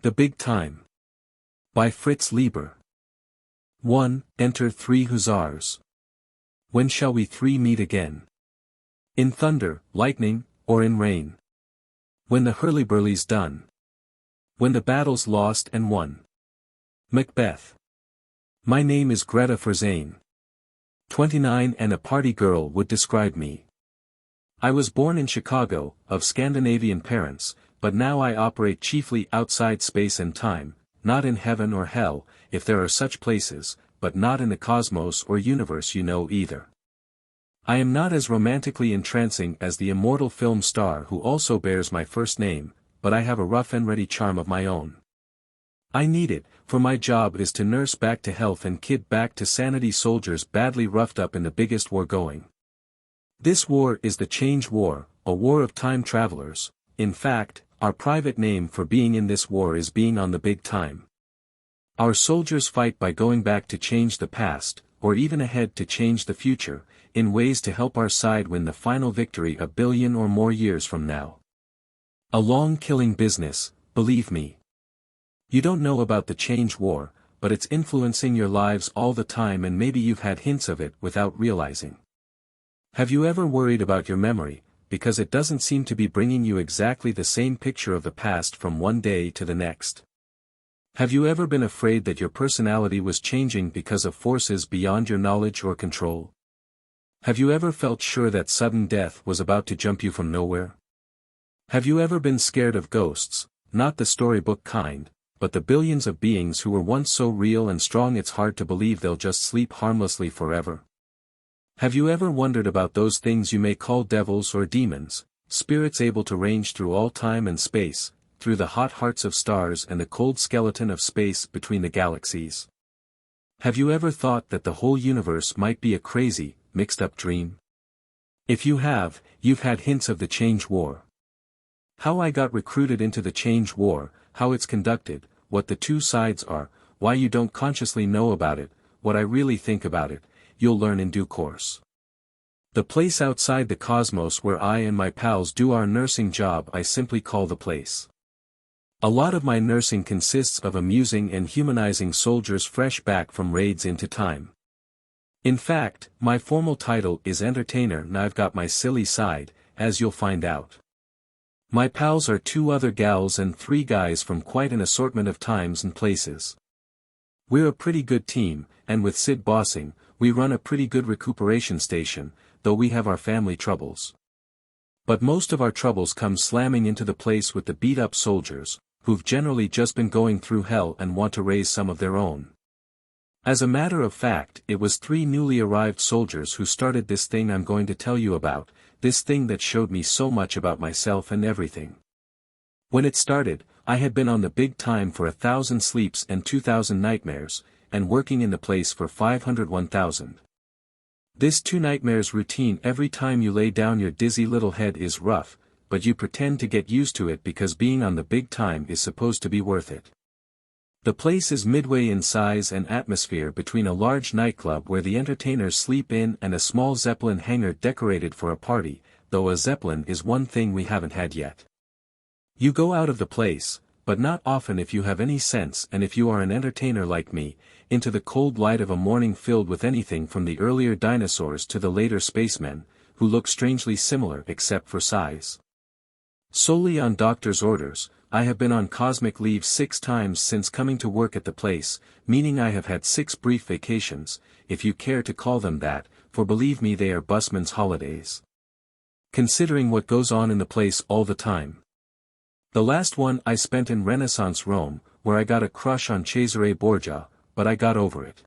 The Big Time. By Fritz Leiber. 1. Enter 3 Hussars. When shall we 3 meet again? In thunder, lightning, or in rain? When the hurly-burly's done. When the battle's lost and won. Macbeth. My name is Greta Ferzane. 29 and a party girl would describe me. I was born in Chicago, of Scandinavian parents, but now I operate chiefly outside space and time, not in heaven or hell, if there are such places, but not in the cosmos or universe either. I am not as romantically entrancing as the immortal film star who also bears my first name, but I have a rough and ready charm of my own. I need it, for my job is to nurse back to health and kid back to sanity soldiers badly roughed up in the biggest war going. This war is the Change War, a war of time travelers. In fact, our private name for being in this war is being on the big time. Our soldiers fight by going back to change the past, or even ahead to change the future, in ways to help our side win the final victory a billion or more years from now. A long killing business, believe me. You don't know about the Change War, but it's influencing your lives all the time and maybe you've had hints of it without realizing. Have you ever worried about your memory, because it doesn't seem to be bringing you exactly the same picture of the past from one day to the next? Have you ever been afraid that your personality was changing because of forces beyond your knowledge or control? Have you ever felt sure that sudden death was about to jump you from nowhere? Have you ever been scared of ghosts, not the storybook kind, but the billions of beings who were once so real and strong it's hard to believe they'll just sleep harmlessly forever? Have you ever wondered about those things you may call devils or demons, spirits able to range through all time and space, through the hot hearts of stars and the cold skeleton of space between the galaxies? Have you ever thought that the whole universe might be a crazy, mixed-up dream? If you have, you've had hints of the Change War. How I got recruited into the Change War, how it's conducted, what the two sides are, why you don't consciously know about it, what I really think about it, you'll learn in due course. The place outside the cosmos where I and my pals do our nursing job I simply call the place. A lot of my nursing consists of amusing and humanizing soldiers fresh back from raids into time. In fact, my formal title is entertainer and I've got my silly side, as you'll find out. My pals are 2 other gals and 3 guys from quite an assortment of times and places. We're a pretty good team, and with Sid bossing, we run a pretty good recuperation station, though we have our family troubles. But most of our troubles come slamming into the place with the beat-up soldiers, who've generally just been going through hell and want to raise some of their own. As a matter of fact, it was 3 newly arrived soldiers who started this thing I'm going to tell you about, this thing that showed me so much about myself and everything. When it started, I had been on the big time for 1,000 sleeps and 2,000 nightmares, and working in the place for 501,000. This 2 nightmares routine every time you lay down your dizzy little head is rough, but you pretend to get used to it because being on the big time is supposed to be worth it. The place is midway in size and atmosphere between a large nightclub where the entertainers sleep in and a small Zeppelin hangar decorated for a party, though a Zeppelin is one thing we haven't had yet. You go out of the place, but not often if you have any sense and if you are an entertainer like me, into the cold light of a morning filled with anything from the earlier dinosaurs to the later spacemen, who look strangely similar except for size. Solely on doctor's orders, I have been on cosmic leave 6 times since coming to work at the place, meaning I have had 6 brief vacations, if you care to call them that, for believe me they are busman's holidays. Considering what goes on in the place all the time. The last one I spent in Renaissance Rome, where I got a crush on Cesare Borgia, but I got over it.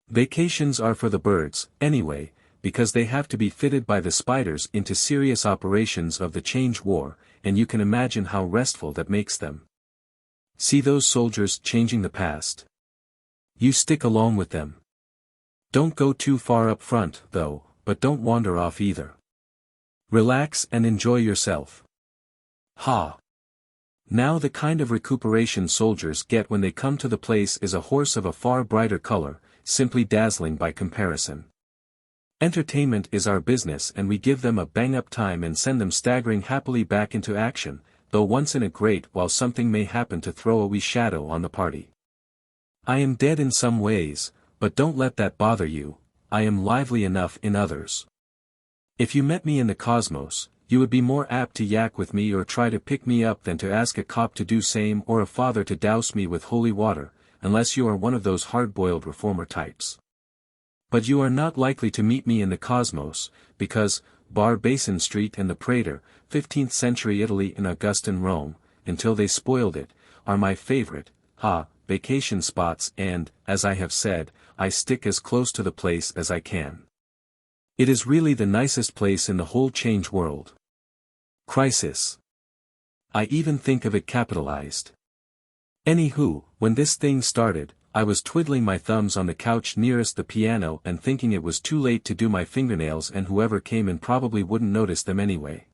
Vacations are for the birds, anyway, because they have to be fitted by the spiders into serious operations of the Change War, and you can imagine how restful that makes them. See those soldiers changing the past? You stick along with them. Don't go too far up front, though, but don't wander off either. Relax and enjoy yourself. Ha! Now the kind of recuperation soldiers get when they come to the place is a horse of a far brighter color, simply dazzling by comparison. Entertainment is our business and we give them a bang-up time and send them staggering happily back into action, though once in a great while something may happen to throw a wee shadow on the party. I am dead in some ways, but don't let that bother you, I am lively enough in others. If you met me in the cosmos, you would be more apt to yak with me or try to pick me up than to ask a cop to do same or a father to douse me with holy water, unless you are one of those hard-boiled reformer types. But you are not likely to meet me in the cosmos, because, bar Basin Street and the Prater, 15th century Italy and Augustan Rome, until they spoiled it, are my favorite, vacation spots and, as I have said, I stick as close to the place as I can. It is really the nicest place in the whole change world. Crisis. I even think of it capitalized. Anywho, when this thing started, I was twiddling my thumbs on the couch nearest the piano and thinking it was too late to do my fingernails and whoever came in probably wouldn't notice them anyway.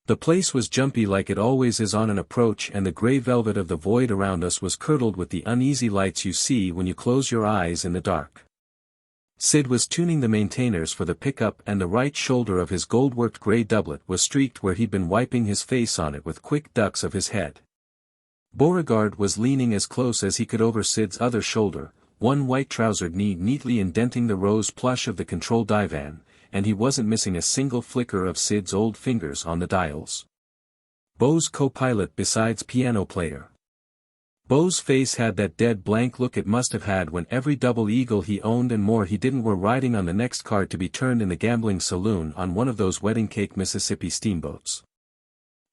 The place was jumpy like it always is on an approach and the grey velvet of the void around us was curdled with the uneasy lights you see when you close your eyes in the dark. Sid was tuning the maintainers for the pickup and the right shoulder of his gold-worked grey doublet was streaked where he'd been wiping his face on it with quick ducks of his head. Beauregard was leaning as close as he could over Sid's other shoulder, one white-trousered knee neatly indenting the rose plush of the control divan, and he wasn't missing a single flicker of Sid's old fingers on the dials. Beau's co-pilot besides piano player. Beau's face had that dead blank look it must have had when every double eagle he owned and more he didn't were riding on the next card to be turned in the gambling saloon on one of those wedding cake Mississippi steamboats.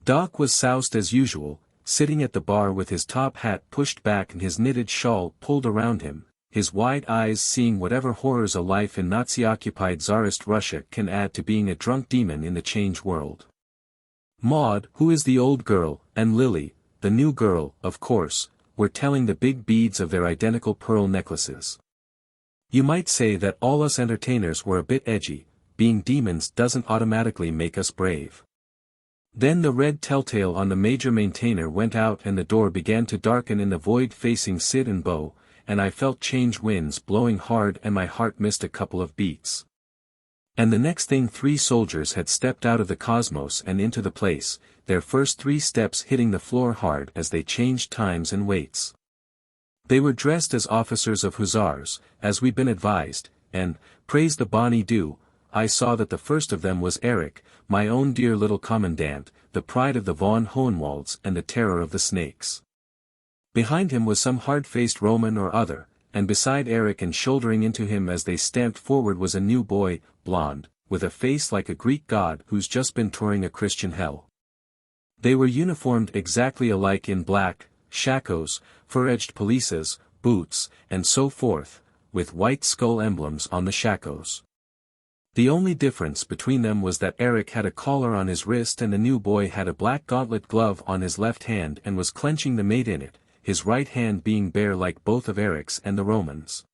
Doc was soused as usual, sitting at the bar with his top hat pushed back and his knitted shawl pulled around him, his wide eyes seeing whatever horrors a life in Nazi-occupied Tsarist Russia can add to being a drunk demon in the change world. Maud, who is the old girl, and Lily, the new girl, of course, were telling the big beads of their identical pearl necklaces. You might say that all us entertainers were a bit edgy, being demons doesn't automatically make us brave. Then the red telltale on the major maintainer went out and the door began to darken in the void facing Sid and Beau, and I felt change winds blowing hard and my heart missed a couple of beats. And the next thing 3 soldiers had stepped out of the cosmos and into the place, their first 3 steps hitting the floor hard as they changed times and weights. They were dressed as officers of Hussars, as we'd been advised, and, praise the bonny dew, I saw that the first of them was Eric, my own dear little commandant, the pride of the von Hohenwalds and the terror of the snakes. Behind him was some hard-faced Roman or other, and beside Eric and shouldering into him as they stamped forward was a new boy, blonde, with a face like a Greek god who's just been touring a Christian hell. They were uniformed exactly alike in black, shakos, fur-edged pelisses, boots, and so forth, with white skull emblems on the shakos. The only difference between them was that Eric had a collar on his wrist and the new boy had a black gauntlet glove on his left hand and was clenching the mate in it, his right hand being bare like both of Eric's and the Romans.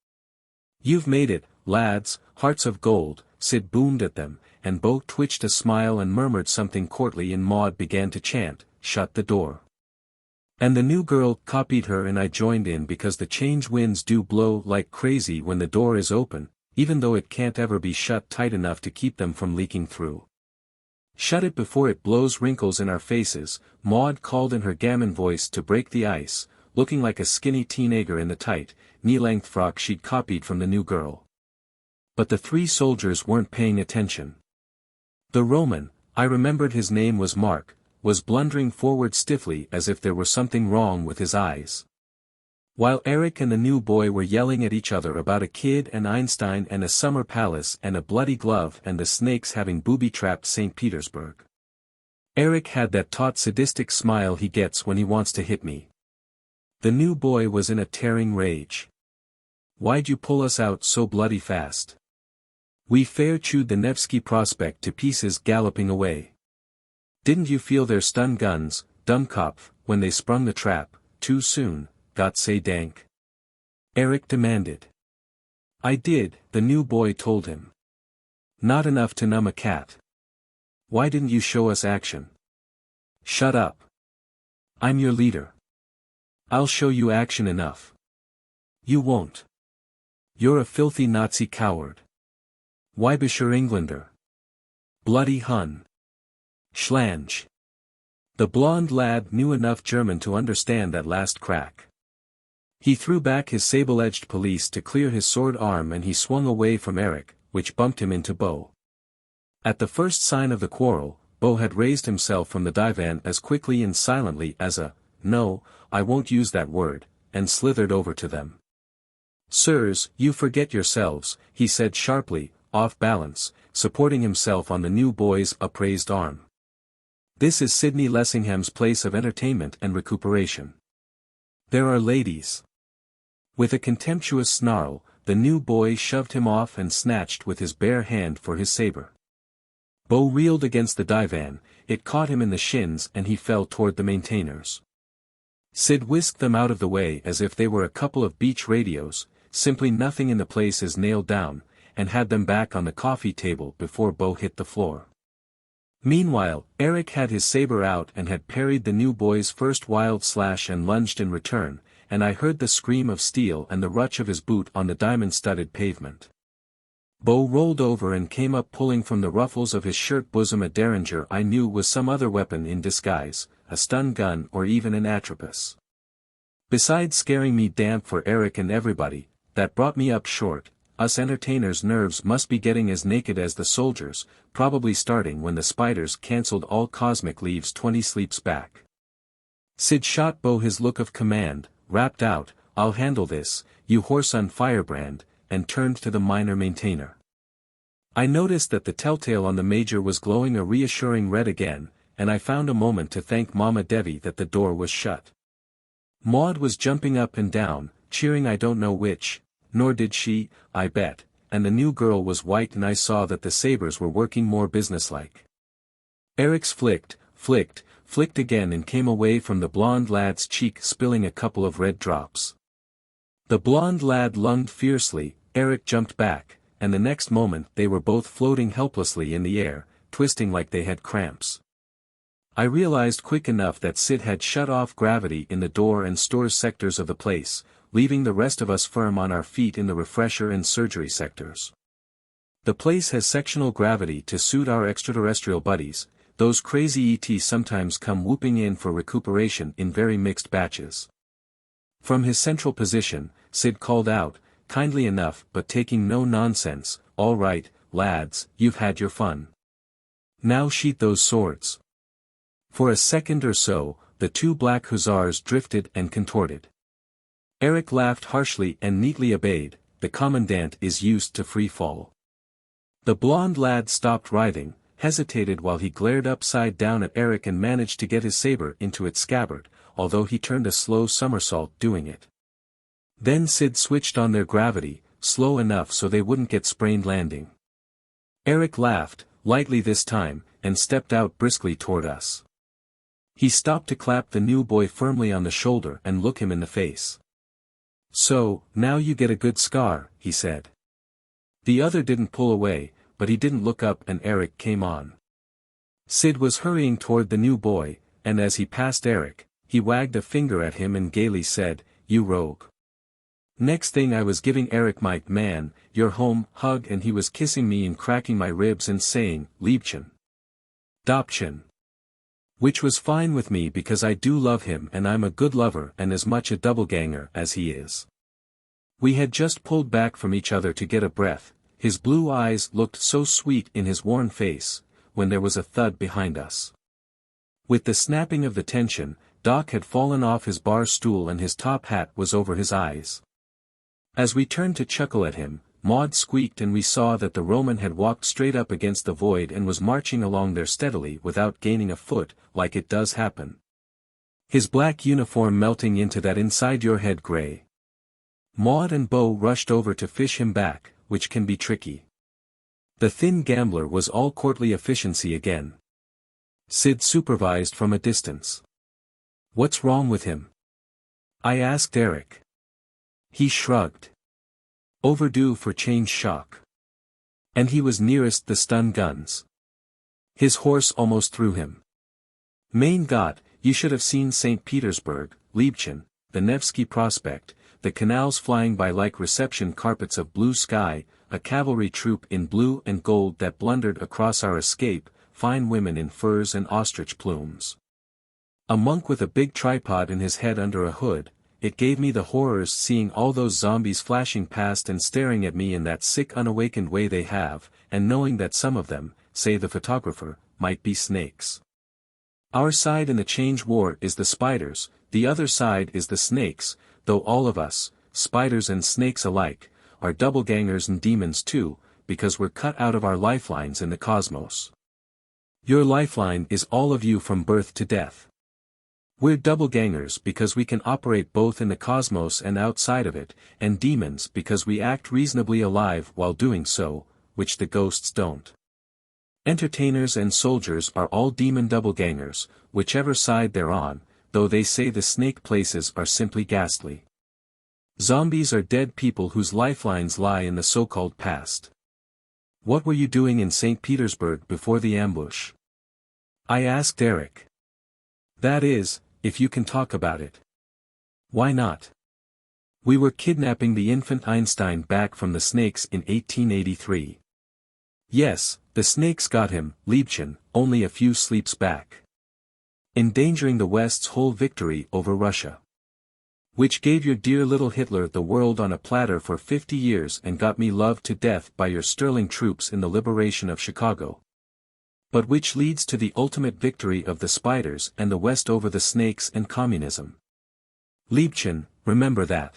"You've made it, lads, hearts of gold," Sid boomed at them, and Beau twitched a smile and murmured something courtly and Maud began to chant, "Shut the door." And the new girl copied her and I joined in because the change winds do blow like crazy when the door is open, even though it can't ever be shut tight enough to keep them from leaking through. "Shut it before it blows wrinkles in our faces," Maud called in her gammon voice to break the ice, looking like a skinny teenager in the tight, knee-length frock she'd copied from the new girl. But the 3 soldiers weren't paying attention. The Roman, I remembered his name was Mark, was blundering forward stiffly as if there were something wrong with his eyes. While Eric and the new boy were yelling at each other about a kid and Einstein and a summer palace and a bloody glove and the snakes having booby-trapped St. Petersburg. Eric had that taut sadistic smile he gets when he wants to hit me. The new boy was in a tearing rage. "Why'd you pull us out so bloody fast? We fair chewed the Nevsky Prospect to pieces galloping away. Didn't you feel their stun guns, Dummkopf, when they sprung the trap, too soon, Gott sei Dank?" Eric demanded. "I did," the new boy told him. "Not enough to numb a cat. Why didn't you show us action?" "Shut up. I'm your leader. I'll show you action enough." "You won't. You're a filthy Nazi coward. Weibischer Engländer. Bloody Hun. Schlange. The blond lad knew enough German to understand that last crack. He threw back his sable-edged pelisse to clear his sword arm and he swung away from Eric, which bumped him into Bo. At the first sign of the quarrel, Bo had raised himself from the divan as quickly and silently as a, "No, I won't use that word," and slithered over to them. "Sirs, you forget yourselves," he said sharply, off balance, supporting himself on the new boy's upraised arm. "This is Sidney Lessingham's place of entertainment and recuperation. There are ladies." With a contemptuous snarl, the new boy shoved him off and snatched with his bare hand for his saber. Bo reeled against the divan, it caught him in the shins and he fell toward the maintainers. Sid whisked them out of the way as if they were a couple of beach radios, simply nothing in the place is nailed down, and had them back on the coffee table before Bo hit the floor. Meanwhile, Eric had his saber out and had parried the new boy's first wild slash and lunged in return, and I heard the scream of steel and the rutch of his boot on the diamond-studded pavement. Bo rolled over and came up pulling from the ruffles of his shirt bosom a derringer I knew was some other weapon in disguise, a stun gun or even an atropus. Besides scaring me damp for Eric and everybody, that brought me up short. Us entertainers' nerves must be getting as naked as the soldiers, probably starting when the spiders cancelled all cosmic leaves 20 sleeps back. Sid shot Bo his look of command, rapped out, "I'll handle this, you horse on firebrand," and turned to the minor maintainer. I noticed that the telltale on the major was glowing a reassuring red again, and I found a moment to thank Mama Devi that the door was shut. Maud was jumping up and down, cheering I don't know which, nor did she, I bet, and the new girl was white and I saw that the sabers were working more businesslike. Eric's flicked again and came away from the blond lad's cheek spilling a couple of red drops. The blond lad lunged fiercely, Eric jumped back, and the next moment they were both floating helplessly in the air, twisting like they had cramps. I realized quick enough that Sid had shut off gravity in the door and stores sectors of the place, leaving the rest of us firm on our feet in the refresher and surgery sectors. The place has sectional gravity to suit our extraterrestrial buddies, those crazy ETs sometimes come whooping in for recuperation in very mixed batches. From his central position, Sid called out, kindly enough but taking no nonsense, "All right, lads, you've had your fun. Now sheath those swords." For a second or so, the two black hussars drifted and contorted. Eric laughed harshly and neatly obeyed, the commandant is used to free fall. The blond lad stopped writhing, hesitated while he glared upside down at Eric and managed to get his saber into its scabbard, although he turned a slow somersault doing it. Then Sid switched on their gravity, slow enough so they wouldn't get sprained landing. Eric laughed, lightly this time, and stepped out briskly toward us. He stopped to clap the new boy firmly on the shoulder and look him in the face. "So, now you get a good scar," he said. The other didn't pull away, but he didn't look up and Eric came on. Sid was hurrying toward the new boy, and as he passed Eric, he wagged a finger at him and gaily said, "You rogue." Next thing I was giving Eric my "man, you're home" hug and he was kissing me and cracking my ribs and saying, "Liebchen. Dopchen." Which was fine with me because I do love him and I'm a good lover and as much a doubleganger as he is. We had just pulled back from each other to get a breath, his blue eyes looked so sweet in his worn face, when there was a thud behind us. With the snapping of the tension, Doc had fallen off his bar stool and his top hat was over his eyes. As we turned to chuckle at him, Maud squeaked and we saw that the Roman had walked straight up against the void and was marching along there steadily without gaining a foot, like it does happen. His black uniform melting into that inside-your-head gray. Maud and Bo rushed over to fish him back, which can be tricky. The thin gambler was all courtly efficiency again. Sid supervised from a distance. "What's wrong with him?" I asked Eric. He shrugged. Overdue for change shock. And he was nearest the stun guns. His horse almost threw him. Mein Gott, you should have seen St. Petersburg, Liebchen, the Nevsky Prospect, the canals flying by like reception carpets of blue sky, a cavalry troop in blue and gold that blundered across our escape, fine women in furs and ostrich plumes. A monk with a big tripod in his head under a hood. It gave me the horrors seeing all those zombies flashing past and staring at me in that sick unawakened way they have, and knowing that some of them, say the photographer, might be snakes. Our side in the Change War is the spiders, the other side is the snakes, though all of us, spiders and snakes alike, are doublegangers and demons too, because we're cut out of our lifelines in the cosmos. Your lifeline is all of you from birth to death. We're doublegangers because we can operate both in the cosmos and outside of it, and demons because we act reasonably alive while doing so, which the ghosts don't. Entertainers and soldiers are all demon doublegangers, whichever side they're on, though they say the snake places are simply ghastly. Zombies are dead people whose lifelines lie in the so-called past. What were you doing in St. Petersburg before the ambush? I asked Eric. That is, if you can talk about it. Why not? We were kidnapping the infant Einstein back from the snakes in 1883. Yes, the snakes got him, Liebchen, only a few sleeps back. Endangering the West's whole victory over Russia. Which gave your dear little Hitler the world on a platter for 50 years and got me loved to death by your sterling troops in the liberation of Chicago. But which leads to the ultimate victory of the spiders and the West over the snakes and communism. Liebchen, remember that.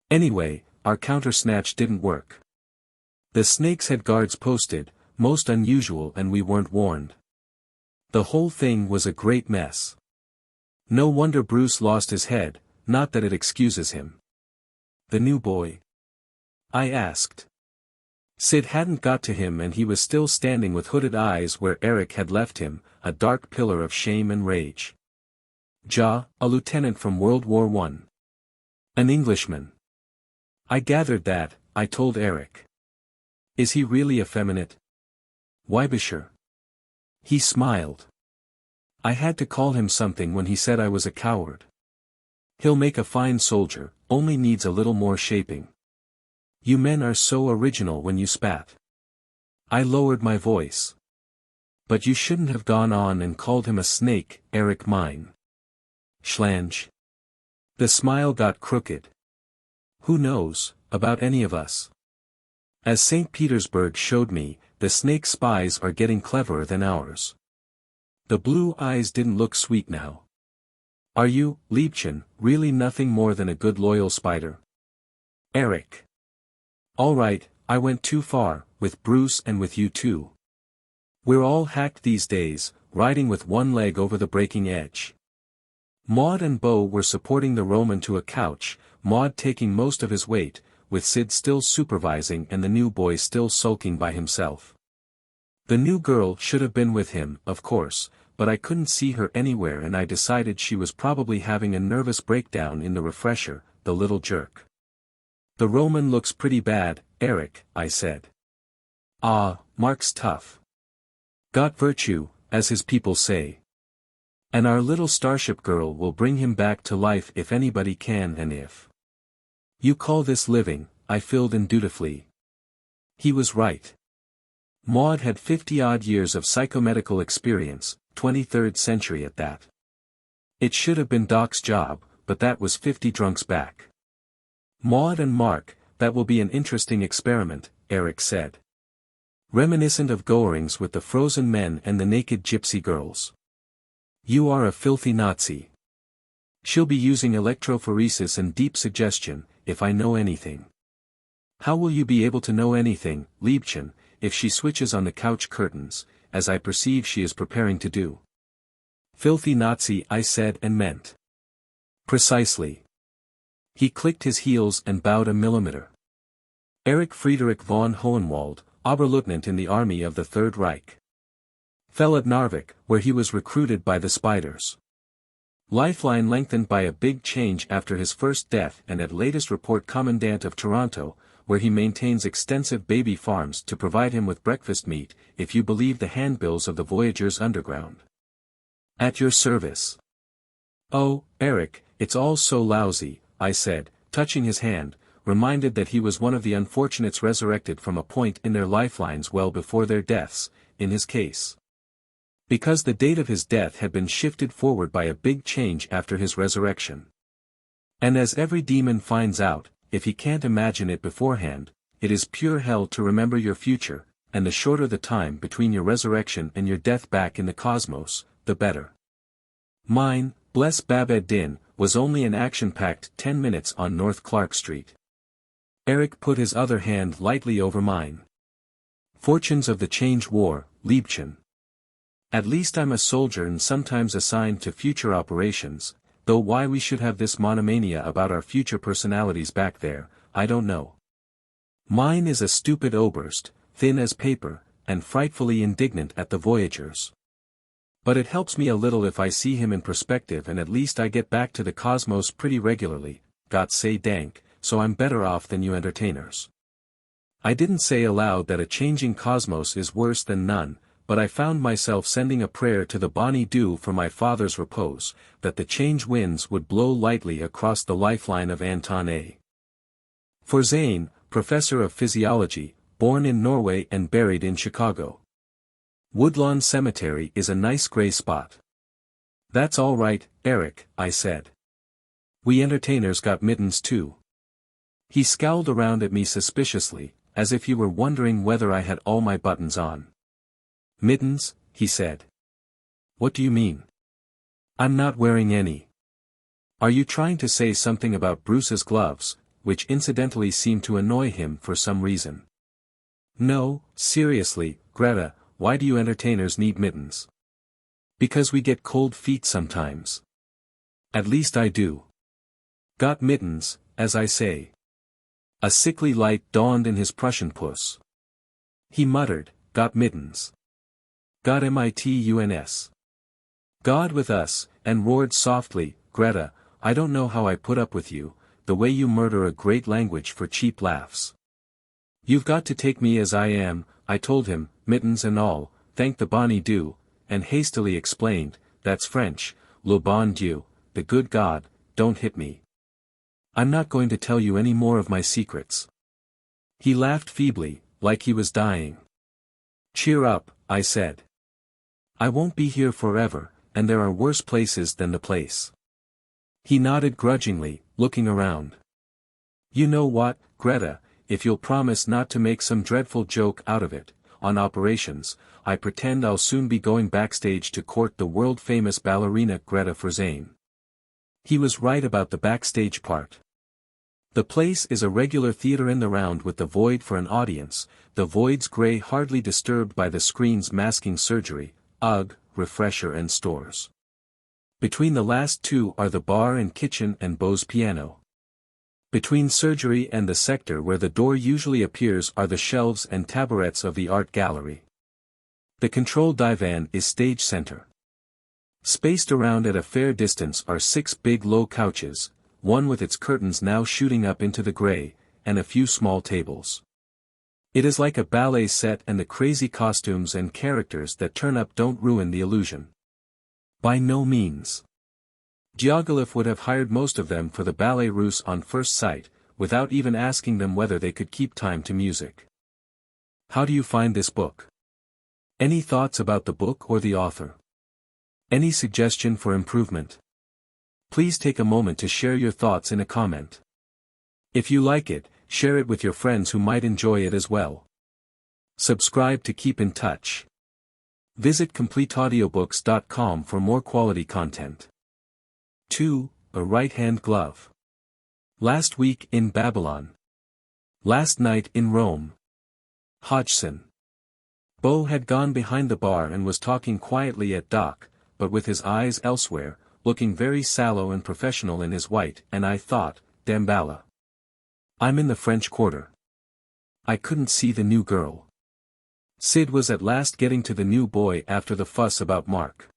Anyway, our counter-snatch didn't work. The snakes had guards posted, most unusual, and we weren't warned. The whole thing was a great mess. No wonder Bruce lost his head, not that it excuses him. The new boy? I asked. Sid hadn't got to him and he was still standing with hooded eyes where Eric had left him, a dark pillar of shame and rage. Ja, a lieutenant from World War I. An Englishman. I gathered that, I told Eric. Is he really effeminate? Weibischer. He smiled. I had to call him something when he said I was a coward. He'll make a fine soldier, only needs a little more shaping. You men are so original when you spat. I lowered my voice. But you shouldn't have gone on and called him a snake, Eric mine. Schlange. The smile got crooked. Who knows, about any of us? As St. Petersburg showed me, the snake spies are getting cleverer than ours. The blue eyes didn't look sweet now. Are you, Liebchen, really nothing more than a good loyal spider? Eric. All right, I went too far, with Bruce and with you too. We're all hacked these days, riding with one leg over the breaking edge. Maud and Bo were supporting the Roman to a couch, Maud taking most of his weight, with Sid still supervising and the new boy still sulking by himself. The new girl should have been with him, of course, but I couldn't see her anywhere and I decided she was probably having a nervous breakdown in the refresher, the little jerk. The Roman looks pretty bad, Eric, I said. Ah, Mark's tough. Got virtue, as his people say. And our little starship girl will bring him back to life if anybody can and if. You call this living, I filled in dutifully. He was right. Maud had 50-odd years of psychomedical experience, 23rd century at that. It should have been Doc's job, but that was 50 drunks back. Maud and Mark, that will be an interesting experiment, Eric said. Reminiscent of Goering's with the frozen men and the naked gypsy girls. You are a filthy Nazi. She'll be using electrophoresis and deep suggestion, if I know anything. How will you be able to know anything, Liebchen, if she switches on the couch curtains, as I perceive she is preparing to do? Filthy Nazi, I said and meant. Precisely. He clicked his heels and bowed a millimeter. Erich Friedrich von Hohenwald, Oberleutnant in the army of the Third Reich. Fell at Narvik, where he was recruited by the spiders. Lifeline lengthened by a big change after his first death and at latest report Commandant of Toronto, where he maintains extensive baby farms to provide him with breakfast meat, if you believe the handbills of the Voyagers Underground. At your service. Oh, Eric, it's all so lousy, I said, touching his hand, reminded that he was one of the unfortunates resurrected from a point in their lifelines well before their deaths, in his case. Because the date of his death had been shifted forward by a big change after his resurrection. And as every demon finds out, if he can't imagine it beforehand, it is pure hell to remember your future, and the shorter the time between your resurrection and your death back in the cosmos, the better. Mine, bless Bab-ed-Din, was only an action-packed 10 minutes on North Clark Street. Eric put his other hand lightly over mine. Fortunes of the Change War, Liebchen. At least I'm a soldier and sometimes assigned to future operations, though why we should have this monomania about our future personalities back there, I don't know. Mine is a stupid oberst, thin as paper, and frightfully indignant at the Voyagers. But it helps me a little if I see him in perspective, and at least I get back to the cosmos pretty regularly, Gott sei Dank, so I'm better off than you entertainers. I didn't say aloud that a changing cosmos is worse than none, but I found myself sending a prayer to the Bonnie Dew for my father's repose, that the change winds would blow lightly across the lifeline of Anton A. For Zane, professor of physiology, born in Norway and buried in Chicago. Woodlawn Cemetery is a nice gray spot. That's all right, Eric, I said. We entertainers got mittens too. He scowled around at me suspiciously, as if he were wondering whether I had all my buttons on. Mittens, he said. What do you mean? I'm not wearing any. Are you trying to say something about Bruce's gloves, which incidentally seemed to annoy him for some reason? No, seriously, Greta, why do you entertainers need mittens? Because we get cold feet sometimes. At least I do. Got mittens, as I say. A sickly light dawned in his Prussian puss. He muttered, got mittens. Got mituns. God with us, and roared softly, Greta, I don't know how I put up with you, the way you murder a great language for cheap laughs. You've got to take me as I am, I told him, mittens and all, thank the Bonnie Dew, and hastily explained, that's French, le bon Dieu, the good God, don't hit me. I'm not going to tell you any more of my secrets. He laughed feebly, like he was dying. Cheer up, I said. I won't be here forever, and there are worse places than the place. He nodded grudgingly, looking around. You know what, Greta, if you'll promise not to make some dreadful joke out of it, on operations, I pretend I'll soon be going backstage to court the world-famous ballerina Greta for Zane. He was right about the backstage part. The place is a regular theater in the round with the void for an audience, the void's grey hardly disturbed by the screens masking surgery, ugh, refresher and stores. Between the last two are the bar and kitchen and Beau's piano. Between surgery and the sector where the door usually appears are the shelves and tabourets of the art gallery. The control divan is stage center. Spaced around at a fair distance are 6 big low couches, one with its curtains now shooting up into the grey, and a few small tables. It is like a ballet set, and the crazy costumes and characters that turn up don't ruin the illusion. By no means. Diaghilev would have hired most of them for the ballet russe on first sight, without even asking them whether they could keep time to music. How do you find this book? Any thoughts about the book or the author? Any suggestion for improvement? Please take a moment to share your thoughts in a comment. If you like it, share it with your friends who might enjoy it as well. Subscribe to keep in touch. Visit CompleteAudiobooks.com for more quality content. 2. A right-hand glove. Last week in Babylon. Last night in Rome. Hodgson. Beau had gone behind the bar and was talking quietly at Doc, but with his eyes elsewhere, looking very sallow and professional in his white, and I thought, Damballa. I'm in the French Quarter. I couldn't see the new girl. Sid was at last getting to the new boy after the fuss about Mark.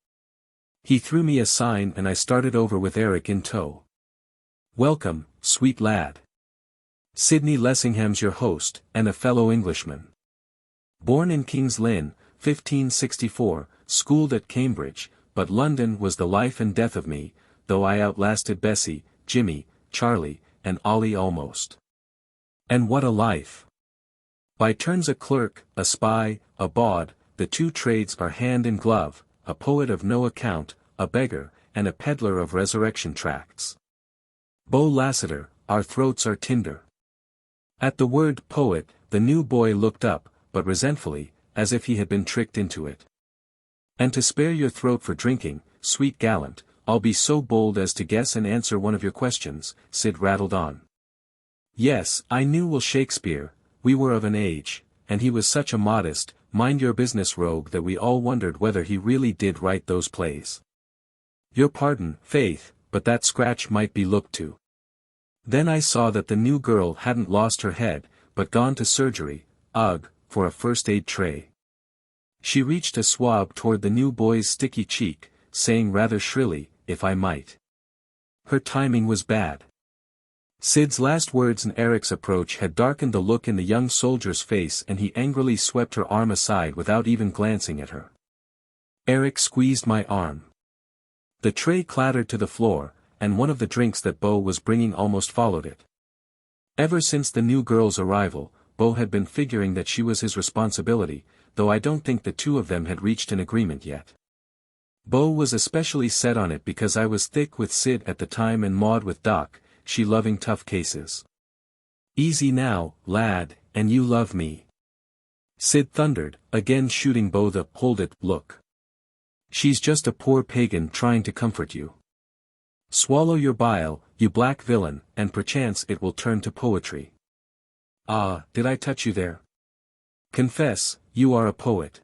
He threw me a sign and I started over with Eric in tow. Welcome, sweet lad. Sidney Lessingham's your host, and a fellow Englishman. Born in King's Lynn, 1564, schooled at Cambridge, but London was the life and death of me, though I outlasted Bessie, Jimmy, Charlie, and Ollie almost. And what a life! By turns a clerk, a spy, a bawd, the two trades are hand in glove, a poet of no account, a beggar, and a peddler of resurrection tracts. Beau Lassiter, our throats are tinder. At the word poet, the new boy looked up, but resentfully, as if he had been tricked into it. And to spare your throat for drinking, sweet gallant, I'll be so bold as to guess and answer one of your questions, Sid rattled on. Yes, I knew Will Shakespeare, we were of an age, and he was such a modest, mind-your-business rogue that we all wondered whether he really did write those plays. Your pardon, Faith, but that scratch might be looked to. Then I saw that the new girl hadn't lost her head, but gone to surgery, ugh, for a first-aid tray. She reached a swab toward the new boy's sticky cheek, saying rather shrilly, if I might. Her timing was bad. Sid's last words and Eric's approach had darkened the look in the young soldier's face, and he angrily swept her arm aside without even glancing at her. Eric squeezed my arm. The tray clattered to the floor, and one of the drinks that Beau was bringing almost followed it. Ever since the new girl's arrival, Beau had been figuring that she was his responsibility, though I don't think the two of them had reached an agreement yet. Beau was especially set on it because I was thick with Sid at the time and Maud with Doc, she loving tough cases. Easy now, lad, and you love me. Sid thundered, again shooting Beau the hold it look. She's just a poor pagan trying to comfort you. Swallow your bile, you black villain, and perchance it will turn to poetry. Ah, did I touch you there? Confess, you are a poet.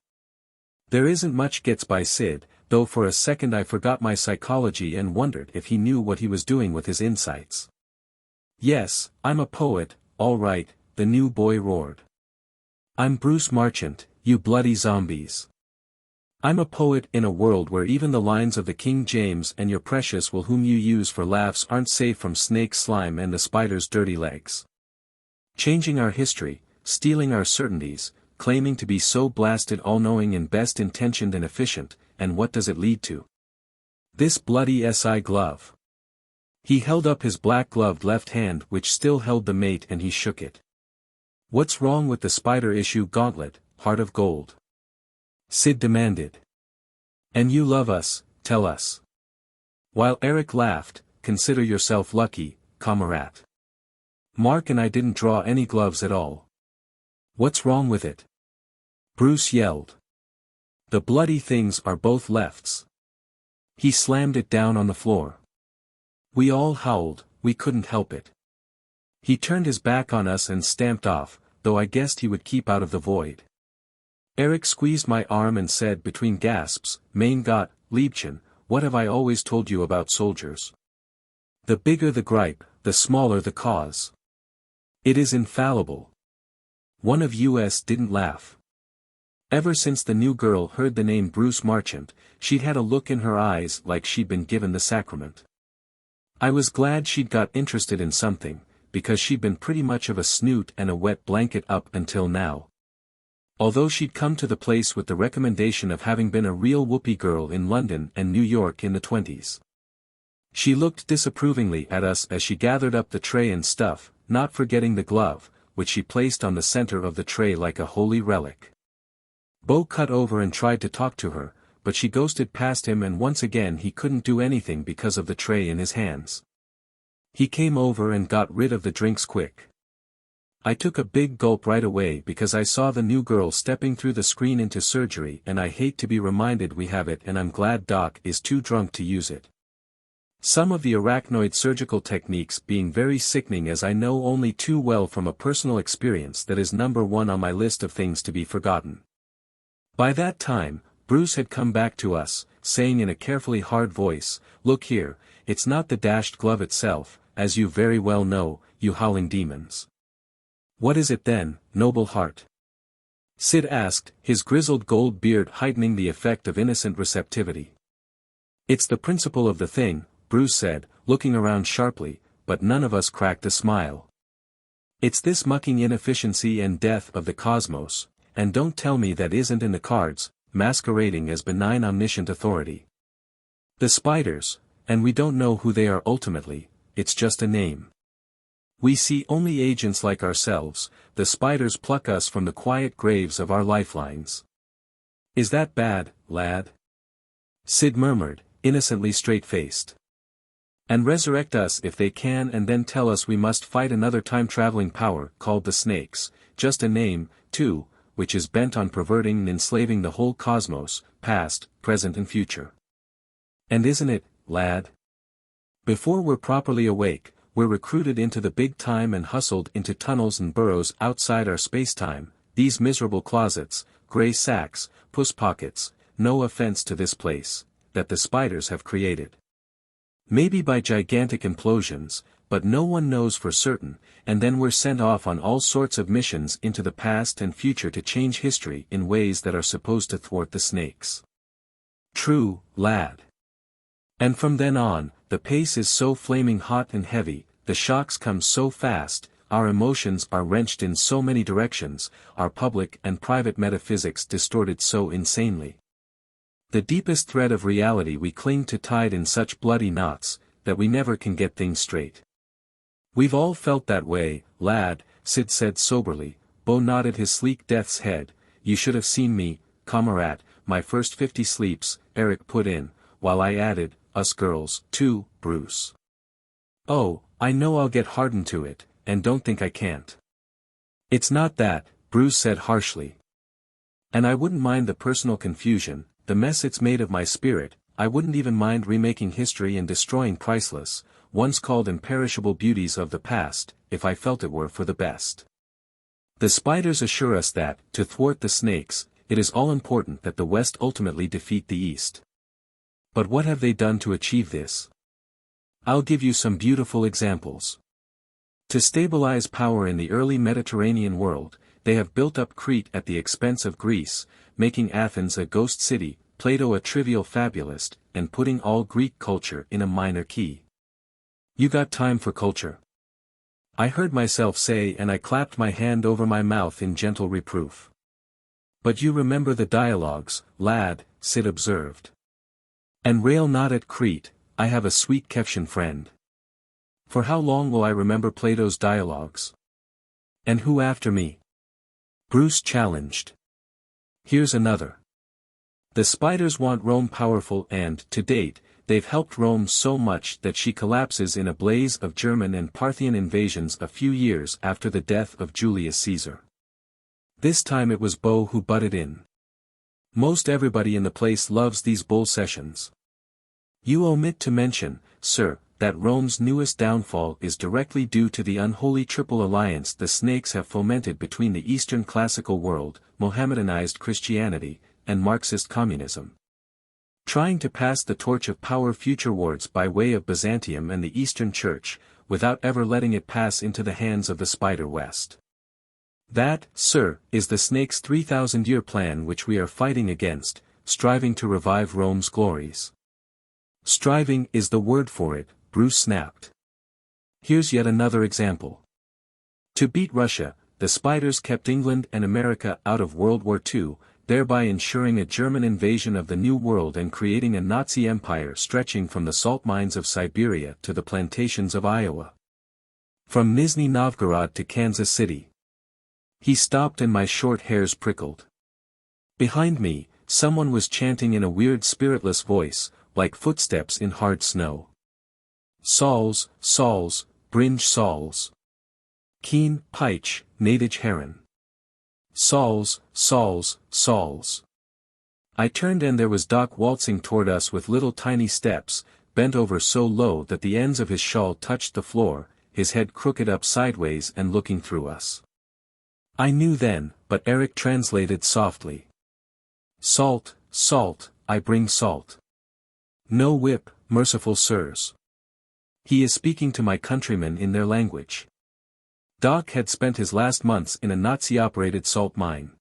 There isn't much gets by Sid, though for a second I forgot my psychology and wondered if he knew what he was doing with his insights. Yes, I'm a poet, all right, the new boy roared. I'm Bruce Marchant, you bloody zombies. I'm a poet in a world where even the lines of the King James and your precious will whom you use for laughs aren't safe from snake slime and the spider's dirty legs. Changing our history, stealing our certainties, claiming to be so blasted all-knowing and best-intentioned and efficient, and what does it lead to? This bloody SI glove. He held up his black-gloved left hand which still held the mate and he shook it. What's wrong with the spider issue gauntlet, heart of gold? Sid demanded. And you love us, tell us. While Eric laughed, consider yourself lucky, comrade. Mark and I didn't draw any gloves at all. What's wrong with it? Bruce yelled. The bloody things are both lefts. He slammed it down on the floor. We all howled, we couldn't help it. He turned his back on us and stamped off, though I guessed he would keep out of the void. Eric squeezed my arm and said between gasps, Mein Gott, Liebchen, what have I always told you about soldiers? The bigger the gripe, the smaller the cause. It is infallible. One of us didn't laugh. Ever since the new girl heard the name Bruce Marchant, she'd had a look in her eyes like she'd been given the sacrament. I was glad she'd got interested in something, because she'd been pretty much of a snoot and a wet blanket up until now. Although she'd come to the place with the recommendation of having been a real whoopee girl in London and New York in the 20s. She looked disapprovingly at us as she gathered up the tray and stuff, not forgetting the glove, which she placed on the center of the tray like a holy relic. Beau cut over and tried to talk to her, but she ghosted past him and once again he couldn't do anything because of the tray in his hands. He came over and got rid of the drinks quick. I took a big gulp right away because I saw the new girl stepping through the screen into surgery and I hate to be reminded we have it and I'm glad Doc is too drunk to use it. Some of the arachnoid surgical techniques being very sickening as I know only too well from a personal experience that is number one on my list of things to be forgotten. By that time, Bruce had come back to us, saying in a carefully hard voice, look here, it's not the dashed glove itself, as you very well know, you howling demons. What is it then, noble heart? Sid asked, his grizzled gold beard heightening the effect of innocent receptivity. It's the principle of the thing, Bruce said, looking around sharply, but none of us cracked a smile. It's this mucking inefficiency and death of the cosmos, and don't tell me that isn't in the cards, masquerading as benign omniscient authority. The spiders, and we don't know who they are ultimately, it's just a name. We see only agents like ourselves, the spiders pluck us from the quiet graves of our lifelines. Is that bad, lad? Sid murmured, innocently straight-faced. And resurrect us if they can, and then tell us we must fight another time-traveling power called the Snakes, just a name, too, which is bent on perverting and enslaving the whole cosmos, past, present and future. And isn't it, lad? Before we're properly awake, we're recruited into the big time and hustled into tunnels and burrows outside our space-time, these miserable closets, grey sacks, puss pockets, no offense to this place, that the spiders have created. Maybe by gigantic implosions, but no one knows for certain, and then we're sent off on all sorts of missions into the past and future to change history in ways that are supposed to thwart the Snakes. True, lad. And from then on, the pace is so flaming hot and heavy, the shocks come so fast, our emotions are wrenched in so many directions, our public and private metaphysics distorted so insanely. The deepest thread of reality we cling to tied in such bloody knots, that we never can get things straight. We've all felt that way, lad, Sid said soberly. Bo nodded his sleek death's head. You should have seen me, comrade, my first 50 sleeps, Eric put in, while I added, us girls, too, Bruce. Oh, I know I'll get hardened to it, and don't think I can't. It's not that, Bruce said harshly. And I wouldn't mind the personal confusion, the mess it's made of my spirit. I wouldn't even mind remaking history and destroying priceless, once called imperishable beauties of the past, if I felt it were for the best. The spiders assure us that, to thwart the Snakes, it is all important that the West ultimately defeat the East. But what have they done to achieve this? I'll give you some beautiful examples. To stabilize power in the early Mediterranean world, they have built up Crete at the expense of Greece, making Athens a ghost city, Plato a trivial fabulist, and putting all Greek culture in a minor key. You got time for culture? I heard myself say, and I clapped my hand over my mouth in gentle reproof. But you remember the dialogues, lad, Sid observed. And rail not at Crete, I have a sweet Kevshian friend. For how long will I remember Plato's dialogues? And who after me? Bruce challenged. Here's another. The spiders want Rome powerful and, to date, they've helped Rome so much that she collapses in a blaze of German and Parthian invasions a few years after the death of Julius Caesar. This time it was Bo who butted in. Most everybody in the place loves these bull sessions. You omit to mention, sir, that Rome's newest downfall is directly due to the unholy triple alliance the Snakes have fomented between the Eastern classical world, Mohammedanized Christianity, and Marxist communism. Trying to pass the torch of power futurewards by way of Byzantium and the Eastern Church, without ever letting it pass into the hands of the Spider West. That, sir, is the Snakes' 3,000-year plan which we are fighting against, striving to revive Rome's glories. Striving is the word for it, Bruce snapped. Here's yet another example. To beat Russia, the spiders kept England and America out of World War II, thereby ensuring a German invasion of the New World and creating a Nazi empire stretching from the salt mines of Siberia to the plantations of Iowa. From Nizhny Novgorod to Kansas City. He stopped and my short hairs prickled. Behind me, someone was chanting in a weird spiritless voice, like footsteps in hard snow. Sauls, Sauls, Bringe Sauls. Keen, Peich, Nadij Heron. Sauls, Sauls, Sauls. I turned and there was Doc waltzing toward us with little tiny steps, bent over so low that the ends of his shawl touched the floor, his head crooked up sideways and looking through us. I knew then, but Eric translated softly. Salt, salt, I bring salt. No whip, merciful sirs. He is speaking to my countrymen in their language. Doc had spent his last months in a Nazi-operated salt mine.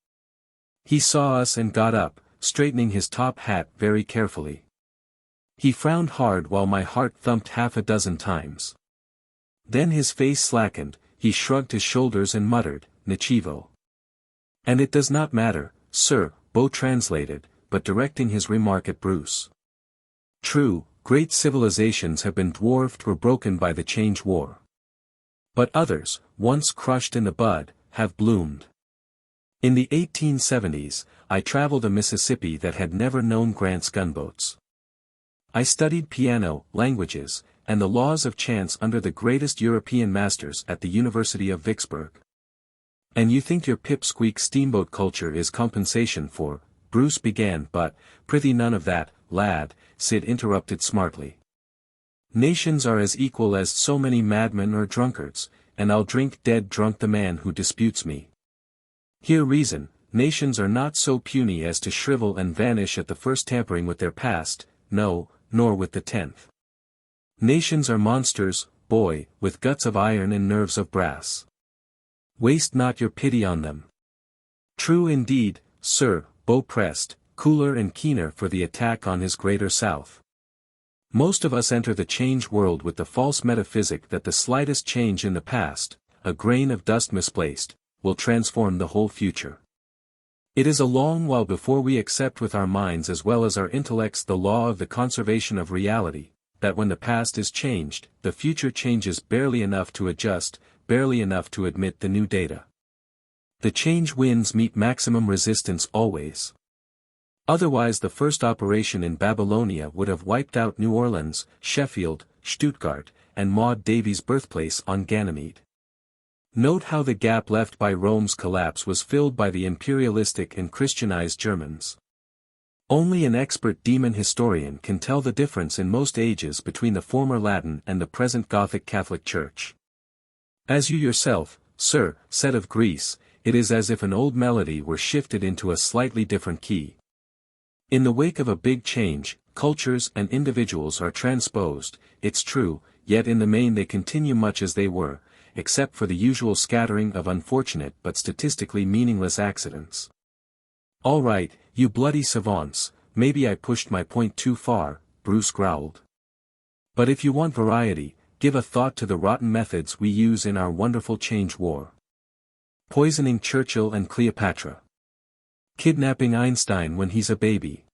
He saw us and got up, straightening his top hat very carefully. He frowned hard while my heart thumped half a dozen times. Then his face slackened, he shrugged his shoulders and muttered, Nichivo. And it does not matter, sir, Bo translated, but directing his remark at Bruce. True, great civilizations have been dwarfed or broken by the Change War. But others, once crushed in the bud, have bloomed. In the 1870s, I traveled a Mississippi that had never known Grant's gunboats. I studied piano, languages, and the laws of chance under the greatest European masters at the University of Vicksburg. And you think your pipsqueak steamboat culture is compensation for, Bruce began, but, prithee none of that, lad, Sid interrupted smartly. Nations are as equal as so many madmen or drunkards, and I'll drink dead drunk the man who disputes me. Hear reason, nations are not so puny as to shrivel and vanish at the first tampering with their past, no, nor with the 10th. Nations are monsters, boy, with guts of iron and nerves of brass. Waste not your pity on them. True indeed, sir, Beau pressed, cooler and keener for the attack on his greater south. Most of us enter the change world with the false metaphysic that the slightest change in the past, a grain of dust misplaced, will transform the whole future. It is a long while before we accept with our minds as well as our intellects the law of the conservation of reality, that when the past is changed, the future changes barely enough to adjust, barely enough to admit the new data. The change winds meet maximum resistance always. Otherwise the first operation in Babylonia would have wiped out New Orleans, Sheffield, Stuttgart, and Maud Davies' birthplace on Ganymede. Note how the gap left by Rome's collapse was filled by the imperialistic and Christianized Germans. Only an expert demon historian can tell the difference in most ages between the former Latin and the present Gothic Catholic Church. As you yourself, sir, said of Greece, it is as if an old melody were shifted into a slightly different key. In the wake of a big change, cultures and individuals are transposed, it's true, yet in the main they continue much as they were, except for the usual scattering of unfortunate but statistically meaningless accidents. All right, you bloody savants, maybe I pushed my point too far, Bruce growled. But if you want variety, give a thought to the rotten methods we use in our wonderful change war. Poisoning Churchill and Cleopatra. Kidnapping Einstein when he's a baby.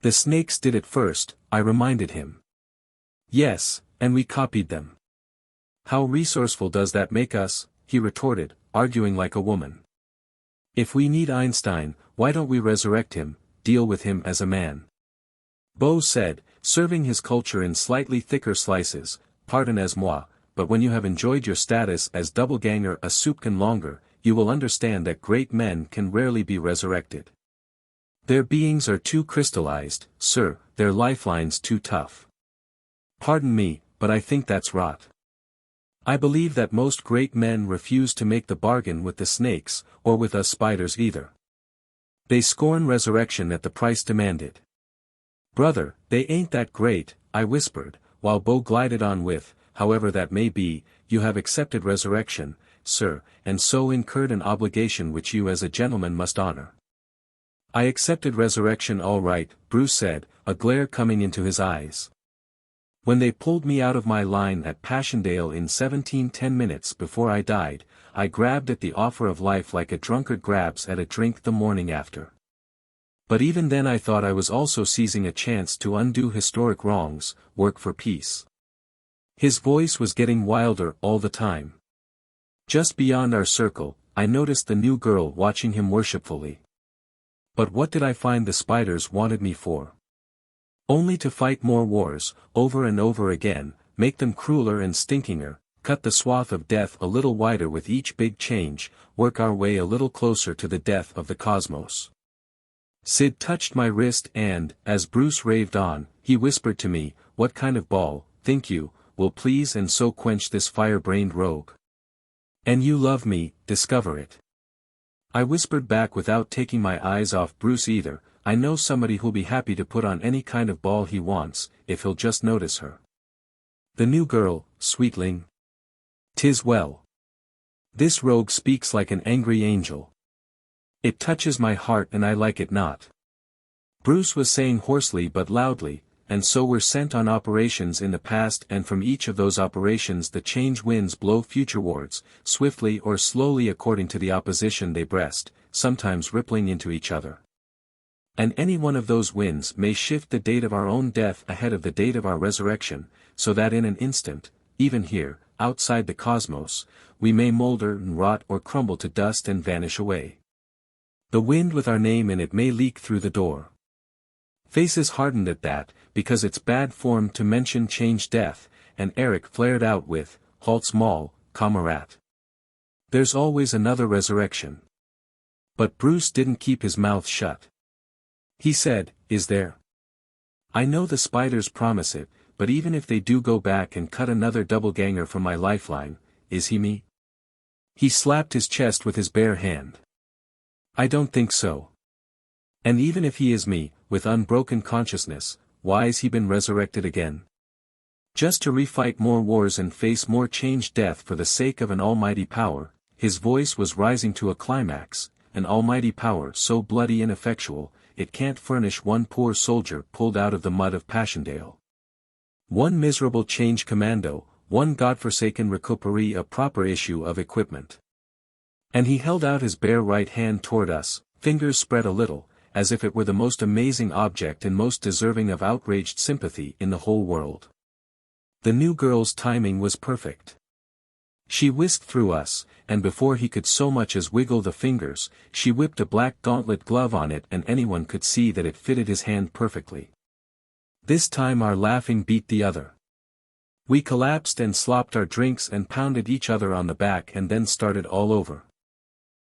The snakes did it first, I reminded him. Yes, and we copied them. How resourceful does that make us, he retorted, arguing like a woman. If we need Einstein, why don't we resurrect him, deal with him as a man? Beau said, serving his culture in slightly thicker slices, pardonnez-moi, but when you have enjoyed your status as doubleganger a soupçon longer, you will understand that great men can rarely be resurrected. Their beings are too crystallized, sir, their lifelines too tough. Pardon me, but I think that's rot. I believe that most great men refuse to make the bargain with the snakes, or with us spiders either. They scorn resurrection at the price demanded. Brother, they ain't that great, I whispered, while Beau glided on with, however that may be, you have accepted resurrection, sir, and so incurred an obligation which you as a gentleman must honor. I accepted resurrection all right, Bruce said, a glare coming into his eyes. When they pulled me out of my line at Passchendaele in 1710 minutes before I died, I grabbed at the offer of life like a drunkard grabs at a drink the morning after. But even then I thought I was also seizing a chance to undo historic wrongs, work for peace. His voice was getting wilder all the time. Just beyond our circle, I noticed the new girl watching him worshipfully. But what did I find the spiders wanted me for? Only to fight more wars, over and over again, make them crueler and stinkinger, cut the swath of death a little wider with each big change, work our way a little closer to the death of the cosmos. Sid touched my wrist and, as Bruce raved on, he whispered to me, what kind of ball, think you, will please and so quench this fire-brained rogue? And you love me, discover it. I whispered back without taking my eyes off Bruce either, I know somebody who'll be happy to put on any kind of ball he wants, if he'll just notice her. The new girl, sweetling. 'Tis well. This rogue speaks like an angry angel. It touches my heart and I like it not. Bruce was saying hoarsely but loudly, and so we're sent on operations in the past and from each of those operations the change winds blow futurewards, swiftly or slowly according to the opposition they breast, sometimes rippling into each other. And any one of those winds may shift the date of our own death ahead of the date of our resurrection, so that in an instant, even here, outside the cosmos, we may molder and rot or crumble to dust and vanish away. The wind with our name in it may leak through the door. Faces hardened at that, because it's bad form to mention change death, and Eric flared out with, "Halt's Maul, Kamerat. There's always another resurrection." But Bruce didn't keep his mouth shut. He said, "Is there? I know the spiders promise it, but even if they do go back and cut another doubleganger from my lifeline, is he me?" He slapped his chest with his bare hand. "I don't think so. And even if he is me, with unbroken consciousness, why's he been resurrected again? Just to refight more wars and face more changed death for the sake of an almighty power." His voice was rising to a climax, "an almighty power so bloody ineffectual, it can't furnish one poor soldier pulled out of the mud of Passchendaele. One miserable change commando, one godforsaken recuperate a proper issue of equipment." And he held out his bare right hand toward us, fingers spread a little, as if it were the most amazing object and most deserving of outraged sympathy in the whole world. The new girl's timing was perfect. She whisked through us, and before he could so much as wiggle the fingers, she whipped a black gauntlet glove on it and anyone could see that it fitted his hand perfectly. This time our laughing beat the other. We collapsed and slopped our drinks and pounded each other on the back and then started all over.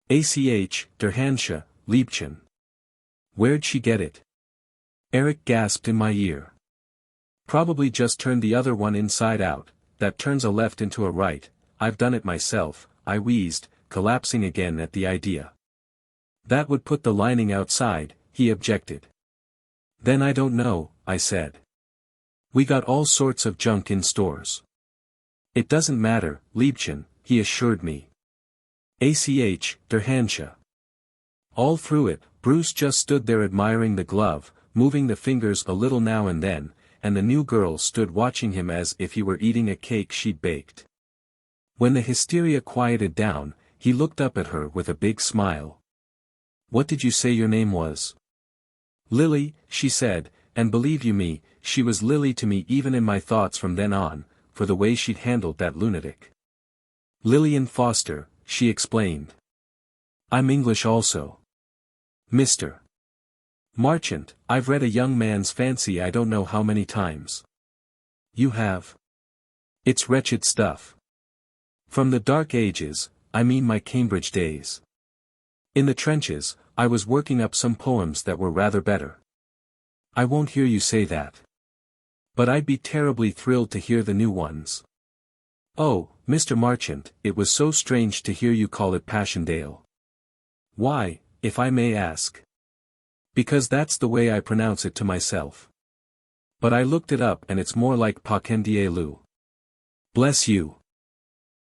"ACH, der Hansche, Liebchen. Where'd she get it?" Eric gasped in my ear. "Probably just turned the other one inside out, that turns a left into a right. I've done it myself," I wheezed, collapsing again at the idea. "That would put the lining outside," he objected. "Then I don't know," I said. "We got all sorts of junk in stores." "It doesn't matter, Liebchen," he assured me. "ACH, der Hansche." All through it, Bruce just stood there admiring the glove, moving the fingers a little now and then, and the new girl stood watching him as if he were eating a cake she'd baked. When the hysteria quieted down, he looked up at her with a big smile. "What did you say your name was?" "Lily," she said, and believe you me, she was Lily to me even in my thoughts from then on, for the way she'd handled that lunatic. "Lillian Foster," she explained. "I'm English also. Mr. Marchant, I've read A Young Man's Fancy I don't know how many times." "You have? It's wretched stuff. From the dark ages, I mean my Cambridge days. In the trenches, I was working up some poems that were rather better." "I won't hear you say that. But I'd be terribly thrilled to hear the new ones." "Oh, Mr. Marchant, it was so strange to hear you call it Passchendaele." "Why, if I may ask?" "Because that's the way I pronounce it to myself. But I looked it up and it's more like Passchendaele." "Bless you.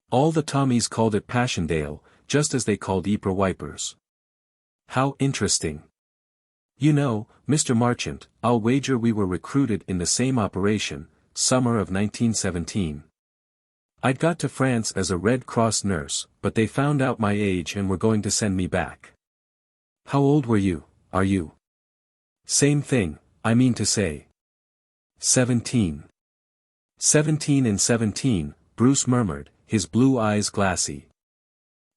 All the Tommies called it Passchendaele, just as they called Ypres wipers." "How interesting. You know, Mr. Marchant, I'll wager we were recruited in the same operation, summer of 1917. I'd got to France as a Red Cross nurse, but they found out my age and were going to send me back." "How old were you, are you?" "Same thing, I mean to say." 17. 17 and 17, Bruce murmured, his blue eyes glassy.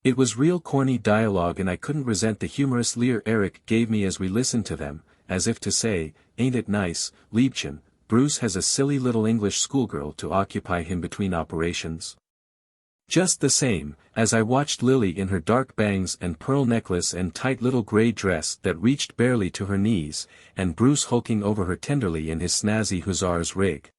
It was real corny dialogue and I couldn't resent the humorous leer Eric gave me as we listened to them, as if to say, "Ain't it nice, Liebchen, Bruce has a silly little English schoolgirl to occupy him between operations." Just the same, as I watched Lily in her dark bangs and pearl necklace and tight little grey dress that reached barely to her knees, and Bruce hulking over her tenderly in his snazzy Hussars rig,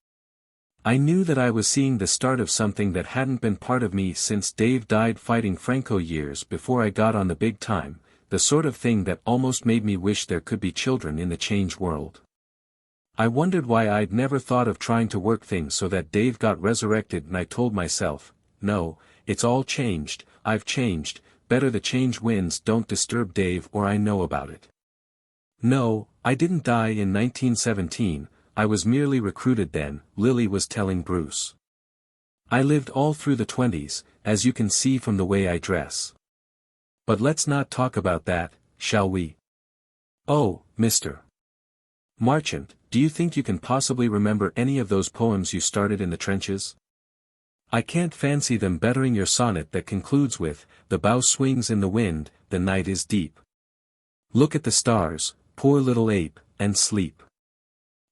I knew that I was seeing the start of something that hadn't been part of me since Dave died fighting Franco years before I got on the big time, the sort of thing that almost made me wish there could be children in the change world. I wondered why I'd never thought of trying to work things so that Dave got resurrected, and I told myself, no, it's all changed, I've changed, better the change winds don't disturb Dave or I know about it. No, I didn't die in 1917, I was merely recruited then, Lily was telling Bruce. I lived all through the 20s, as you can see from the way I dress. But let's not talk about that, shall we? Oh, Mr. Marchant, do you think you can possibly remember any of those poems you started in the trenches? I can't fancy them bettering your sonnet that concludes with, "The bough swings in the wind, the night is deep. Look at the stars, poor little ape, and sleep."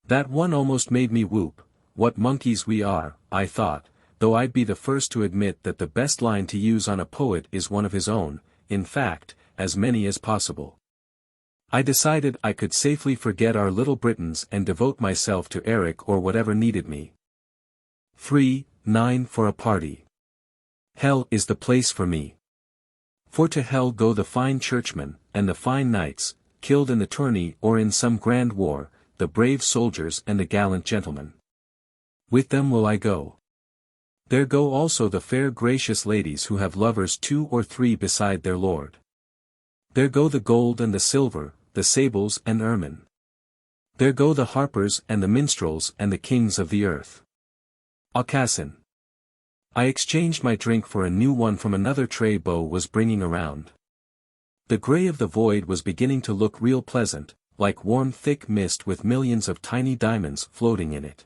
That one almost made me whoop. What monkeys we are, I thought, though I'd be the first to admit that the best line to use on a poet is one of his own, in fact, as many as possible. I decided I could safely forget our little Britons and devote myself to Eric or whatever needed me. 9 for a party. Hell is the place for me. For to hell go the fine churchmen, and the fine knights, killed in the tourney or in some grand war, the brave soldiers and the gallant gentlemen. With them will I go. There go also the fair gracious ladies who have lovers 2 or 3 beside their lord. There go the gold and the silver, the sables and ermine. There go the harpers and the minstrels and the kings of the earth. Aucassin. I exchanged my drink for a new one from another tray Beau was bringing around. The grey of the void was beginning to look real pleasant, like warm thick mist with millions of tiny diamonds floating in it.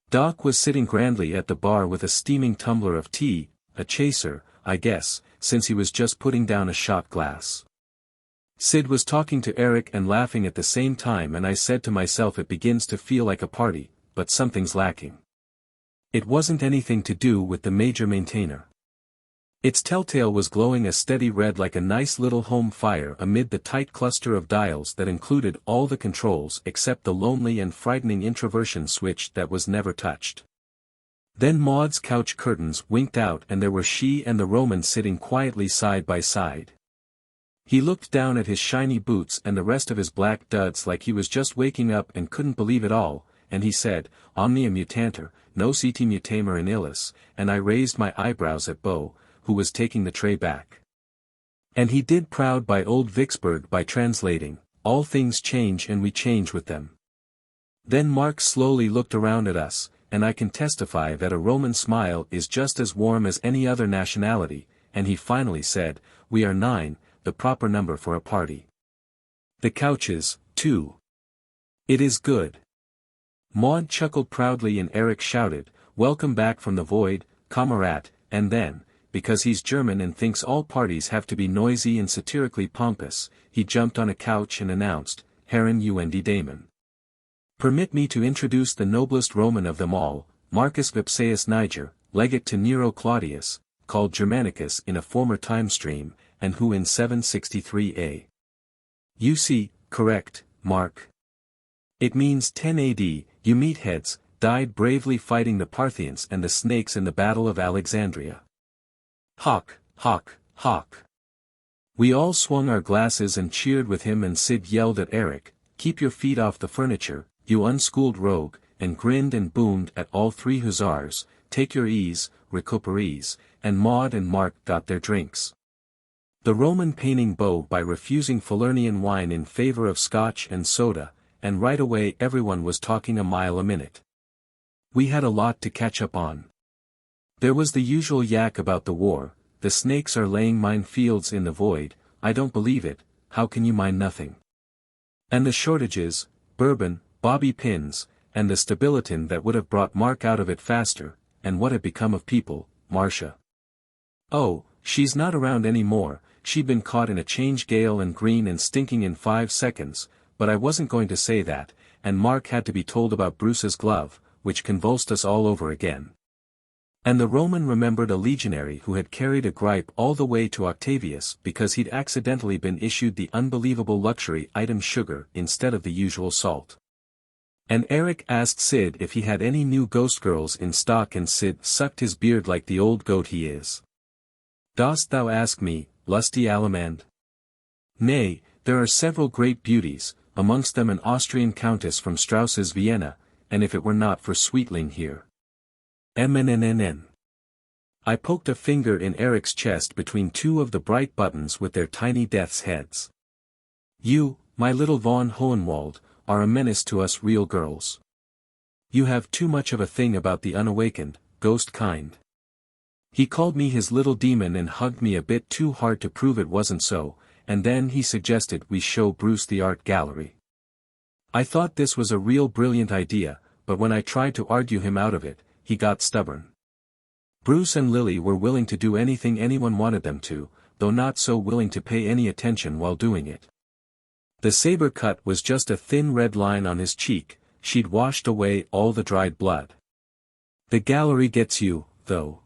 Doc was sitting grandly at the bar with a steaming tumbler of tea, a chaser, I guess, since he was just putting down a shot glass. Sid was talking to Eric and laughing at the same time, and I said to myself, it begins to feel like a party, but something's lacking. It wasn't anything to do with the major maintainer. Its telltale was glowing a steady red like a nice little home fire amid the tight cluster of dials that included all the controls except the lonely and frightening introversion switch that was never touched. Then Maud's couch curtains winked out and there were she and the Roman sitting quietly side by side. He looked down at his shiny boots and the rest of his black duds like he was just waking up and couldn't believe it all, and he said, Omnia mutanter, nocite mutamer in illis, and I raised my eyebrows at Beau, who was taking the tray back. And he did proud by old Vicksburg by translating, all things change and we change with them. Then Mark slowly looked around at us, and I can testify that a Roman smile is just as warm as any other nationality, and he finally said, we are 9, the proper number for a party. The couches, too. It is good. Maud chuckled proudly and Eric shouted, welcome back from the void, Kamerad, and then, because he's German and thinks all parties have to be noisy and satirically pompous, he jumped on a couch and announced, Herren und Damen. Permit me to introduce the noblest Roman of them all, Marcus Vipsaius Niger, legate to Nero Claudius, called Germanicus in a former time stream, and who in 763 A. You see, correct, Mark. It means 10 AD, you meatheads, died bravely fighting the Parthians and the snakes in the Battle of Alexandria. Hawk, hawk, hawk. We all swung our glasses and cheered with him, and Sid yelled at Eric, keep your feet off the furniture, you unschooled rogue, and grinned and boomed at all 3 hussars, take your ease, recuperate, and Maud and Mark got their drinks. The Roman painting Beau by refusing Falernian wine in favor of scotch and soda, and right away everyone was talking a mile a minute. We had a lot to catch up on. There was the usual yak about the war, the snakes are laying minefields in the void, I don't believe it, how can you mine nothing? And the shortages, bourbon, bobby pins, and the stabilitin that would have brought Mark out of it faster, and what had become of people, Marcia. Oh, she's not around any more, she'd been caught in a change gale and green and stinking in 5 seconds, but I wasn't going to say that, and Mark had to be told about Bruce's glove, which convulsed us all over again. And the Roman remembered a legionary who had carried a gripe all the way to Octavius because he'd accidentally been issued the unbelievable luxury item sugar instead of the usual salt. And Eric asked Sid if he had any new ghostgirls in stock, and Sid sucked his beard like the old goat he is. Dost thou ask me, lusty Allemande? Nay, there are several great beauties, amongst them an Austrian countess from Strauss's Vienna, and if it were not for Sweetling here. MNNNN. I poked a finger in Eric's chest between 2 of the bright buttons with their tiny death's heads. You, my little von Hohenwald, are a menace to us real girls. You have too much of a thing about the unawakened, ghost kind. He called me his little demon and hugged me a bit too hard to prove it wasn't so, and then he suggested we show Bruce the art gallery. I thought this was a real brilliant idea, but when I tried to argue him out of it, he got stubborn. Bruce and Lily were willing to do anything anyone wanted them to, though not so willing to pay any attention while doing it. The saber cut was just a thin red line on his cheek, she'd washed away all the dried blood. The gallery gets you, though.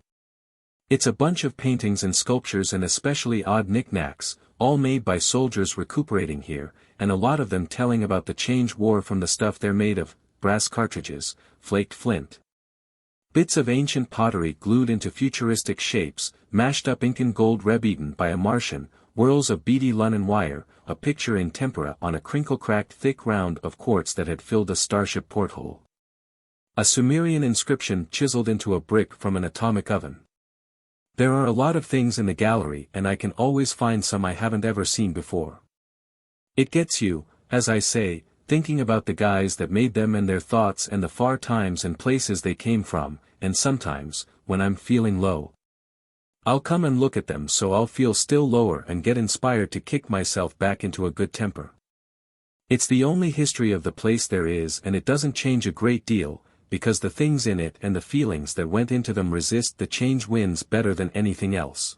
It's a bunch of paintings and sculptures and especially odd knickknacks, all made by soldiers recuperating here, and a lot of them telling about the change war from the stuff they're made of, brass cartridges, flaked flint. Bits of ancient pottery glued into futuristic shapes, mashed up Incan gold red-eaten by a Martian, whirls of beady London wire, a picture in tempera on a crinkle-cracked thick round of quartz that had filled a starship porthole. A Sumerian inscription chiseled into a brick from an atomic oven. There are a lot of things in the gallery and I can always find some I haven't ever seen before. It gets you, as I say, thinking about the guys that made them and their thoughts and the far times and places they came from, and sometimes, when I'm feeling low, I'll come and look at them so I'll feel still lower and get inspired to kick myself back into a good temper. It's the only history of the place there is and it doesn't change a great deal, because the things in it and the feelings that went into them resist the change winds better than anything else.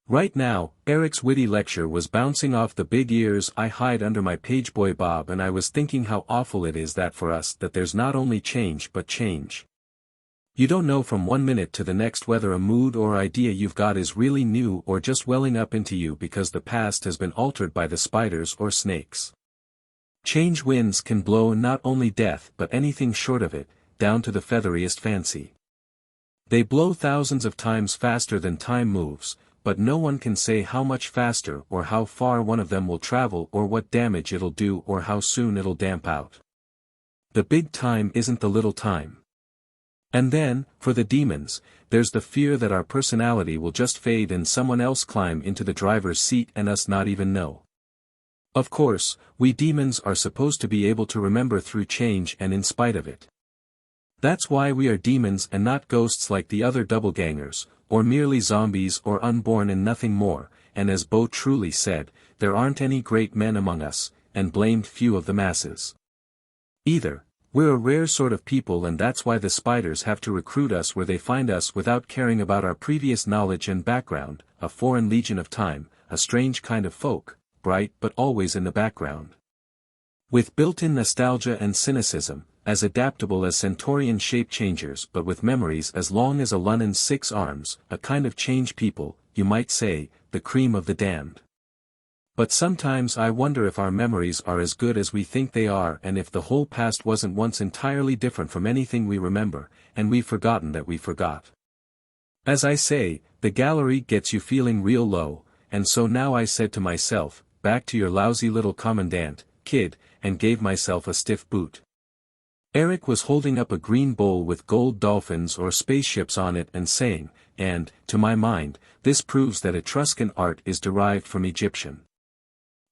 Right now, Eric's witty lecture was bouncing off the big ears I hide under my pageboy bob and I was thinking how awful it is that for us that there's not only change but change. You don't know from one minute to the next whether a mood or idea you've got is really new or just welling up into you because the past has been altered by the spiders or snakes. Change winds can blow not only death but anything short of it, down to the featheriest fancy. They blow thousands of times faster than time moves, but no one can say how much faster or how far one of them will travel or what damage it'll do or how soon it'll damp out. The big time isn't the little time. And then, for the demons, there's the fear that our personality will just fade and someone else climb into the driver's seat and us not even know. Of course, we demons are supposed to be able to remember through change and in spite of it. That's why we are demons and not ghosts like the other doppelgangers, or merely zombies or unborn and nothing more, and as Bo truly said, there aren't any great men among us, and blamed few of the masses. Either, we're a rare sort of people and that's why the spiders have to recruit us where they find us without caring about our previous knowledge and background, a foreign legion of time, a strange kind of folk, bright but always in the background. With built-in nostalgia and cynicism, as adaptable as Centaurian shape changers but with memories as long as a London's 6 arms, a kind of change people, you might say, the cream of the damned. But sometimes I wonder if our memories are as good as we think they are and if the whole past wasn't once entirely different from anything we remember, and we've forgotten that we forgot. As I say, the gallery gets you feeling real low, and so now I said to myself, back to your lousy little commandant, kid, and gave myself a stiff boot. Eric was holding up a green bowl with gold dolphins or spaceships on it and saying, and, to my mind, this proves that Etruscan art is derived from Egyptian.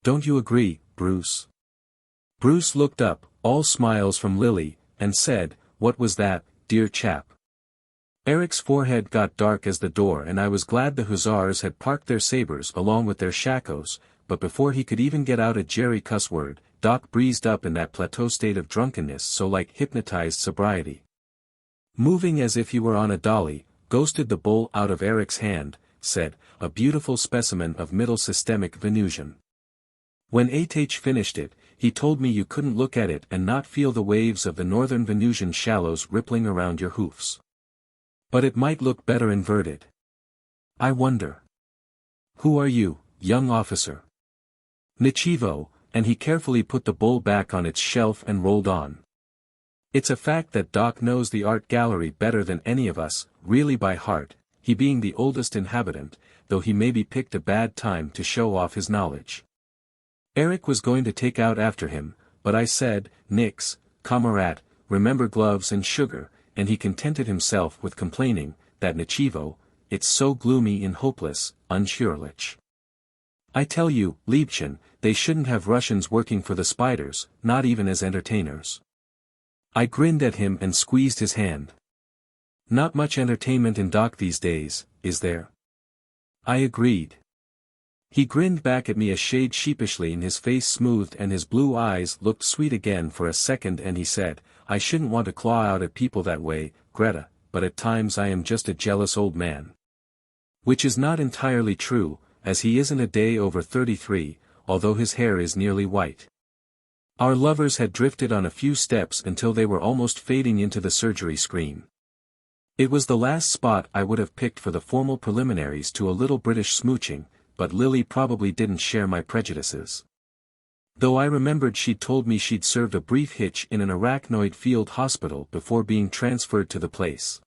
Don't you agree, Bruce? Bruce looked up, all smiles from Lily, and said, what was that, dear chap? Eric's forehead got dark as the door and I was glad the Hussars had parked their sabers along with their shakos, but before he could even get out a Jerry cuss word, Doc breezed up in that plateau state of drunkenness so like hypnotized sobriety. Moving as if he were on a dolly, ghosted the bowl out of Eric's hand, said, a beautiful specimen of middle systemic Venusian. When H finished it, he told me you couldn't look at it and not feel the waves of the northern Venusian shallows rippling around your hoofs. But it might look better inverted. I wonder. Who are you, young officer? Nichivo, and he carefully put the bowl back on its shelf and rolled on. It's a fact that Doc knows the art gallery better than any of us, really by heart, he being the oldest inhabitant, though he maybe picked a bad time to show off his knowledge. Eric was going to take out after him, but I said, Nix, comrade, remember gloves and sugar, and he contented himself with complaining, that Nichivo, it's so gloomy and hopeless, unsurlich. I tell you, Liebchen, they shouldn't have Russians working for the spiders, not even as entertainers. I grinned at him and squeezed his hand. Not much entertainment in Doc these days, is there? I agreed. He grinned back at me a shade sheepishly and his face smoothed and his blue eyes looked sweet again for a second and he said, I shouldn't want to claw out at people that way, Greta, but at times I am just a jealous old man. Which is not entirely true, as he isn't a day over 33, although his hair is nearly white. Our lovers had drifted on a few steps until they were almost fading into the surgery screen. It was the last spot I would have picked for the formal preliminaries to a little British smooching, but Lily probably didn't share my prejudices. Though I remembered she'd told me she'd served a brief hitch in an arachnoid field hospital before being transferred to the place.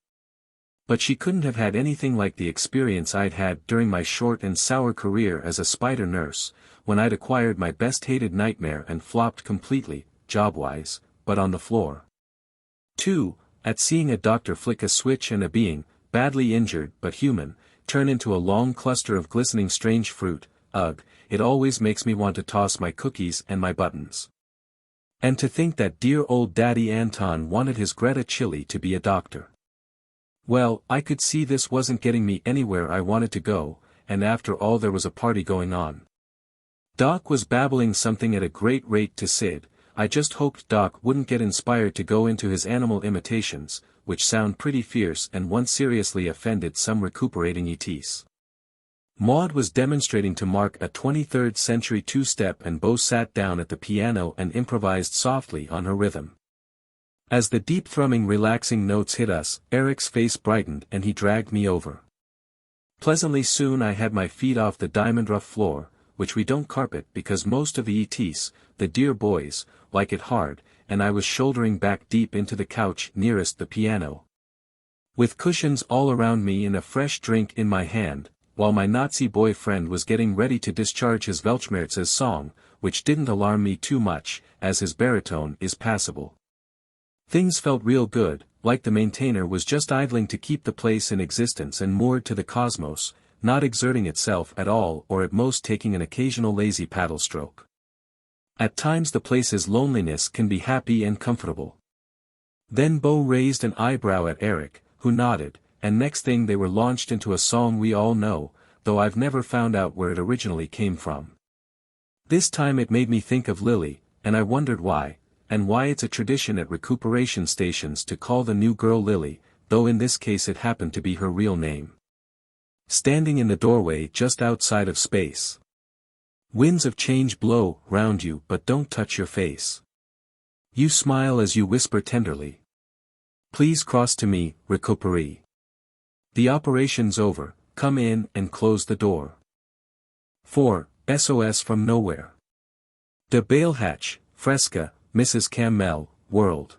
But she couldn't have had anything like the experience I'd had during my short and sour career as a spider nurse, when I'd acquired my best-hated nightmare and flopped completely, job-wise, but on the floor. 2. At seeing a doctor flick a switch and a being, badly injured but human, turn into a long cluster of glistening strange fruit, ugh, it always makes me want to toss my cookies and my buttons. And to think that dear old Daddy Anton wanted his Greta Chili to be a doctor. Well, I could see this wasn't getting me anywhere I wanted to go, and after all there was a party going on. Doc was babbling something at a great rate to Sid. I just hoped Doc wouldn't get inspired to go into his animal imitations, which sound pretty fierce and once seriously offended some recuperating ETs. Maud was demonstrating to Mark a 23rd century two-step and Bo sat down at the piano and improvised softly on her rhythm. As the deep thrumming relaxing notes hit us, Eric's face brightened and he dragged me over. Pleasantly soon I had my feet off the diamond rough floor, which we don't carpet because most of the ETs, the dear boys, like it hard, and I was shouldering back deep into the couch nearest the piano. With cushions all around me and a fresh drink in my hand, while my Nazi boyfriend was getting ready to discharge his Weltschmerz's song, which didn't alarm me too much, as his baritone is passable. Things felt real good, like the maintainer was just idling to keep the place in existence and moored to the cosmos, not exerting itself at all or at most taking an occasional lazy paddle stroke. At times the place's loneliness can be happy and comfortable. Then Bo raised an eyebrow at Eric, who nodded, and next thing they were launched into a song we all know, though I've never found out where it originally came from. This time it made me think of Lily, and I wondered why, and why it's a tradition at recuperation stations to call the new girl Lily, though in this case it happened to be her real name. Standing in the doorway just outside of space. Winds of change blow round you but don't touch your face. You smile as you whisper tenderly. Please cross to me, recuperate. The operation's over, come in and close the door. 4. SOS From Nowhere. De Bailhatch, Fresca, Mrs. Campbell, World.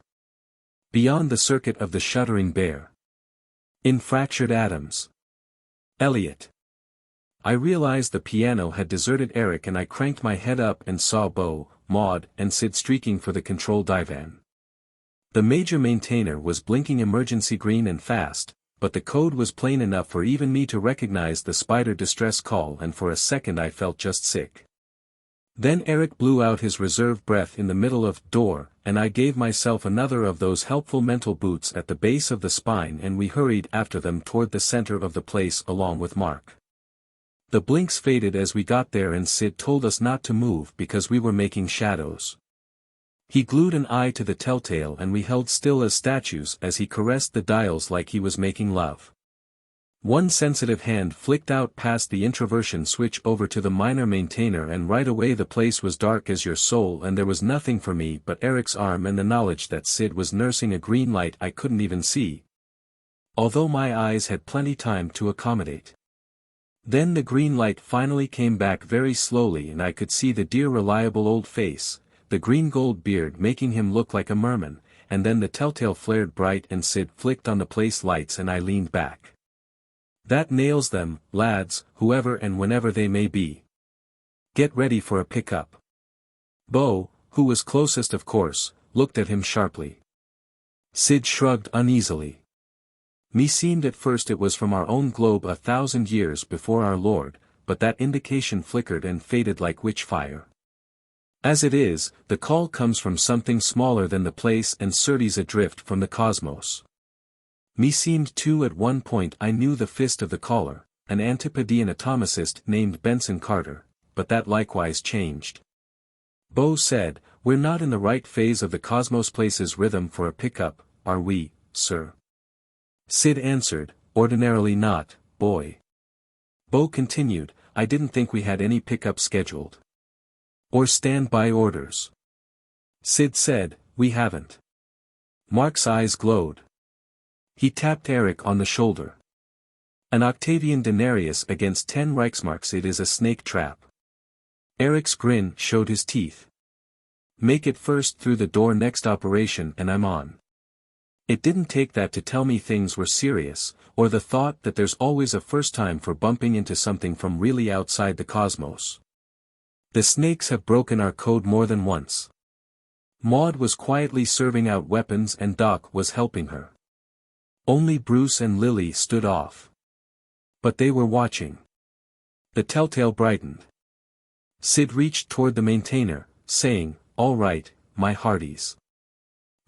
Beyond the circuit of the shuddering bear. In fractured atoms. Eliot. I realized the piano had deserted Eric and I cranked my head up and saw Bo, Maud, and Sid streaking for the control divan. The major maintainer was blinking emergency green and fast, but the code was plain enough for even me to recognize the spider distress call and for a second I felt just sick. Then Eric blew out his reserve breath in the middle of door, and I gave myself another of those helpful mental boots at the base of the spine and we hurried after them toward the center of the place along with Mark. The blinks faded as we got there and Sid told us not to move because we were making shadows. He glued an eye to the telltale and we held still as statues as he caressed the dials like he was making love. One sensitive hand flicked out past the introversion switch over to the minor maintainer and right away the place was dark as your soul and there was nothing for me but Eric's arm and the knowledge that Sid was nursing a green light I couldn't even see. Although my eyes had plenty time to accommodate. Then the green light finally came back very slowly and I could see the dear reliable old face, the green gold beard making him look like a merman, and then the telltale flared bright and Sid flicked on the place lights and I leaned back. That nails them, lads, whoever and whenever they may be. Get ready for a pickup. Bo, who was closest of course, looked at him sharply. Sid shrugged uneasily. Meseemed at first it was from our own globe 1,000 years before our Lord, but that indication flickered and faded like witch-fire. As it is, the call comes from something smaller than the place and certes adrift from the cosmos. Meseemed too at one point I knew the fist of the caller, an Antipodean atomicist named Benson Carter, but that likewise changed. Bo said, "We're not in the right phase of the cosmos place's rhythm for a pickup, are we, sir?" Sid answered, "Ordinarily not, boy." Bo continued, "I didn't think we had any pickup scheduled. Or standby orders. Sid said, "We haven't." Mark's eyes glowed. He tapped Eric on the shoulder. "An Octavian denarius against 10 Reichsmarks. It is a snake trap." Eric's grin showed his teeth. "Make it first through the door next operation and I'm on." It didn't take that to tell me things were serious, or the thought that there's always a first time for bumping into something from really outside the cosmos. The snakes have broken our code more than once. Maud was quietly serving out weapons and Doc was helping her. Only Bruce and Lily stood off. But they were watching. The telltale brightened. Sid reached toward the maintainer, saying, "All right, my hearties.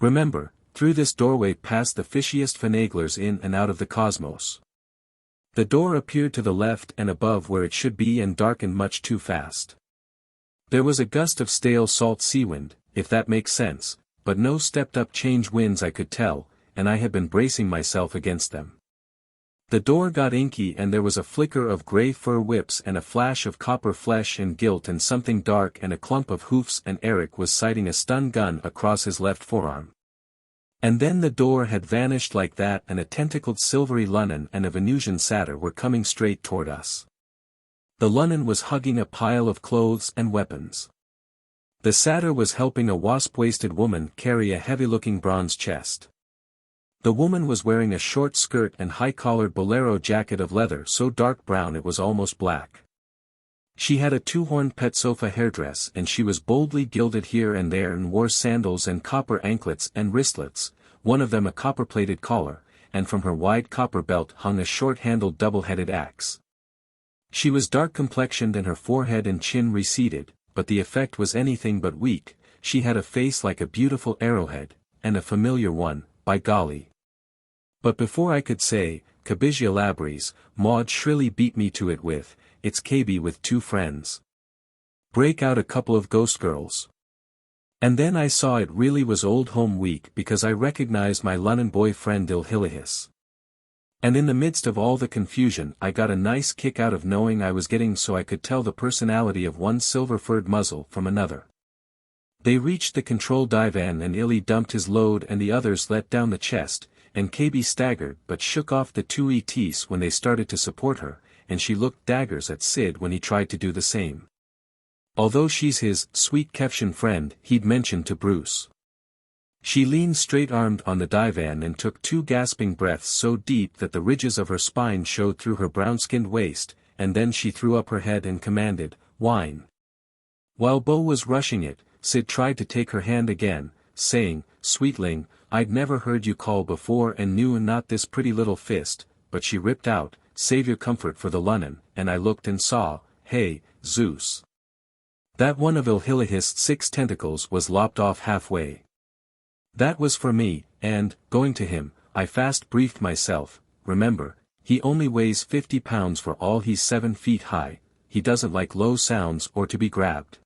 Remember, through this doorway past the fishiest finaglers in and out of the cosmos." The door appeared to the left and above where it should be and darkened much too fast. There was a gust of stale salt seawind, if that makes sense, but no stepped-up change winds I could tell, and I had been bracing myself against them. The door got inky and there was a flicker of grey fur whips and a flash of copper flesh and gilt and something dark and a clump of hoofs, and Eric was sighting a stun gun across his left forearm. And then the door had vanished like that and a tentacled silvery Lunnan and a Venusian satyr were coming straight toward us. The Lunnan was hugging a pile of clothes and weapons. The satyr was helping a wasp-waisted woman carry a heavy-looking bronze chest. The woman was wearing a short skirt and high-collared bolero jacket of leather so dark brown it was almost black. She had a two-horned pet sofa hairdress and she was boldly gilded here and there and wore sandals and copper anklets and wristlets, one of them a copper-plated collar, and from her wide copper belt hung a short-handled double-headed axe. She was dark-complexioned and her forehead and chin receded, but the effect was anything but weak. She had a face like a beautiful arrowhead, and a familiar one, by golly. But before I could say, "Cabigia labris," Maud shrilly beat me to it with, "It's KB with 2 friends. Break out a couple of ghostgirls." And then I saw it really was Old Home Week because I recognized my Lunnan boyfriend Ilhilihis. And in the midst of all the confusion I got a nice kick out of knowing I was getting so I could tell the personality of one silver-furred muzzle from another. They reached the control divan and Illy dumped his load and the others let down the chest, and KB staggered but shook off the 2 ETs when they started to support her, and she looked daggers at Sid when he tried to do the same. Although she's his sweet Kevshan friend, he'd mentioned to Bruce. She leaned straight-armed on the divan and took 2 gasping breaths so deep that the ridges of her spine showed through her brown-skinned waist, and then she threw up her head and commanded, "Wine." While Bo was rushing it, Sid tried to take her hand again, saying, "Sweetling, I'd never heard you call before and knew not this pretty little fist," but she ripped out, "Save your comfort for the Lunnan," and I looked and saw, hey, Zeus. That one of Ilhilihis' 6 tentacles was lopped off halfway. That was for me, and, going to him, I fast briefed myself, "Remember, he only weighs 50 pounds for all he's 7 feet high, he doesn't like low sounds or to be grabbed.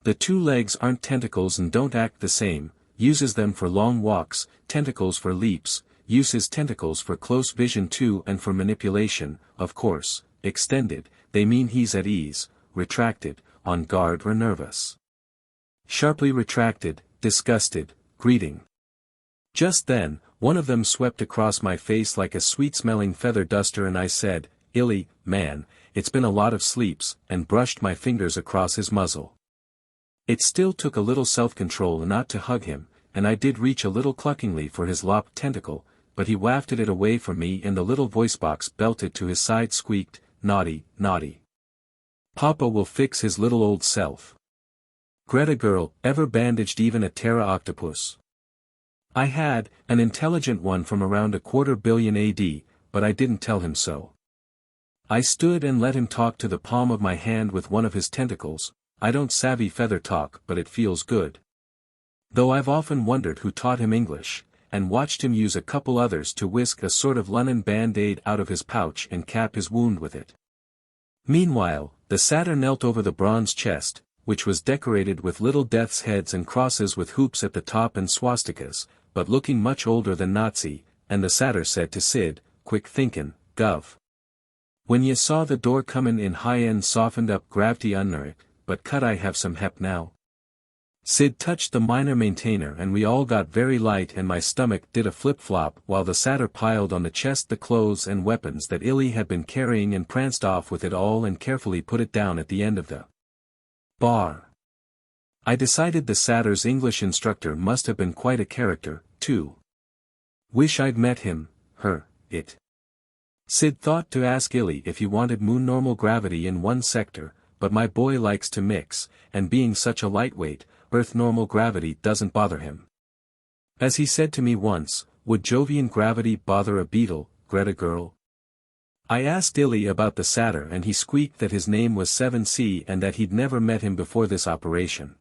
The 2 legs aren't tentacles and don't act the same, uses them for long walks, tentacles for leaps, uses tentacles for close vision too and for manipulation, of course, extended, they mean he's at ease, retracted, on guard or nervous. Sharply retracted, disgusted, greeting." Just then, one of them swept across my face like a sweet-smelling feather duster and I said, "Illy, man, it's been a lot of sleeps," and brushed my fingers across his muzzle. It still took a little self-control not to hug him, and I did reach a little cluckingly for his lopped tentacle, but he wafted it away from me and the little voicebox belted to his side squeaked, "Naughty, naughty. Papa will fix his little old self. Greta girl, ever bandaged even a Terra octopus?" I had, an intelligent one from around 250 million AD, but I didn't tell him so. I stood and let him talk to the palm of my hand with one of his tentacles. I don't savvy feather talk but it feels good. Though I've often wondered who taught him English, and watched him use a couple others to whisk a sort of Lunnan band-aid out of his pouch and cap his wound with it. Meanwhile, the satyr knelt over the bronze chest, which was decorated with little death's heads and crosses with hoops at the top and swastikas, but looking much older than Nazi, and the satyr said to Sid, "Quick thinkin', Gov. When ye saw the door comin' in high-end softened up gravity unner it, but cut I have some hep now." Sid touched the minor maintainer and we all got very light and my stomach did a flip-flop while the satyr piled on the chest the clothes and weapons that Illy had been carrying and pranced off with it all and carefully put it down at the end of the bar. I decided the satyr's English instructor must have been quite a character, too. Wish I'd met him, her, it. Sid thought to ask Illy if he wanted moon normal gravity in one sector, but my boy likes to mix, and being such a lightweight, Earth normal gravity doesn't bother him. As he said to me once, would Jovian gravity bother a beetle, Greta girl? I asked Illy about the satyr and he squeaked that his name was 7C and that he'd never met him before this operation.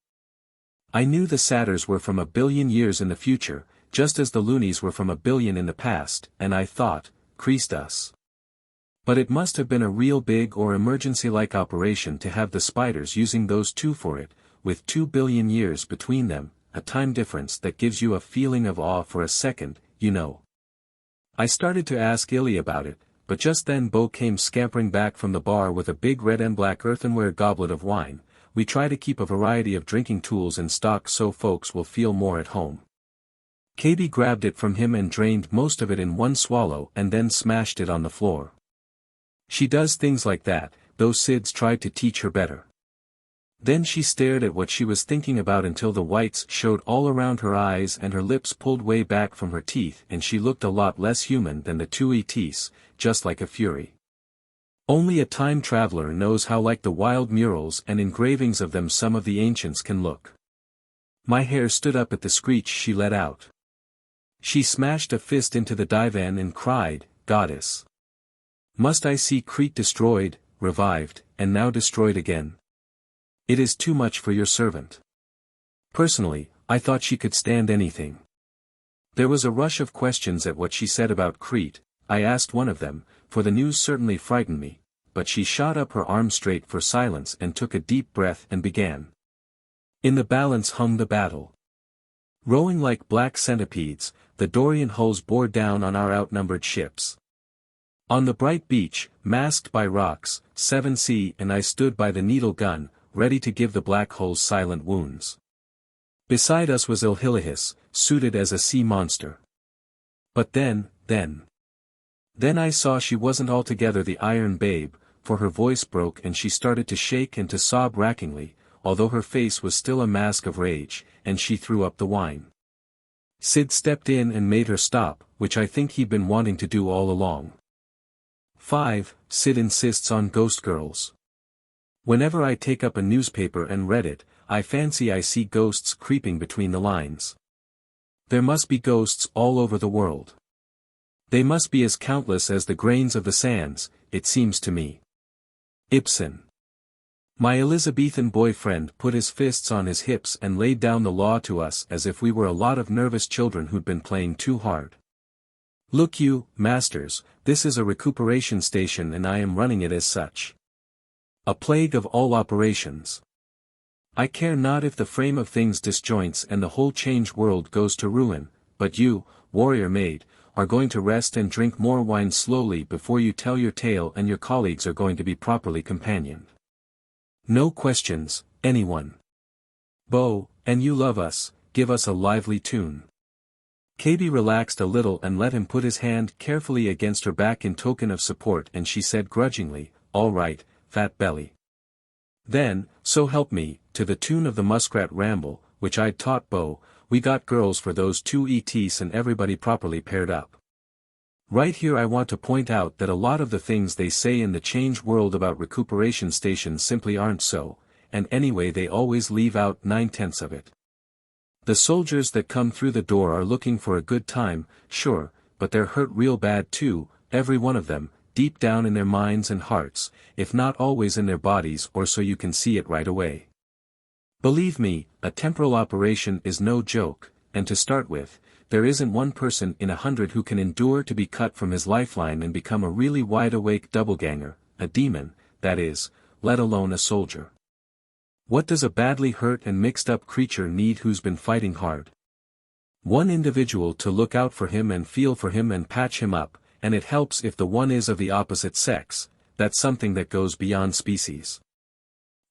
I knew the satyrs were from 1 billion years in the future, just as the loonies were from 1 billion in the past, and I thought, creased us. But it must have been a real big or emergency-like operation to have the spiders using those two for it, with 2 billion years between them, a time difference that gives you a feeling of awe for a second, you know. I started to ask Illy about it, but just then Bo came scampering back from the bar with a big red and black earthenware goblet of wine. We try to keep a variety of drinking tools in stock so folks will feel more at home. KB grabbed it from him and drained most of it in one swallow and then smashed it on the floor. She does things like that, though Sid's tried to teach her better. Then she stared at what she was thinking about until the whites showed all around her eyes and her lips pulled way back from her teeth and she looked a lot less human than the two ETs, just like a fury. Only a time traveler knows how like the wild murals and engravings of them some of the ancients can look. My hair stood up at the screech she let out. She smashed a fist into the divan and cried, "Goddess! Must I see Crete destroyed, revived, and now destroyed again? It is too much for your servant." Personally, I thought she could stand anything. There was a rush of questions at what she said about Crete. I asked one of them, for the news certainly frightened me, but she shot up her arm straight for silence and took a deep breath and began. In the balance hung the battle. Rowing like black centipedes, the Dorian hulls bore down on our outnumbered ships. On the bright beach, masked by rocks, 7C and I stood by the needle gun, ready to give the black hulls silent wounds. Beside us was Ilhilihis, suited as a sea monster. But then I saw she wasn't altogether the Iron Babe, for her voice broke and she started to shake and to sob rackingly, although her face was still a mask of rage, and she threw up the wine. Sid stepped in and made her stop, which I think he'd been wanting to do all along. 5. Sid Insists on Ghostgirls. Whenever I take up a newspaper and read it, I fancy I see ghosts creeping between the lines. There must be ghosts all over the world. They must be as countless as the grains of the sands, it seems to me. Ibsen. My Elizabethan boyfriend put his fists on his hips and laid down the law to us as if we were a lot of nervous children who'd been playing too hard. Look you, masters, this is a recuperation station and I am running it as such. A plague of all operations. I care not if the frame of things disjoints and the whole changed world goes to ruin, but you, warrior maid, are going to rest and drink more wine slowly before you tell your tale and your colleagues are going to be properly companioned. No questions, anyone. Bo, and you love us, give us a lively tune. KB relaxed a little and let him put his hand carefully against her back in token of support and she said grudgingly, "All right, fat belly." Then, so help me, to the tune of the Muskrat Ramble, which I'd taught Bo, we got girls for those two ETs and everybody properly paired up. Right here I want to point out that a lot of the things they say in the change world about recuperation stations simply aren't so, and anyway they always leave out 9/10 of it. The soldiers that come through the door are looking for a good time, sure, but they're hurt real bad too, every one of them, deep down in their minds and hearts, if not always in their bodies or so you can see it right away. Believe me, a temporal operation is no joke, and to start with, there isn't one person in 100 who can endure to be cut from his lifeline and become a really wide-awake doubleganger, a demon, that is, let alone a soldier. What does a badly hurt and mixed-up creature need who's been fighting hard? One individual to look out for him and feel for him and patch him up, and it helps if the one is of the opposite sex, that's something that goes beyond species.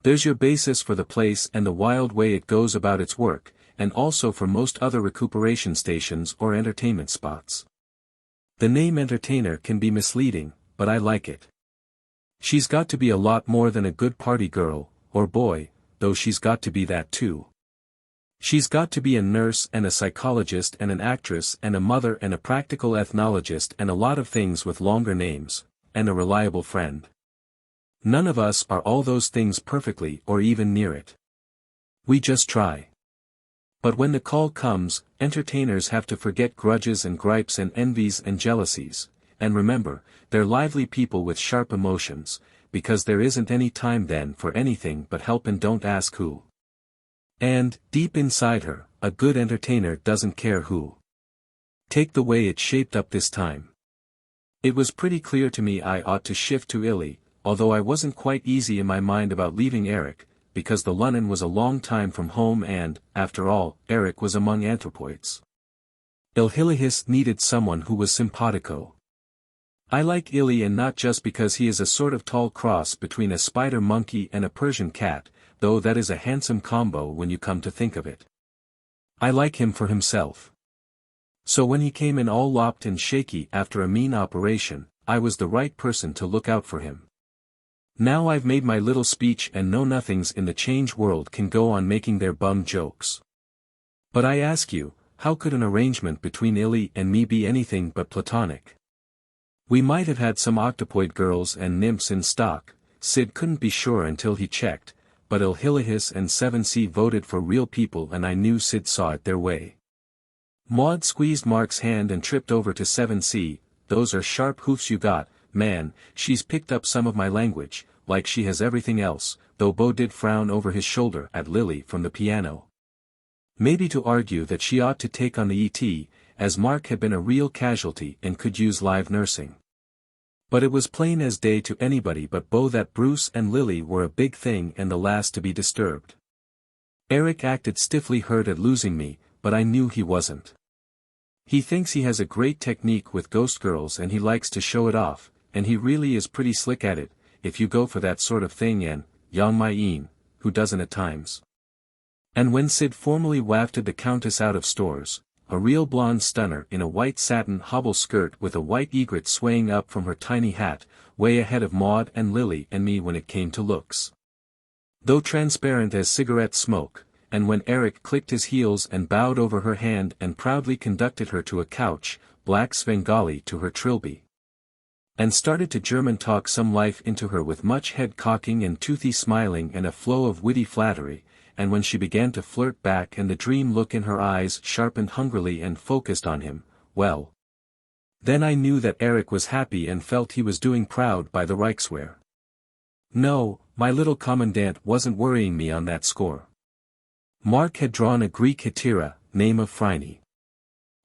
There's your basis for the place and the wild way it goes about its work, and also for most other recuperation stations or entertainment spots. The name entertainer can be misleading, but I like it. She's got to be a lot more than a good party girl, or boy, though she's got to be that too. She's got to be a nurse and a psychologist and an actress and a mother and a practical ethnologist and a lot of things with longer names, and a reliable friend. None of us are all those things perfectly or even near it. We just try. But when the call comes, entertainers have to forget grudges and gripes and envies and jealousies, and remember, they're lively people with sharp emotions, because there isn't any time then for anything but help and don't ask who. And, deep inside her, a good entertainer doesn't care who. Take the way it shaped up this time. It was pretty clear to me I ought to shift to Illy, although I wasn't quite easy in my mind about leaving Eric, because the Lunnon was a long time from home and, after all, Eric was among anthropoids. Ilhilihis needed someone who was simpatico. I like Illy, and not just because he is a sort of tall cross between a spider monkey and a Persian cat, though that is a handsome combo when you come to think of it. I like him for himself. So when he came in all lopped and shaky after a mean operation, I was the right person to look out for him. Now I've made my little speech and know-nothings in the change world can go on making their bum jokes. But I ask you, how could an arrangement between Illy and me be anything but platonic? We might have had some octopoid girls and nymphs in stock, Sid couldn't be sure until he checked, but Ilhilihis and 7C voted for real people, and I knew Sid saw it their way. Maud squeezed Mark's hand and tripped over to 7C, those are sharp hoofs you got, man, she's picked up some of my language, like she has everything else, though Bo did frown over his shoulder at Lily from the piano. Maybe to argue that she ought to take on the ET, as Mark had been a real casualty and could use live nursing. But it was plain as day to anybody but Bo that Bruce and Lily were a big thing and the last to be disturbed. Eric acted stiffly hurt at losing me, but I knew he wasn't. He thinks he has a great technique with ghost girls and he likes to show it off, and he really is pretty slick at it, if you go for that sort of thing, and, Yang Mai-een, who doesn't at times. And when Sid formally wafted the Countess out of stores, a real blonde stunner in a white satin hobble skirt with a white egret swaying up from her tiny hat, way ahead of Maud and Lily and me when it came to looks. Though transparent as cigarette smoke, and when Eric clicked his heels and bowed over her hand and proudly conducted her to a couch, black Svengali to her trilby. And started to German talk some life into her with much head cocking and toothy smiling and a flow of witty flattery, and when she began to flirt back and the dream look in her eyes sharpened hungrily and focused on him, well. Then I knew that Eric was happy and felt he was doing proud by the Reichswehr. No, my little commandant wasn't worrying me on that score. Mark had drawn a Greek hetaira, name of Phryne.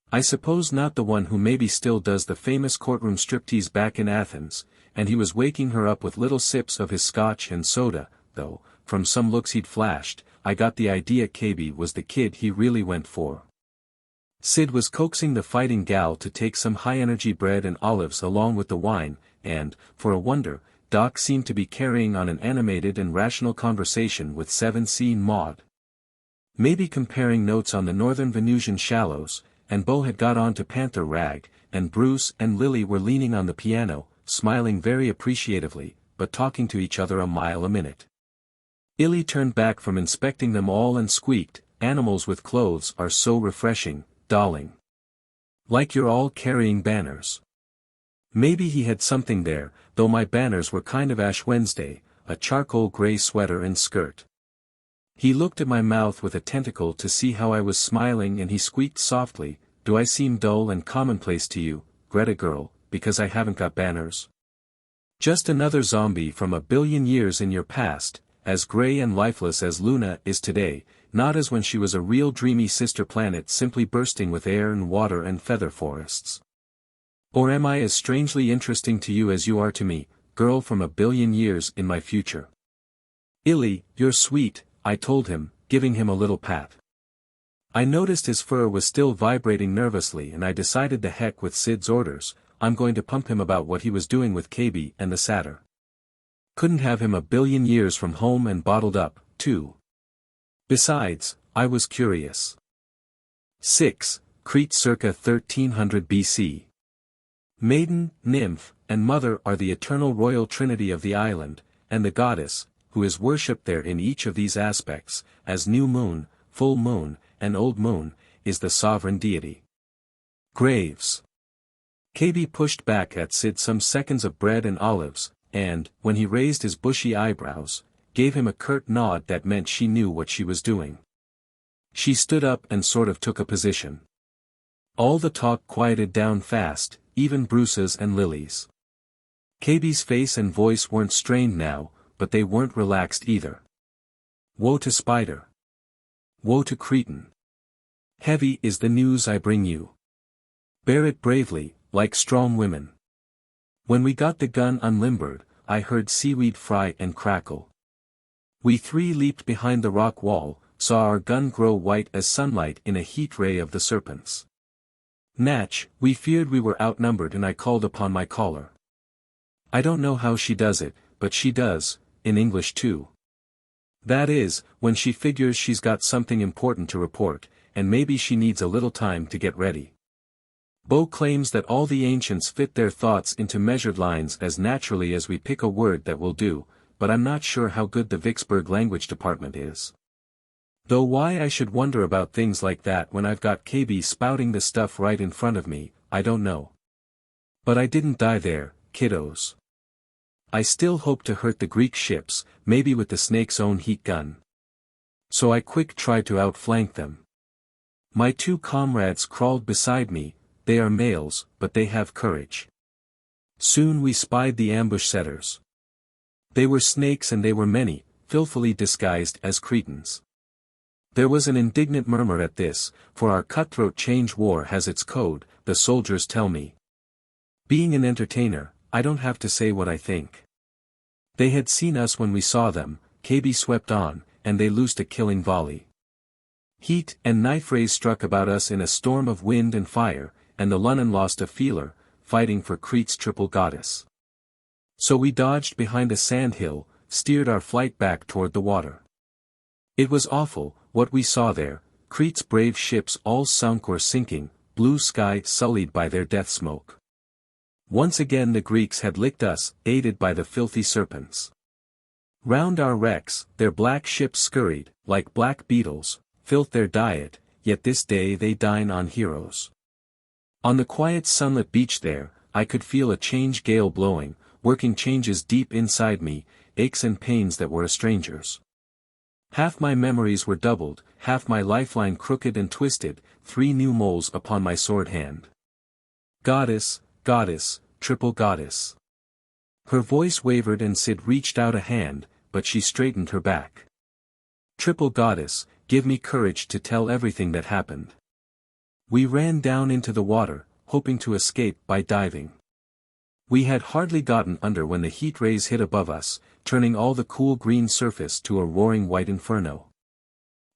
I suppose not the one who maybe still does the famous courtroom striptease back in Athens, and he was waking her up with little sips of his scotch and soda, though, from some looks he'd flashed, I got the idea KB was the kid he really went for. Sid was coaxing the fighting gal to take some high-energy bread and olives along with the wine, and, for a wonder, Doc seemed to be carrying on an animated and rational conversation with 7C Maud. Maybe comparing notes on the northern Venusian shallows, and Bo had got on to Panther Rag, and Bruce and Lily were leaning on the piano, smiling very appreciatively, but talking to each other a mile a minute. Illy turned back from inspecting them all and squeaked, "Animals with clothes are so refreshing, darling. Like you're all carrying banners." Maybe he had something there, though my banners were kind of Ash Wednesday, a charcoal gray sweater and skirt. He looked at my mouth with a tentacle to see how I was smiling and he squeaked softly, "Do I seem dull and commonplace to you, Greta girl, because I haven't got banners? Just another zombie from a billion years in your past, as gray and lifeless as Luna is today, not as when she was a real dreamy sister planet simply bursting with air and water and feather forests. Or am I as strangely interesting to you as you are to me, girl from a billion years in my future?" "Illy, you're sweet," I told him, giving him a little pat. I noticed his fur was still vibrating nervously and I decided the heck with Sid's orders, I'm going to pump him about what he was doing with KB and the satyr. Couldn't have him a billion years from home and bottled up, too. Besides, I was curious. 6. Crete circa 1300 BC. Maiden, nymph, and mother are the eternal royal trinity of the island, and the goddess, who is worshipped there in each of these aspects, as new moon, full moon, and old moon, is the sovereign deity. Graves. KB pushed back at Sid some seconds of bread and olives, and, when he raised his bushy eyebrows, gave him a curt nod that meant she knew what she was doing. She stood up and sort of took a position. All the talk quieted down fast, even Bruce's and Lily's. KB's face and voice weren't strained now, but they weren't relaxed either. Woe to Spider. Woe to Cretan. Heavy is the news I bring you. Bear it bravely, like strong women. When we got the gun unlimbered, I heard seaweed fry and crackle. We three leaped behind the rock wall, saw our gun grow white as sunlight in a heat ray of the serpents. Natch, we feared we were outnumbered and I called upon my caller. I don't know how she does it, but she does, in English too. That is, when she figures she's got something important to report, and maybe she needs a little time to get ready. Bo claims that all the ancients fit their thoughts into measured lines as naturally as we pick a word that will do, but I'm not sure how good the Vicksburg language department is. Though why I should wonder about things like that when I've got KB spouting the stuff right in front of me, I don't know. But I didn't die there, kiddos. I still hope to hurt the Greek ships, maybe with the snake's own heat gun. So I quick tried to outflank them. My two comrades crawled beside me. They are males, but they have courage. Soon we spied the ambush setters. They were snakes and they were many, filthily disguised as Cretans. There was an indignant murmur at this, for our cutthroat change war has its code, the soldiers tell me. Being an entertainer, I don't have to say what I think. They had seen us when we saw them, KB swept on, and they loosed a killing volley. Heat and knife rays struck about us in a storm of wind and fire, and the Lunnon lost a feeler, fighting for Crete's triple goddess. So we dodged behind a sandhill, steered our flight back toward the water. It was awful, what we saw there, Crete's brave ships all sunk or sinking, blue sky sullied by their death smoke. Once again the Greeks had licked us, aided by the filthy serpents. Round our wrecks, their black ships scurried, like black beetles, filth their diet, yet this day they dine on heroes. On the quiet sunlit beach there, I could feel a change gale blowing, working changes deep inside me, aches and pains that were strangers. Half my memories were doubled, half my lifeline crooked and twisted, 3 new moles upon my sword hand. Goddess, goddess, triple goddess. Her voice wavered and Sid reached out a hand, but she straightened her back. Triple goddess, give me courage to tell everything that happened. We ran down into the water, hoping to escape by diving. We had hardly gotten under when the heat rays hit above us, turning all the cool green surface to a roaring white inferno.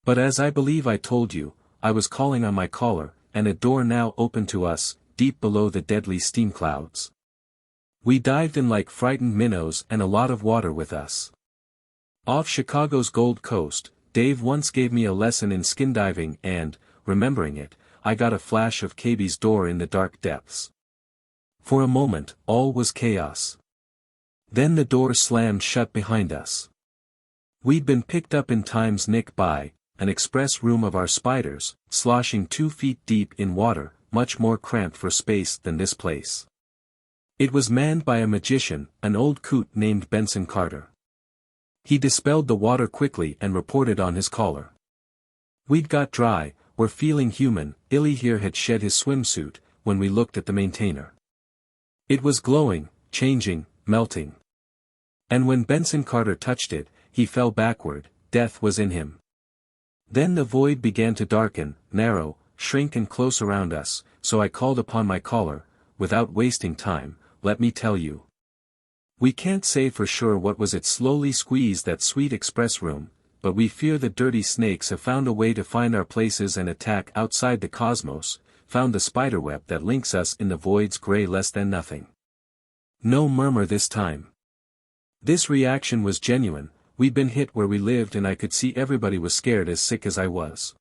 But as I believe I told you, I was calling on my caller, and a door now opened to us, deep below the deadly steam clouds. We dived in like frightened minnows and a lot of water with us. Off Chicago's Gold Coast, Dave once gave me a lesson in skin diving and, remembering it, I got a flash of KB's door in the dark depths. For a moment, all was chaos. Then the door slammed shut behind us. We'd been picked up in time's nick by an express room of our spiders, sloshing 2 feet deep in water, much more cramped for space than this place. It was manned by a magician, an old coot named Benson Carter. He dispelled the water quickly and reported on his caller. We'd got dry, were feeling human. Illy here had shed his swimsuit, when we looked at the maintainer. It was glowing, changing, melting. And when Benson Carter touched it, he fell backward, death was in him. Then the void began to darken, narrow, shrink and close around us, so I called upon my caller, without wasting time, let me tell you. We can't say for sure what was it slowly squeezed that sweet express room, but we fear the dirty snakes have found a way to find our places and attack outside the cosmos, found the spiderweb that links us in the void's gray less than nothing. No murmur this time. This reaction was genuine. We'd been hit where we lived and I could see everybody was scared as sick as I was.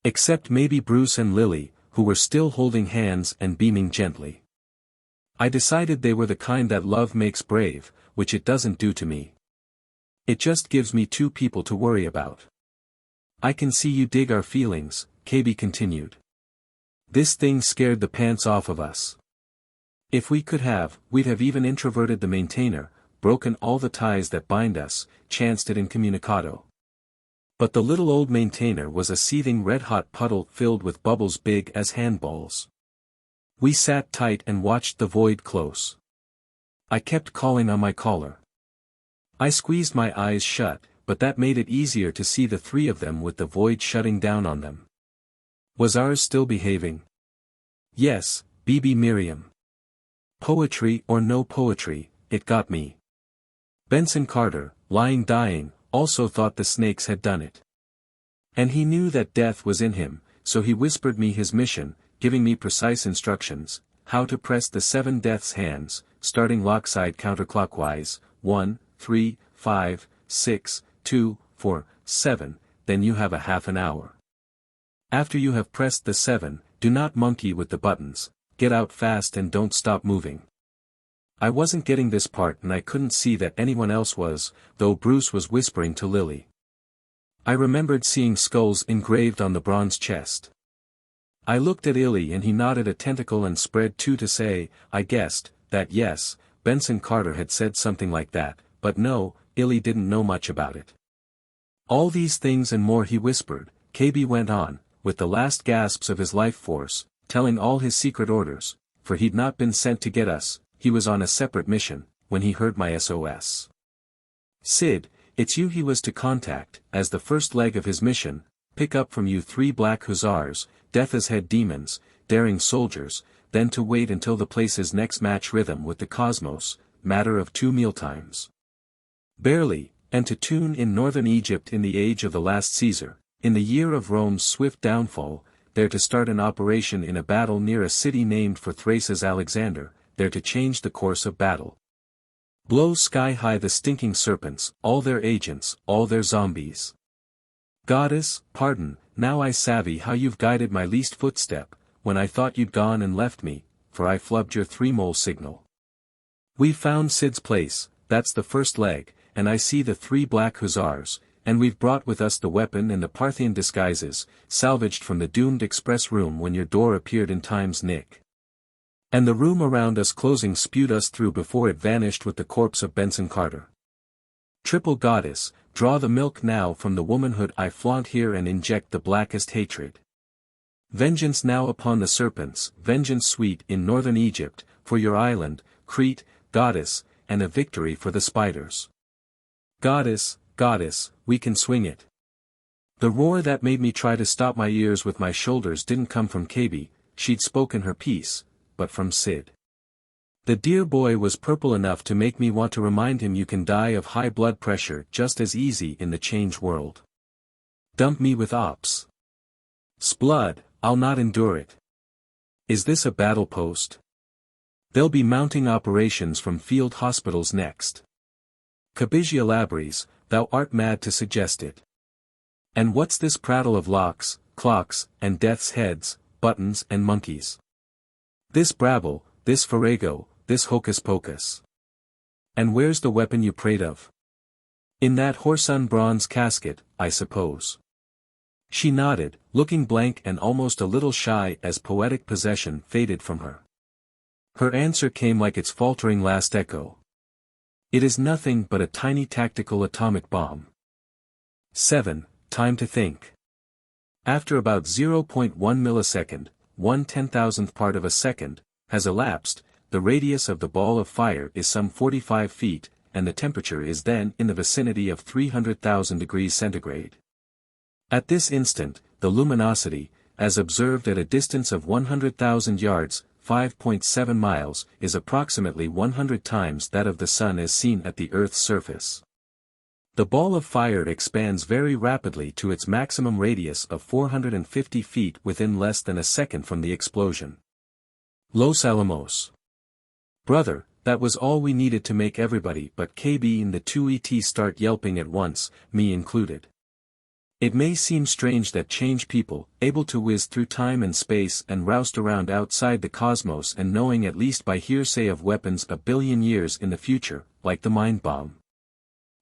Except maybe Bruce and Lily, who were still holding hands and beaming gently. I decided they were the kind that love makes brave, which it doesn't do to me. It just gives me two people to worry about. I can see you dig our feelings, KB continued. This thing scared the pants off of us. If we could have, we'd have even introverted the maintainer, broken all the ties that bind us, chanced it incommunicado. But the little old maintainer was a seething red-hot puddle filled with bubbles big as handballs. We sat tight and watched the void close. I kept calling on my caller. I squeezed my eyes shut, but that made it easier to see the three of them with the void shutting down on them. Was ours still behaving? Yes, BB Miriam. Poetry or no poetry, it got me. Benson Carter, lying dying, also thought the snakes had done it. And he knew that death was in him, so he whispered me his mission, giving me precise instructions, how to press the 7 death's hands, starting lockside counterclockwise, 1, 3, 5, 6, 2, 4, 7, then you have a half an hour. After you have pressed the 7, do not monkey with the buttons, get out fast and don't stop moving. I wasn't getting this part and I couldn't see that anyone else was, though Bruce was whispering to Lily. I remembered seeing skulls engraved on the bronze chest. I looked at Illy and he nodded a tentacle and spread 2 to say, I guessed, that yes, Benson Carter had said something like that, but no, Illy didn't know much about it. All these things and more he whispered, KB went on, with the last gasps of his life force, telling all his secret orders, for he'd not been sent to get us, he was on a separate mission, when he heard my SOS. Sid, it's you he was to contact, as the first leg of his mission, pick up from you 3 black Hussars, death as head demons, daring soldiers, then to wait until the place's next match rhythm with the cosmos, matter of 2 mealtimes. Barely, and to tune in northern Egypt in the age of the last Caesar, in the year of Rome's swift downfall, there to start an operation in a battle near a city named for Thrace's Alexander, there to change the course of battle. Blow sky high the stinking serpents, all their agents, all their zombies. Goddess, pardon, now I savvy how you've guided my least footstep, when I thought you'd gone and left me, for I flubbed your 3-mole signal. We've found Sid's place, that's the first leg, and I see the 3 black Hussars, and we've brought with us the weapon and the Parthian disguises, salvaged from the doomed express room when your door appeared in time's nick. And the room around us closing spewed us through before it vanished with the corpse of Benson Carter. Triple goddess, draw the milk now from the womanhood I flaunt here and inject the blackest hatred. Vengeance now upon the serpents, vengeance sweet in northern Egypt, for your island, Crete, goddess, and a victory for the spiders. Goddess, goddess, we can swing it. The roar that made me try to stop my ears with my shoulders didn't come from KB, she'd spoken her piece, but from Sid. The dear boy was purple enough to make me want to remind him you can die of high blood pressure just as easy in the change world. Dump me with ops. Sblood, I'll not endure it. Is this a battle post? They'll be mounting operations from field hospitals next. Cabigia labris, thou art mad to suggest it. And what's this prattle of locks, clocks, and death's heads, buttons and monkeys? This brabble, this farrago, this hocus pocus. And where's the weapon you prayed of? In that Horsun bronze casket, I suppose. She nodded, looking blank and almost a little shy as poetic possession faded from her. Her answer came like its faltering last echo. It is nothing but a tiny tactical atomic bomb. 7. Time to think. After about 0.1 millisecond, 1/10,000th part of a second, has elapsed, the radius of the ball of fire is some 45 feet, and the temperature is then in the vicinity of 300,000 degrees centigrade. At this instant, the luminosity, as observed at a distance of 100,000 yards, 5.7 miles, is approximately 100 times that of the sun as seen at the Earth's surface. The ball of fire expands very rapidly to its maximum radius of 450 feet within less than a second from the explosion. Los Alamos. Brother, that was all we needed to make everybody but KB and the two ET start yelping at once, me included. It may seem strange that change people, able to whiz through time and space and roust around outside the cosmos and knowing at least by hearsay of weapons a billion years in the future, like the mind bomb,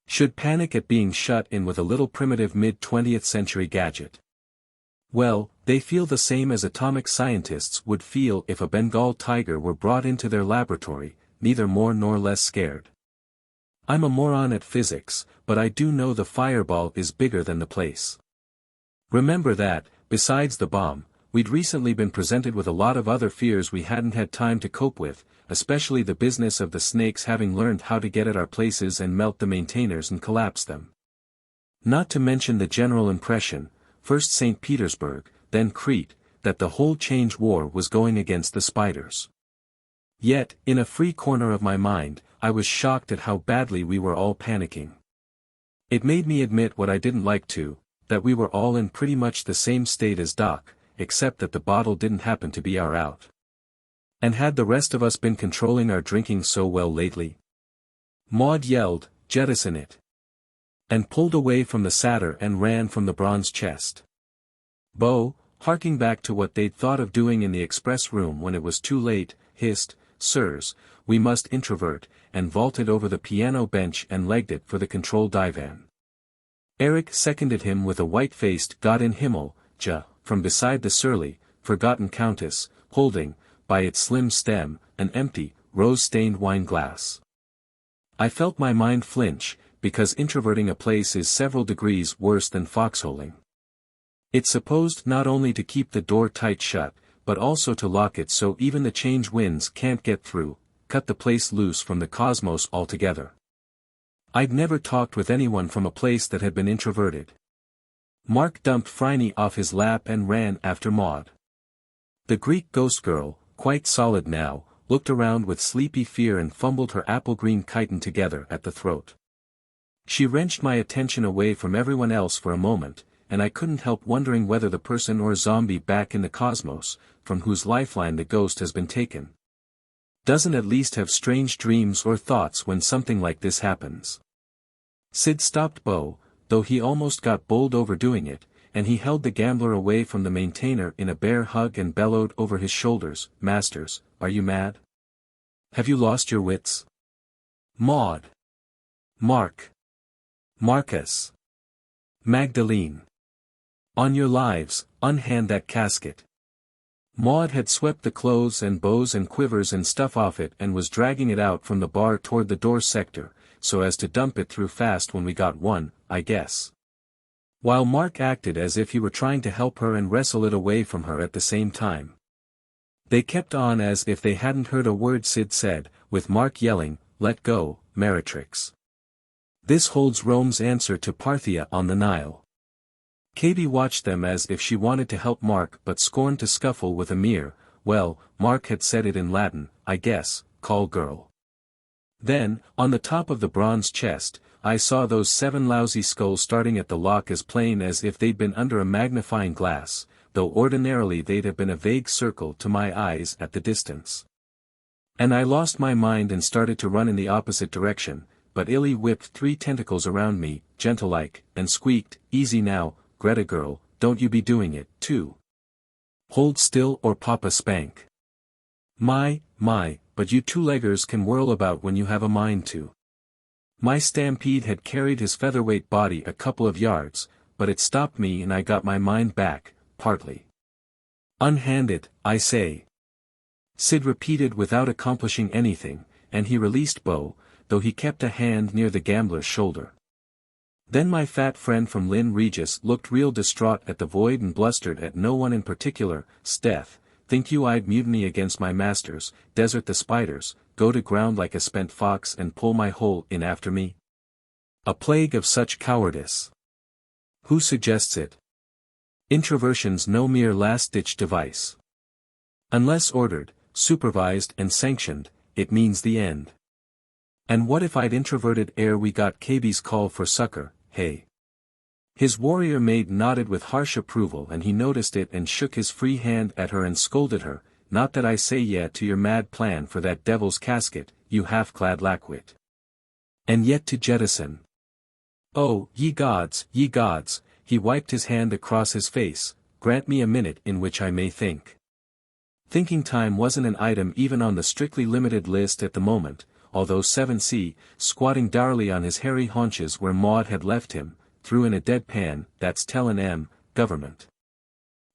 should panic at being shut in with a little primitive mid-20th century gadget. Well, they feel the same as atomic scientists would feel if a Bengal tiger were brought into their laboratory, neither more nor less scared. I'm a moron at physics, but I do know the fireball is bigger than the place. Remember that, besides the bomb, we'd recently been presented with a lot of other fears we hadn't had time to cope with, especially the business of the snakes having learned how to get at our places and melt the maintainers and collapse them. Not to mention the general impression, first St. Petersburg, then Crete, that the whole change war was going against the spiders. Yet, in a free corner of my mind, I was shocked at how badly we were all panicking. It made me admit what I didn't like to, that we were all in pretty much the same state as Doc, except that the bottle didn't happen to be our out. And had the rest of us been controlling our drinking so well lately? Maud yelled, "Jettison it!" and pulled away from the satyr and ran from the bronze chest. Bo, harking back to what they'd thought of doing in the express room when it was too late, hissed, "Sirs, we must introvert," and vaulted over the piano bench and legged it for the control divan. Eric seconded him with a white-faced "God in Himmel," from beside the surly, forgotten countess, holding, by its slim stem, an empty, rose-stained wine glass. I felt my mind flinch, because introverting a place is several degrees worse than foxholing. It's supposed not only to keep the door tight shut, but also to lock it so even the change winds can't get through, cut the place loose from the cosmos altogether. I'd never talked with anyone from a place that had been introverted. Mark dumped Phryne off his lap and ran after Maud. The Greek ghost girl, quite solid now, looked around with sleepy fear and fumbled her apple-green chiton together at the throat. She wrenched my attention away from everyone else for a moment, and I couldn't help wondering whether the person or zombie back in the cosmos, from whose lifeline the ghost has been taken, doesn't at least have strange dreams or thoughts when something like this happens. Sid stopped Bo, though he almost got bowled over doing it, and he held the gambler away from the maintainer in a bear hug and bellowed over his shoulders, "Masters, are you mad? Have you lost your wits? Maud! Mark! Marcus! Magdalene! On your lives, unhand that casket." Maud had swept the clothes and bows and quivers and stuff off it and was dragging it out from the bar toward the door sector, so as to dump it through fast when we got one, I guess. While Mark acted as if he were trying to help her and wrestle it away from her at the same time. They kept on as if they hadn't heard a word Sid said, with Mark yelling, "Let go, Meretrix. This holds Rome's answer to Parthia on the Nile." KB watched them as if she wanted to help Mark but scorned to scuffle with a mere, "Well, Mark had said it in Latin, I guess, call girl." Then, on the top of the bronze chest, I saw those 7 lousy skulls starting at the lock as plain as if they'd been under a magnifying glass, though ordinarily they'd have been a vague circle to my eyes at the distance. And I lost my mind and started to run in the opposite direction, but Illy whipped 3 tentacles around me, gentle-like, and squeaked, "Easy now, Greta girl, don't you be doing it, too. Hold still or Papa spank." My, but you two-leggers can whirl about when you have a mind to. My stampede had carried his featherweight body a couple of yards, but it stopped me and I got my mind back, partly. "Unhand it, I say." Sid repeated without accomplishing anything, and he released Bo, though he kept a hand near the gambler's shoulder. Then my fat friend from Lynn Regis looked real distraught at the void and blustered at no one in particular. "Steph, think you I'd mutiny against my masters, desert the spiders, go to ground like a spent fox and pull my hole in after me? A plague of such cowardice. Who suggests it? Introversion's no mere last-ditch device. Unless ordered, supervised and sanctioned, it means the end. And what if I'd introverted ere we got KB's call for succor, hey?" His warrior maid nodded with harsh approval and he noticed it and shook his free hand at her and scolded her, "Not that I say yeah to your mad plan for that devil's casket, you half-clad lackwit. And yet to jettison. Oh, ye gods, he wiped his hand across his face, grant me a minute in which I may think. Thinking time wasn't an item even on the strictly limited list at the moment, although 7C, squatting dourly on his hairy haunches where Maud had left him, threw in a deadpan, that's tellin' 'em, government.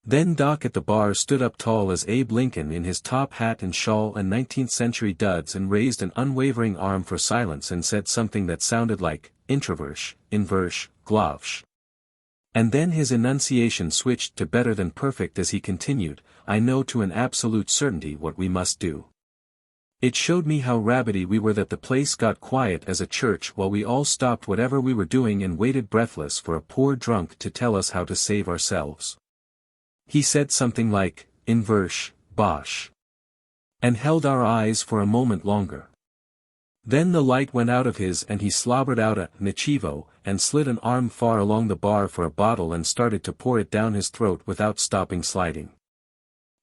Then Doc at the bar stood up tall as Abe Lincoln in his top hat and shawl and 19th century duds and raised an unwavering arm for silence and said something that sounded like, introversh, inversh, glavsh. And then his enunciation switched to better than perfect as he continued, I know to an absolute certainty what we must do. It showed me how rabbity we were that the place got quiet as a church while we all stopped whatever we were doing and waited breathless for a poor drunk to tell us how to save ourselves. He said something like, inversh, bosh. And held our eyes for a moment longer. Then the light went out of his and he slobbered out a Nichivo, and slid an arm far along the bar for a bottle and started to pour it down his throat without stopping sliding.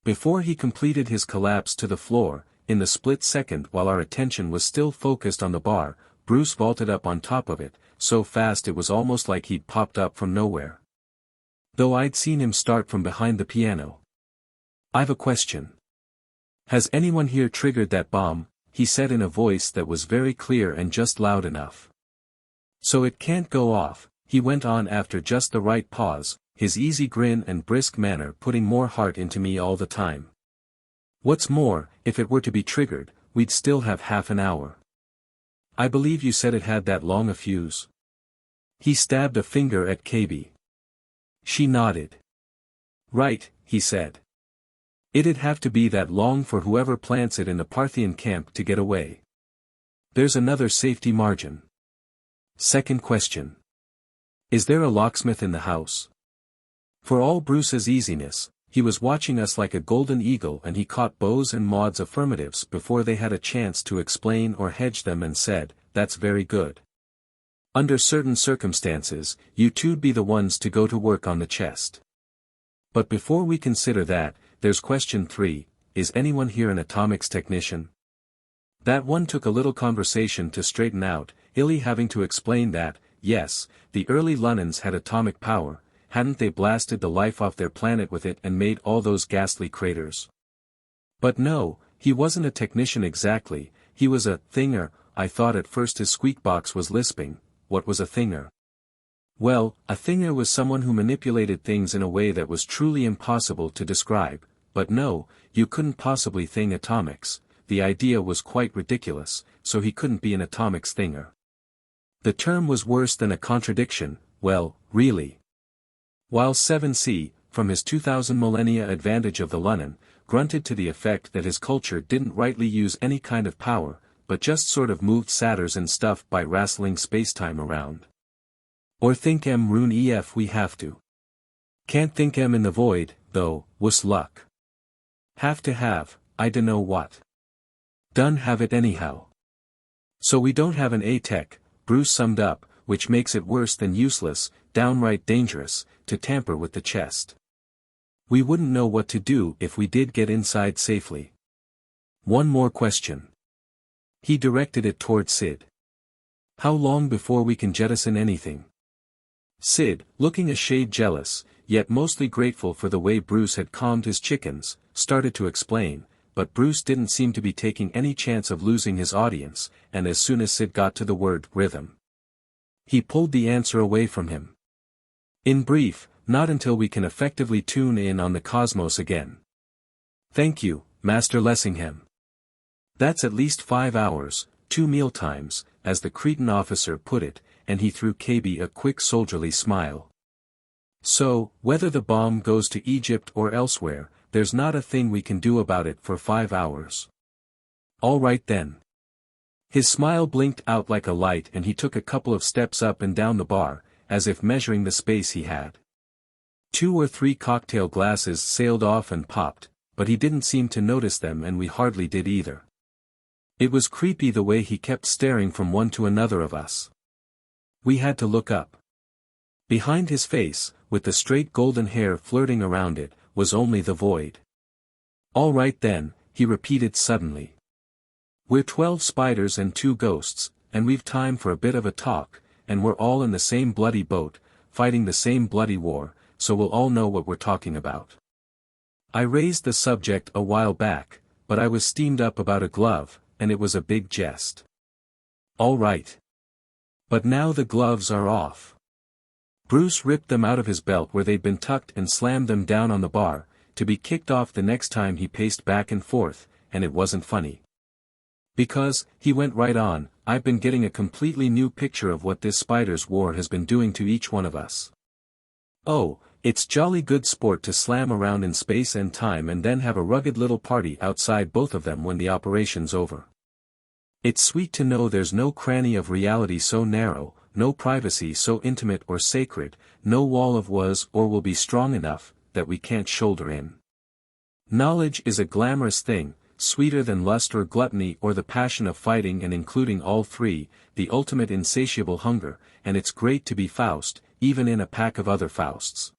Before he completed his collapse to the floor, in the split second while our attention was still focused on the bar, Bruce vaulted up on top of it, so fast it was almost like he'd popped up from nowhere. Though I'd seen him start from behind the piano. I've a question. Has anyone here triggered that bomb? He said in a voice that was very clear and just loud enough. So it can't go off, he went on after just the right pause, his easy grin and brisk manner putting more heart into me all the time. What's more, if it were to be triggered, we'd still have half an hour. I believe you said it had that long a fuse. He stabbed a finger at KB. She nodded. Right, he said. It'd have to be that long for whoever plants it in the Parthian camp to get away. There's another safety margin. Second question. Is there a locksmith in the house? For all Bruce's easiness, he was watching us like a golden eagle and he caught Beau's and Maud's affirmatives before they had a chance to explain or hedge them and said, that's very good. Under certain circumstances, you two'd be the ones to go to work on the chest. But before we consider that, there's question 3, is anyone here an atomics technician? That one took a little conversation to straighten out, Illy having to explain that, yes, the early Lunans had atomic power, hadn't they blasted the life off their planet with it and made all those ghastly craters? But no, he wasn't a technician exactly, he was a thinger. I thought at first his squeakbox was lisping. What was a thinger? Well, a thinger was someone who manipulated things in a way that was truly impossible to describe, but no, you couldn't possibly thing atomics, the idea was quite ridiculous, so he couldn't be an atomics thinger. The term was worse than a contradiction, well, really. While 7C, from his 2000 millennia advantage of the Lunan, grunted to the effect that his culture didn't rightly use any kind of power, but just sort of moved satyrs and stuff by wrestling spacetime around. Or think rune ef we have to. Can't think in the void, though, wuss luck. Have to have, I dunno what. Done have it anyhow. So we don't have an A-tech, Bruce summed up, which makes it worse than useless, downright dangerous, to tamper with the chest. We wouldn't know what to do if we did get inside safely. One more question. He directed it toward Sid. How long before we can jettison anything? Sid, looking a shade jealous, yet mostly grateful for the way Bruce had calmed his chickens, started to explain, but Bruce didn't seem to be taking any chance of losing his audience, and as soon as Sid got to the word rhythm, he pulled the answer away from him. In brief, not until we can effectively tune in on the cosmos again. Thank you, Master Lessingham. That's at least 5 hours, 2 mealtimes, as the Cretan officer put it, and he threw KB a quick soldierly smile. So, whether the bomb goes to Egypt or elsewhere, there's not a thing we can do about it for 5 hours. All right then. His smile blinked out like a light and he took a couple of steps up and down the bar, as if measuring the space he had. 2 or 3 cocktail glasses sailed off and popped, but he didn't seem to notice them and we hardly did either. It was creepy the way he kept staring from one to another of us. We had to look up. Behind his face, with the straight golden hair flirting around it, was only the void. All right then, he repeated suddenly. We're 12 spiders and 2 ghosts, and we've time for a bit of a talk, and we're all in the same bloody boat, fighting the same bloody war, so we'll all know what we're talking about. I raised the subject a while back, but I was steamed up about a glove, and it was a big jest. All right. But now the gloves are off. Bruce ripped them out of his belt where they'd been tucked and slammed them down on the bar, to be kicked off the next time he paced back and forth, and it wasn't funny. Because, he went right on, I've been getting a completely new picture of what this spider's war has been doing to each one of us. Oh, it's jolly good sport to slam around in space and time and then have a rugged little party outside both of them when the operation's over. It's sweet to know there's no cranny of reality so narrow, no privacy so intimate or sacred, no wall of was or will be strong enough, that we can't shoulder in. Knowledge is a glamorous thing, sweeter than lust or gluttony or the passion of fighting, and including all three, the ultimate insatiable hunger, and it's great to be Faust, even in a pack of other Fausts.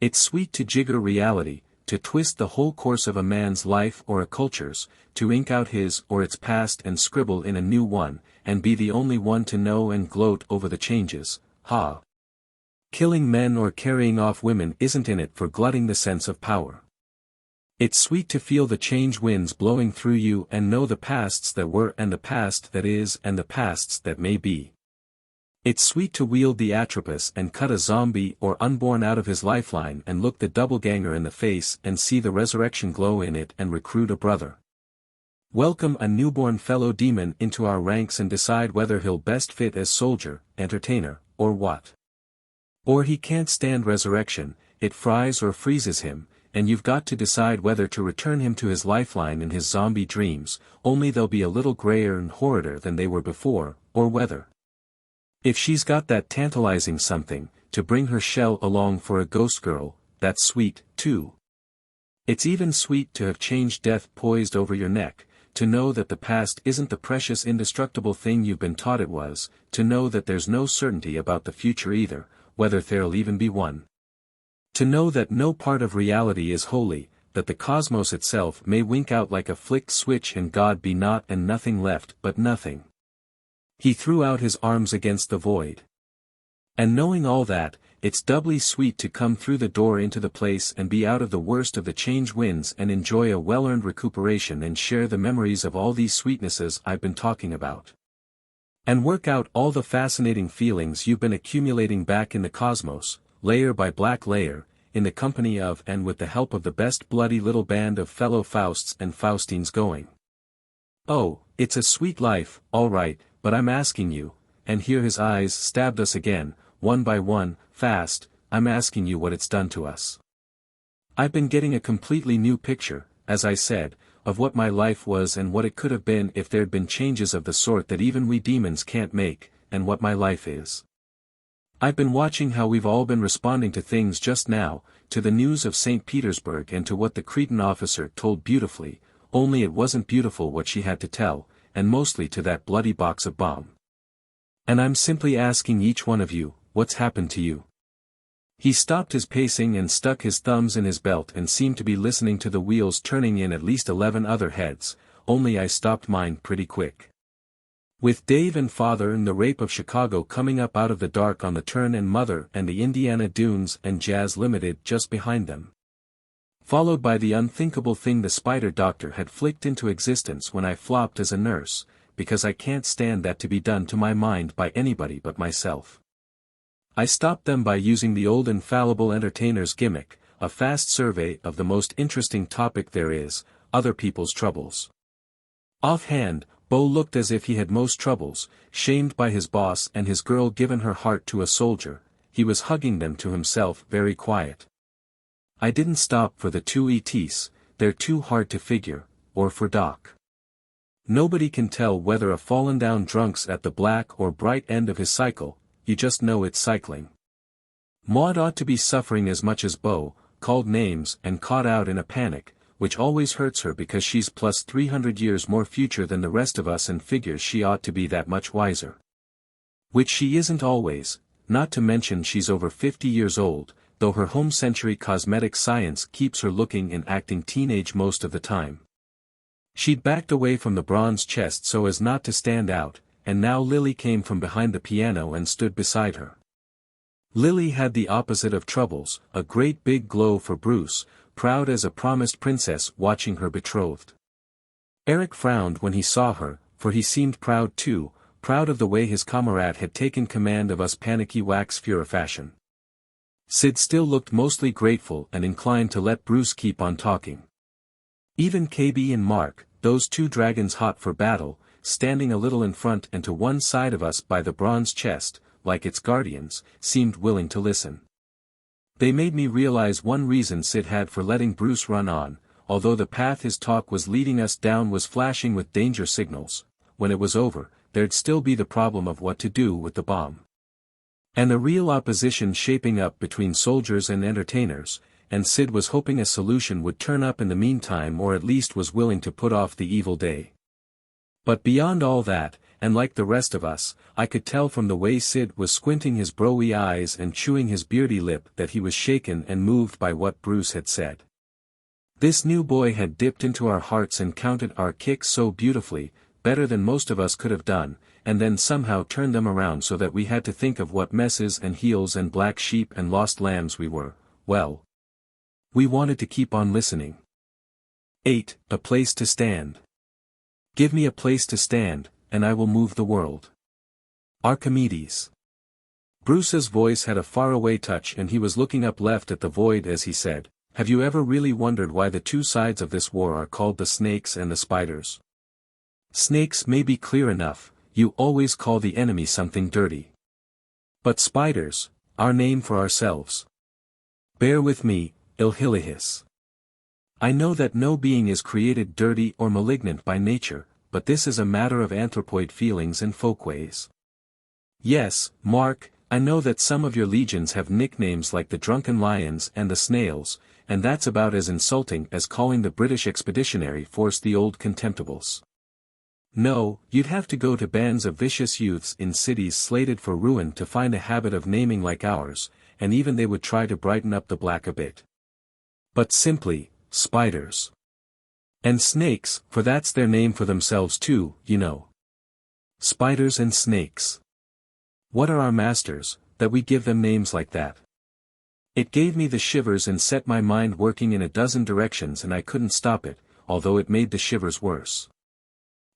It's sweet to jigger reality, to twist the whole course of a man's life or a culture's, to ink out his or its past and scribble in a new one, and be the only one to know and gloat over the changes, ha! Killing men or carrying off women isn't in it for glutting the sense of power. It's sweet to feel the change winds blowing through you and know the pasts that were and the past that is and the pasts that may be. It's sweet to wield the Atropos and cut a zombie or unborn out of his lifeline and look the doubleganger in the face and see the resurrection glow in it and recruit a brother. Welcome a newborn fellow demon into our ranks and decide whether he'll best fit as soldier, entertainer, or what. Or he can't stand resurrection, it fries or freezes him, and you've got to decide whether to return him to his lifeline in his zombie dreams, only they'll be a little grayer and horrider than they were before, or whether, if she's got that tantalizing something, to bring her shell along for a ghost girl, that's sweet, too. It's even sweet to have changed death poised over your neck, to know that the past isn't the precious indestructible thing you've been taught it was, to know that there's no certainty about the future either, whether there'll even be one. To know that no part of reality is holy, that the cosmos itself may wink out like a flicked switch and God be not and nothing left but nothing. He threw out his arms against the void. And knowing all that, it's doubly sweet to come through the door into the place and be out of the worst of the change winds and enjoy a well-earned recuperation and share the memories of all these sweetnesses I've been talking about. And work out all the fascinating feelings you've been accumulating back in the cosmos, layer by black layer, in the company of and with the help of the best bloody little band of fellow Fausts and Faustines going. Oh, it's a sweet life, all right, but I'm asking you, and here his eyes stabbed us again, one by one, fast, I'm asking you what it's done to us. I've been getting a completely new picture, as I said, of what my life was and what it could have been if there'd been changes of the sort that even we demons can't make, and what my life is. I've been watching how we've all been responding to things just now, to the news of St. Petersburg and to what the Cretan officer told beautifully, only it wasn't beautiful what she had to tell, and mostly to that bloody box of bomb. And I'm simply asking each one of you, what's happened to you? He stopped his pacing and stuck his thumbs in his belt and seemed to be listening to the wheels turning in at least 11 other heads, only I stopped mine pretty quick. With Dave and Father and the Rape of Chicago coming up out of the dark on the turn and Mother and the Indiana Dunes and Jazz Limited just behind them. Followed by the unthinkable thing the Spider Doctor had flicked into existence when I flopped as a nurse, because I can't stand that to be done to my mind by anybody but myself. I stopped them by using the old infallible entertainer's gimmick, a fast survey of the most interesting topic there is, other people's troubles. Offhand, Bo looked as if he had most troubles, shamed by his boss and his girl given her heart to a soldier, he was hugging them to himself very quiet. I didn't stop for the two ETs, they're too hard to figure, or for Doc. Nobody can tell whether a fallen down drunk's at the black or bright end of his cycle, you just know it's cycling. Maud ought to be suffering as much as Bo, called names and caught out in a panic, which always hurts her because she's plus 300 years more future than the rest of us and figures she ought to be that much wiser. Which she isn't always, not to mention she's over 50 years old, though her home-century cosmetic science keeps her looking and acting teenage most of the time. She'd backed away from the bronze chest so as not to stand out, and now Lily came from behind the piano and stood beside her. Lily had the opposite of troubles, a great big glow for Bruce, proud as a promised princess watching her betrothed. Eric frowned when he saw her, for he seemed proud too, proud of the way his comrade had taken command of us panicky wax Führer fashion. Sid still looked mostly grateful and inclined to let Bruce keep on talking. Even KB and Mark, those two dragons hot for battle, standing a little in front and to one side of us by the bronze chest, like its guardians, seemed willing to listen. They made me realize one reason Sid had for letting Bruce run on, although the path his talk was leading us down was flashing with danger signals. When it was over, there'd still be the problem of what to do with the bomb. And a real opposition shaping up between soldiers and entertainers, and Sid was hoping a solution would turn up in the meantime, or at least was willing to put off the evil day. But beyond all that, and like the rest of us, I could tell from the way Sid was squinting his broy eyes and chewing his beardy lip that he was shaken and moved by what Bruce had said. This new boy had dipped into our hearts and counted our kicks so beautifully, better than most of us could have done, and then somehow turned them around so that we had to think of what messes and heels and black sheep and lost lambs we were. Well, we wanted to keep on listening. 8. A place to stand. Give me a place to stand, and I will move the world. Archimedes. Bruce's voice had a faraway touch and he was looking up left at the void as he said, "Have you ever really wondered why the two sides of this war are called the snakes and the spiders? Snakes may be clear enough, you always call the enemy something dirty. But spiders, our name for ourselves. Bear with me, Ilhilihis. I know that no being is created dirty or malignant by nature, but this is a matter of anthropoid feelings and folkways. Yes, Mark, I know that some of your legions have nicknames like the Drunken Lions and the Snails, and that's about as insulting as calling the British Expeditionary Force the Old Contemptibles. No, you'd have to go to bands of vicious youths in cities slated for ruin to find a habit of naming like ours, and even they would try to brighten up the black a bit. But simply, spiders. And snakes, for that's their name for themselves too, you know. Spiders and snakes. What are our masters, that we give them names like that? It gave me the shivers and set my mind working in a dozen directions and I couldn't stop it, although it made the shivers worse.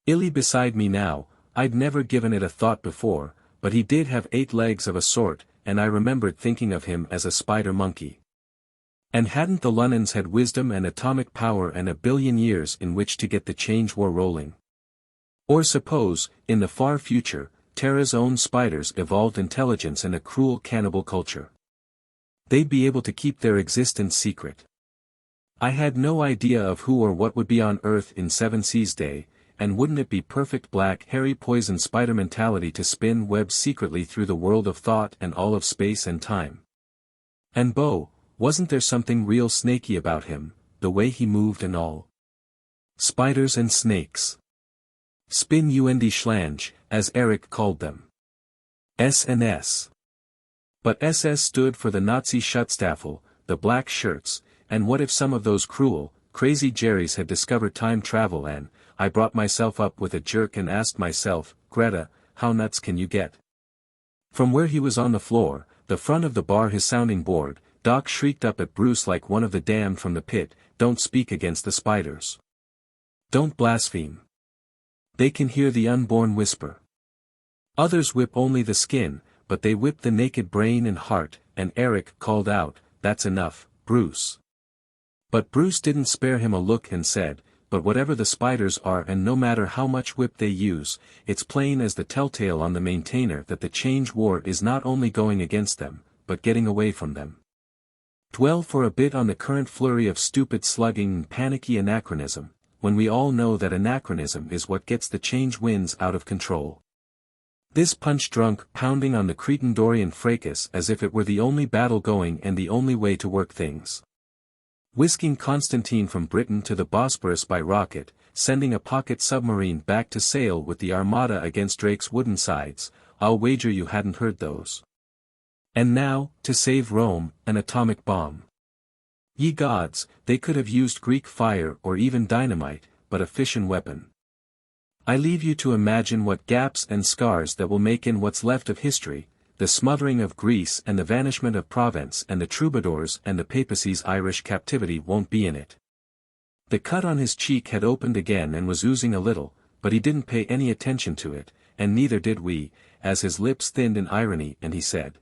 Illy beside me now, I'd never given it a thought before, but he did have 8 legs of a sort, and I remembered thinking of him as a spider monkey. And hadn't the Lunans had wisdom and atomic power and a billion years in which to get the change war rolling? Or suppose, in the far future, Terra's own spiders evolved intelligence and a cruel cannibal culture. They'd be able to keep their existence secret. I had no idea of who or what would be on Earth in 7 Seas Day, and wouldn't it be perfect black hairy poison spider mentality to spin webs secretly through the world of thought and all of space and time? And Bo, wasn't there something real snaky about him, the way he moved and all? Spiders and snakes. Spin und Schlange, as Eric called them. S&S. But SS stood for the Nazi Schutzstaffel, the black shirts, and what if some of those cruel, crazy Jerrys had discovered time travel and, I brought myself up with a jerk and asked myself, Greta, how nuts can you get? From where he was on the floor, the front of the bar his sounding board, Doc shrieked up at Bruce like one of the damned from the pit, "Don't speak against the spiders. Don't blaspheme. They can hear the unborn whisper. Others whip only the skin, but they whip the naked brain and heart," and Eric called out, "That's enough, Bruce." But Bruce didn't spare him a look and said, "But whatever the spiders are and no matter how much whip they use, it's plain as the telltale on the maintainer that the change war is not only going against them, but getting away from them." Dwell for a bit on the current flurry of stupid slugging and panicky anachronism, when we all know that anachronism is what gets the change winds out of control. This punch-drunk pounding on the Cretan Dorian fracas as if it were the only battle going and the only way to work things. Whisking Constantine from Britain to the Bosporus by rocket, sending a pocket submarine back to sail with the Armada against Drake's wooden sides, I'll wager you hadn't heard those. And now, to save Rome, an atomic bomb. Ye gods, they could have used Greek fire or even dynamite, but a fission weapon. I leave you to imagine what gaps and scars that will make in what's left of history, the smothering of Greece and the vanishment of Provence and the troubadours and the papacy's Irish captivity won't be in it. The cut on his cheek had opened again and was oozing a little, but he didn't pay any attention to it, and neither did we, as his lips thinned in irony and he said,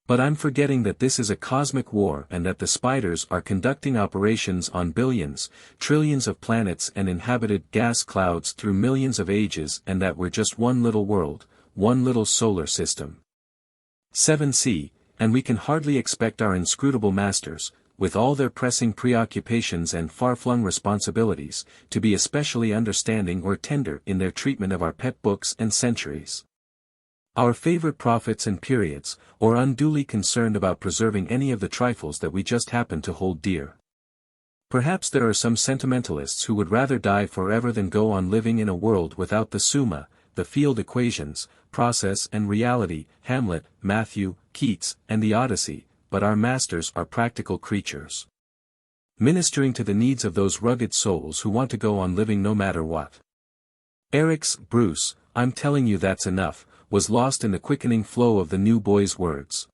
"But I'm forgetting that this is a cosmic war and that the spiders are conducting operations on billions, trillions of planets and inhabited gas clouds through millions of ages and that we're just one little world, one little solar system. 7C, and we can hardly expect our inscrutable masters, with all their pressing preoccupations and far-flung responsibilities, to be especially understanding or tender in their treatment of our pet books and centuries. Our favorite prophets and periods, or unduly concerned about preserving any of the trifles that we just happen to hold dear. Perhaps there are some sentimentalists who would rather die forever than go on living in a world without the Summa, the field equations, process and reality, Hamlet, Matthew, Keats, and the Odyssey, but our masters are practical creatures, ministering to the needs of those rugged souls who want to go on living no matter what." Eric's "Bruce, I'm telling you that's enough," was lost in the quickening flow of the new boy's words.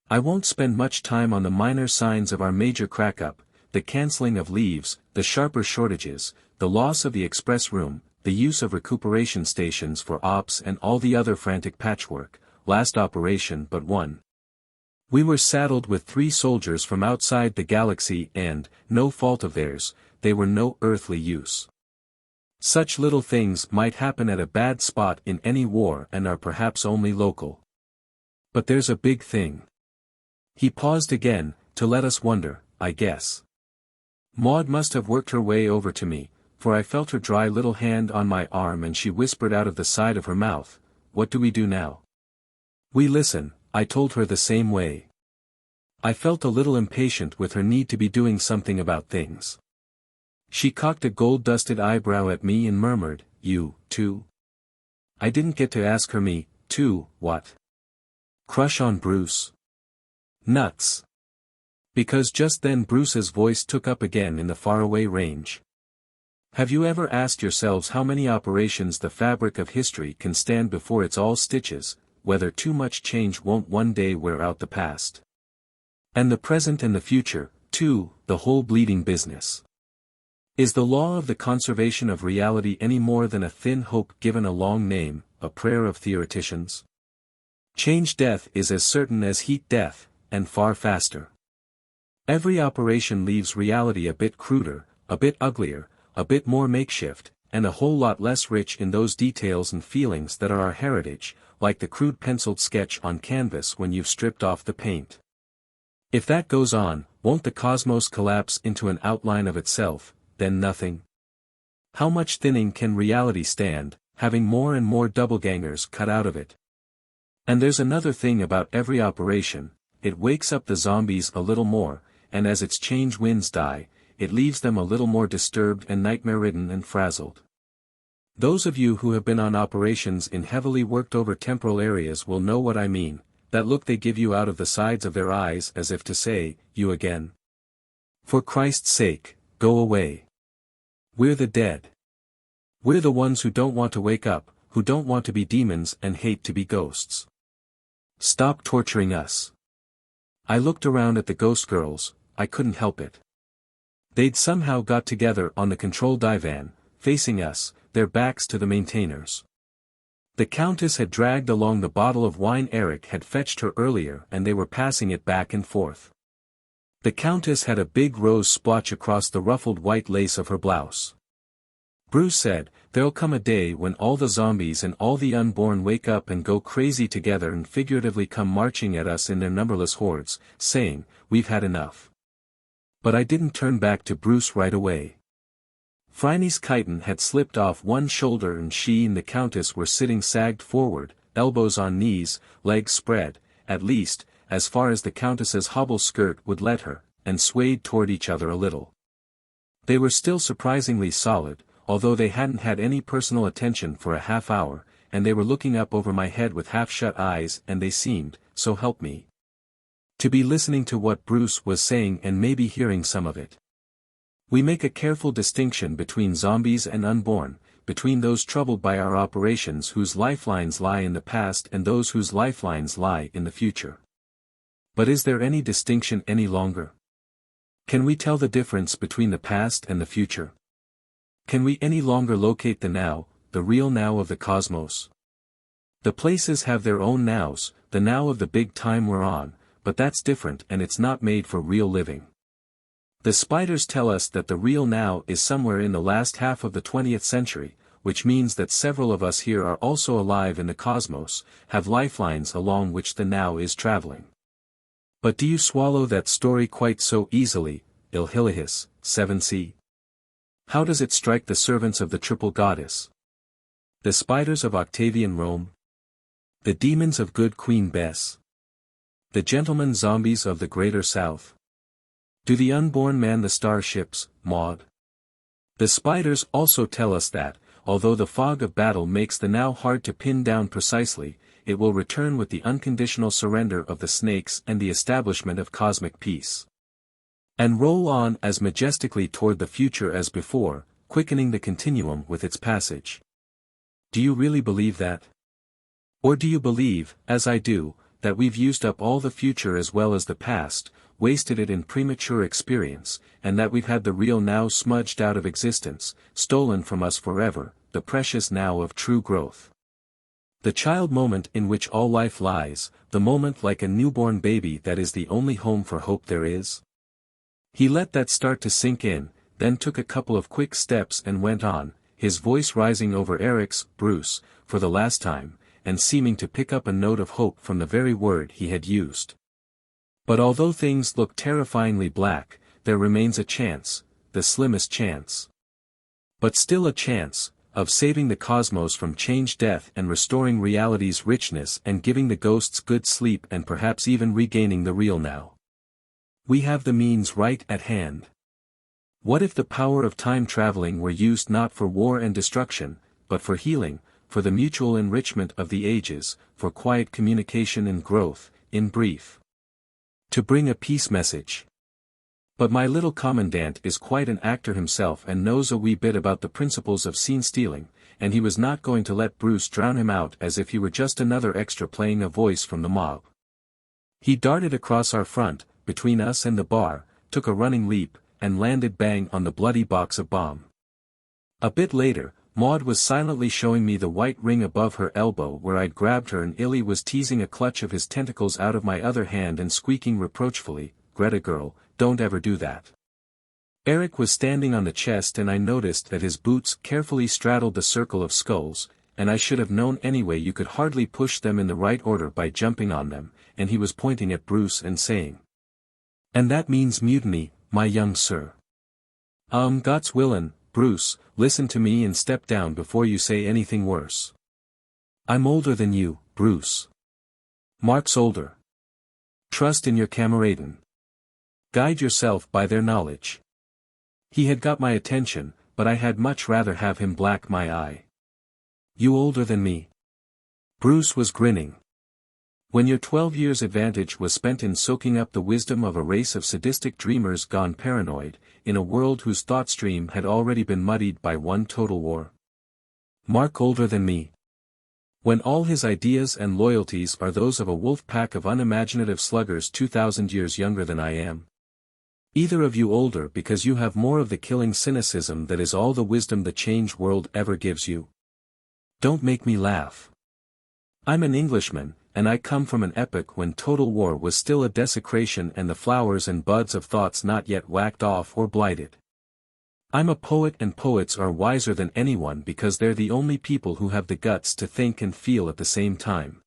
I won't spend much time on the minor signs of our major crack-up, the cancelling of leaves, the sharper shortages, the loss of the express room, the use of recuperation stations for ops and all the other frantic patchwork, last operation but one. We were saddled with 3 soldiers from outside the galaxy and, no fault of theirs, they were no earthly use. Such little things might happen at a bad spot in any war and are perhaps only local. But there's a big thing. He paused again, to let us wonder, I guess. Maud must have worked her way over to me, for I felt her dry little hand on my arm and she whispered out of the side of her mouth, "What do we do now?" "We listen," I told her the same way. I felt a little impatient with her need to be doing something about things. She cocked a gold-dusted eyebrow at me and murmured, "You, too?" I didn't get to ask her me, too, what? Crush on Bruce? Nuts. Because just then Bruce's voice took up again in the faraway range. Have you ever asked yourselves how many operations the fabric of history can stand before it's all stitches, whether too much change won't one day wear out the past? And the present and the future, too, the whole bleeding business. Is the law of the conservation of reality any more than a thin hope given a long name, a prayer of theoreticians? Change death is as certain as heat death, and far faster. Every operation leaves reality a bit cruder, a bit uglier, a bit more makeshift, and a whole lot less rich in those details and feelings that are our heritage, like the crude penciled sketch on canvas when you've stripped off the paint. If that goes on, won't the cosmos collapse into an outline of itself, then nothing? How much thinning can reality stand, having more and more doublegangers cut out of it? And there's another thing about every operation, it wakes up the zombies a little more, and as its change winds die, it leaves them a little more disturbed and nightmare-ridden and frazzled. Those of you who have been on operations in heavily worked-over temporal areas will know what I mean, that look they give you out of the sides of their eyes as if to say, "You again? For Christ's sake, go away. We're the dead. We're the ones who don't want to wake up, who don't want to be demons and hate to be ghosts. Stop torturing us." I looked around at the ghost girls, I couldn't help it. They'd somehow got together on the control divan, facing us, their backs to the maintainers. The Countess had dragged along the bottle of wine Eric had fetched her earlier and they were passing it back and forth. The Countess had a big rose splotch across the ruffled white lace of her blouse. Bruce said, "There'll come a day when all the zombies and all the unborn wake up and go crazy together and figuratively come marching at us in their numberless hordes, saying, 'We've had enough.'" But I didn't turn back to Bruce right away. Phryne's chiton had slipped off one shoulder and she and the Countess were sitting sagged forward, elbows on knees, legs spread, at least, as far as the Countess's hobble skirt would let her, and swayed toward each other a little. They were still surprisingly solid, although they hadn't had any personal attention for a half hour, and they were looking up over my head with half-shut eyes and they seemed, so help me, to be listening to what Bruce was saying and maybe hearing some of it. We make a careful distinction between zombies and unborn, between those troubled by our operations whose lifelines lie in the past and those whose lifelines lie in the future. But is there any distinction any longer? Can we tell the difference between the past and the future? Can we any longer locate the now, the real now of the cosmos? The places have their own nows, the now of the big time we're on, but that's different and it's not made for real living. The spiders tell us that the real now is somewhere in the last half of the 20th century, which means that several of us here are also alive in the cosmos, have lifelines along which the now is traveling. But do you swallow that story quite so easily, Ilhilihis, 7c? How does it strike the servants of the triple goddess? The spiders of Octavian Rome? The demons of good Queen Bess? The gentlemen zombies of the Greater South? Do the unborn man the starships, Maud? The spiders also tell us that, although the fog of battle makes the now hard to pin down precisely, it will return with the unconditional surrender of the snakes and the establishment of cosmic peace. And roll on as majestically toward the future as before, quickening the continuum with its passage. Do you really believe that? Or do you believe, as I do, that we've used up all the future as well as the past, wasted it in premature experience, and that we've had the real now smudged out of existence, stolen from us forever, the precious now of true growth? The child moment in which all life lies, the moment like a newborn baby that is the only home for hope there is? He let that start to sink in, then took a couple of quick steps and went on, his voice rising over Eric's, Bruce, for the last time, and seeming to pick up a note of hope from the very word he had used. But although things look terrifyingly black, there remains a chance, the slimmest chance. But still a chance, of saving the cosmos from change, death, and restoring reality's richness and giving the ghosts good sleep and perhaps even regaining the real now. We have the means right at hand. What if the power of time traveling were used not for war and destruction, but for healing, for the mutual enrichment of the ages, for quiet communication and growth, in brief? To bring a peace message. But my little commandant is quite an actor himself and knows a wee bit about the principles of scene stealing, and he was not going to let Bruce drown him out as if he were just another extra playing a voice from the mob. He darted across our front, between us and the bar, took a running leap, and landed bang on the bloody box of bomb. A bit later, Maud was silently showing me the white ring above her elbow where I'd grabbed her, and Illy was teasing a clutch of his tentacles out of my other hand and squeaking reproachfully, "Greta girl, don't ever do that." Eric was standing on the chest and I noticed that his boots carefully straddled the circle of skulls, and I should have known anyway you could hardly push them in the right order by jumping on them, and he was pointing at Bruce and saying, "And that means mutiny, my young sir." God's willin', Bruce, listen to me and step down before you say anything worse. I'm older than you, Bruce. Mark's older. Trust in your camaraden. Guide yourself by their knowledge. He had got my attention, but I had much rather have him black my eye. You older than me? Bruce was grinning. When your 12 years' advantage was spent in soaking up the wisdom of a race of sadistic dreamers gone paranoid, in a world whose thought stream had already been muddied by one total war. Mark older than me. When all his ideas and loyalties are those of a wolf pack of unimaginative sluggers 2,000 years younger than I am. Either of you older because you have more of the killing cynicism that is all the wisdom the change world ever gives you. Don't make me laugh. I'm an Englishman, and I come from an epoch when total war was still a desecration and the flowers and buds of thoughts not yet whacked off or blighted. I'm a poet, and poets are wiser than anyone because they're the only people who have the guts to think and feel at the same time.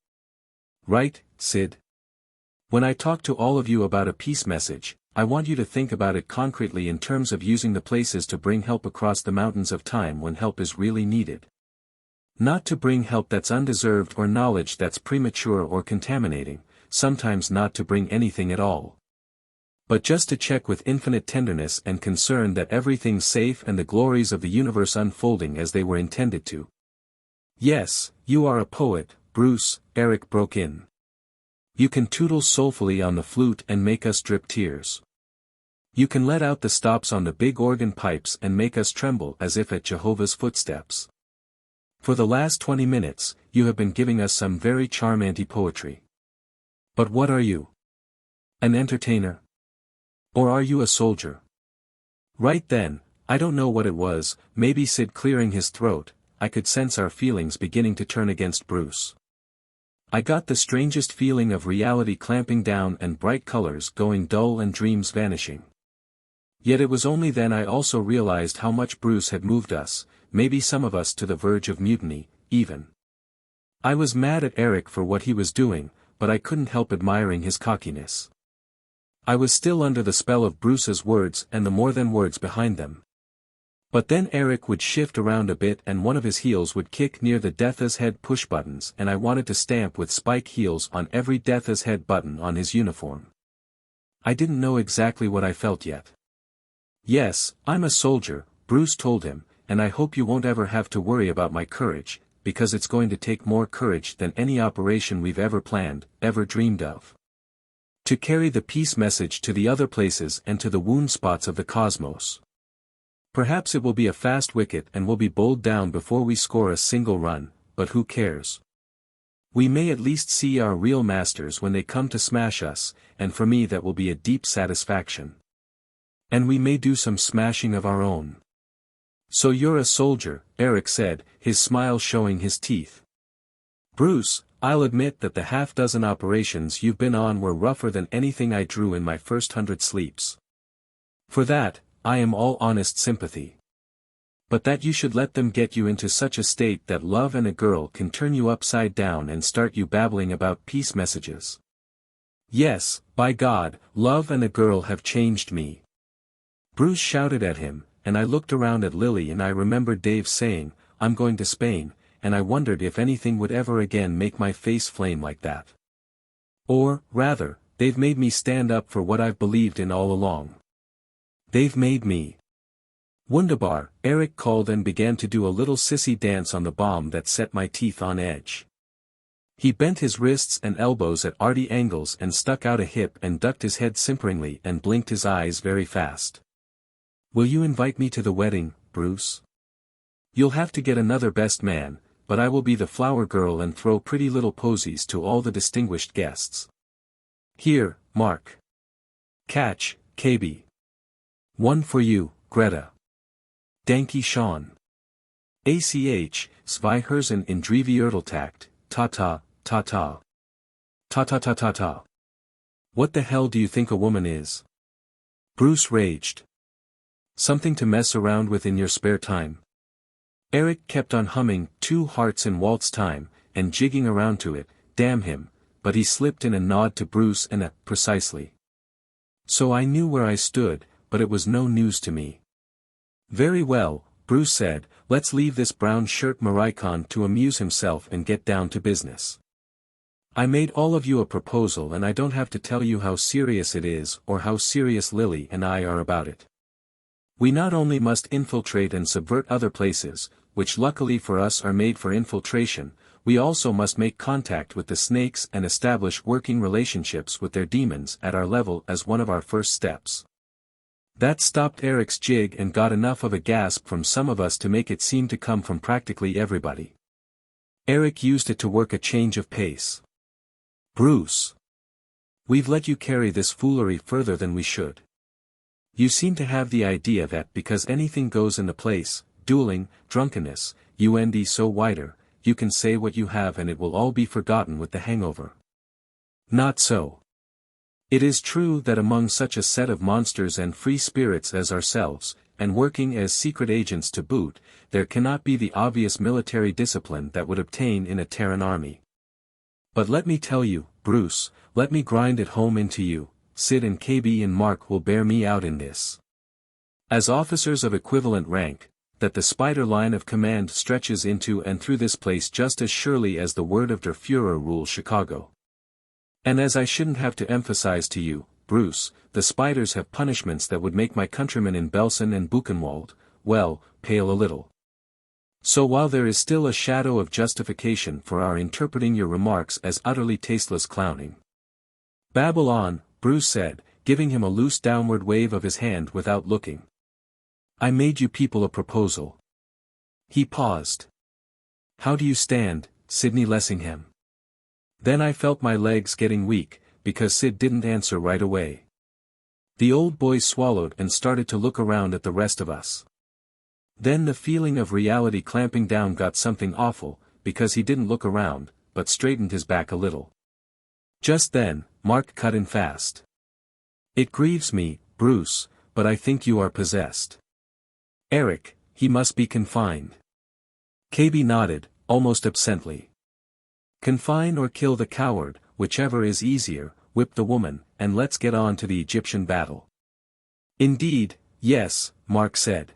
Right, Sid? When I talk to all of you about a peace message, I want you to think about it concretely in terms of using the places to bring help across the mountains of time when help is really needed. Not to bring help that's undeserved or knowledge that's premature or contaminating, sometimes not to bring anything at all. But just to check with infinite tenderness and concern that everything's safe and the glories of the universe unfolding as they were intended to. Yes, you are a poet, Bruce, Eric broke in. You can tootle soulfully on the flute and make us drip tears. You can let out the stops on the big organ pipes and make us tremble as if at Jehovah's footsteps. For the last 20 minutes, you have been giving us some very charmanty poetry. But what are you? An entertainer? Or are you a soldier? Right then, I don't know what it was, maybe Sid clearing his throat, I could sense our feelings beginning to turn against Bruce. I got the strangest feeling of reality clamping down and bright colors going dull and dreams vanishing. Yet it was only then I also realized how much Bruce had moved us, maybe some of us to the verge of mutiny, even. I was mad at Eric for what he was doing, but I couldn't help admiring his cockiness. I was still under the spell of Bruce's words and the more than words behind them. But then Eric would shift around a bit and one of his heels would kick near the Deatha's head push buttons and I wanted to stamp with spike heels on every Deatha's head button on his uniform. I didn't know exactly what I felt yet. Yes, I'm a soldier, Bruce told him, and I hope you won't ever have to worry about my courage, because it's going to take more courage than any operation we've ever planned, ever dreamed of. To carry the peace message to the other places and to the wound spots of the cosmos. Perhaps it will be a fast wicket and we'll be bowled down before we score a single run, but who cares? We may at least see our real masters when they come to smash us, and for me that will be a deep satisfaction. And we may do some smashing of our own. So you're a soldier, Eric said, his smile showing his teeth. Bruce, I'll admit that the half-dozen operations you've been on were rougher than anything I drew in my first 100 sleeps. For that, I am all honest sympathy. But that you should let them get you into such a state that love and a girl can turn you upside down and start you babbling about peace messages. Yes, by God, love and a girl have changed me. Bruce shouted at him, and I looked around at Lily and I remembered Dave saying, I'm going to Spain, and I wondered if anything would ever again make my face flame like that. Or, rather, they've made me stand up for what I've believed in all along. They've made me. Wunderbar, Eric called and began to do a little sissy dance on the bomb that set my teeth on edge. He bent his wrists and elbows at arty angles and stuck out a hip and ducked his head simperingly and blinked his eyes very fast. Will you invite me to the wedding, Bruce? You'll have to get another best man, but I will be the flower girl and throw pretty little posies to all the distinguished guests. Here, Mark. Catch, KB. One for you, Greta. Danke Sean. ACH, Zweiherzen in Drevierteltakt, ta-ta, ta-ta. Ta-ta-ta-ta-ta. What the hell do you think a woman is? Bruce raged. Something to mess around with in your spare time. Eric kept on humming 2 Hearts in Waltz Time, and jigging around to it, damn him, but he slipped in a nod to Bruce and a, precisely. So I knew where I stood, but it was no news to me. Very well, Bruce said, let's leave this brown shirt maricon to amuse himself and get down to business. I made all of you a proposal and I don't have to tell you how serious it is or how serious Lily and I are about it. We not only must infiltrate and subvert other places, which luckily for us are made for infiltration, we also must make contact with the snakes and establish working relationships with their demons at our level as one of our first steps. That stopped Eric's jig and got enough of a gasp from some of us to make it seem to come from practically everybody. Eric used it to work a change of pace. Bruce. We've let you carry this foolery further than we should. You seem to have the idea that because anything goes in the place, dueling, drunkenness, und so weiter, you can say what you have and it will all be forgotten with the hangover. Not so. It is true that among such a set of monsters and free spirits as ourselves, and working as secret agents to boot, there cannot be the obvious military discipline that would obtain in a Terran army. But let me tell you, Bruce, let me grind it home into you, Sid and KB and Mark will bear me out in this. As officers of equivalent rank, that the spider line of command stretches into and through this place just as surely as the word of der Führer rules Chicago. And as I shouldn't have to emphasize to you, Bruce, the spiders have punishments that would make my countrymen in Belsen and Buchenwald, well, pale a little. So while there is still a shadow of justification for our interpreting your remarks as utterly tasteless clowning. Babble on, Bruce said, giving him a loose downward wave of his hand without looking. I made you people a proposal. He paused. How do you stand, Sidney Lessingham? Then I felt my legs getting weak, because Sid didn't answer right away. The old boy swallowed and started to look around at the rest of us. Then the feeling of reality clamping down got something awful, because he didn't look around, but straightened his back a little. Just then, Mark cut in fast. It grieves me, Bruce, but I think you are possessed. Eric, he must be confined. KB nodded, almost absently. Confine or kill the coward, whichever is easier, whip the woman, and let's get on to the Egyptian battle. Indeed, yes, Mark said.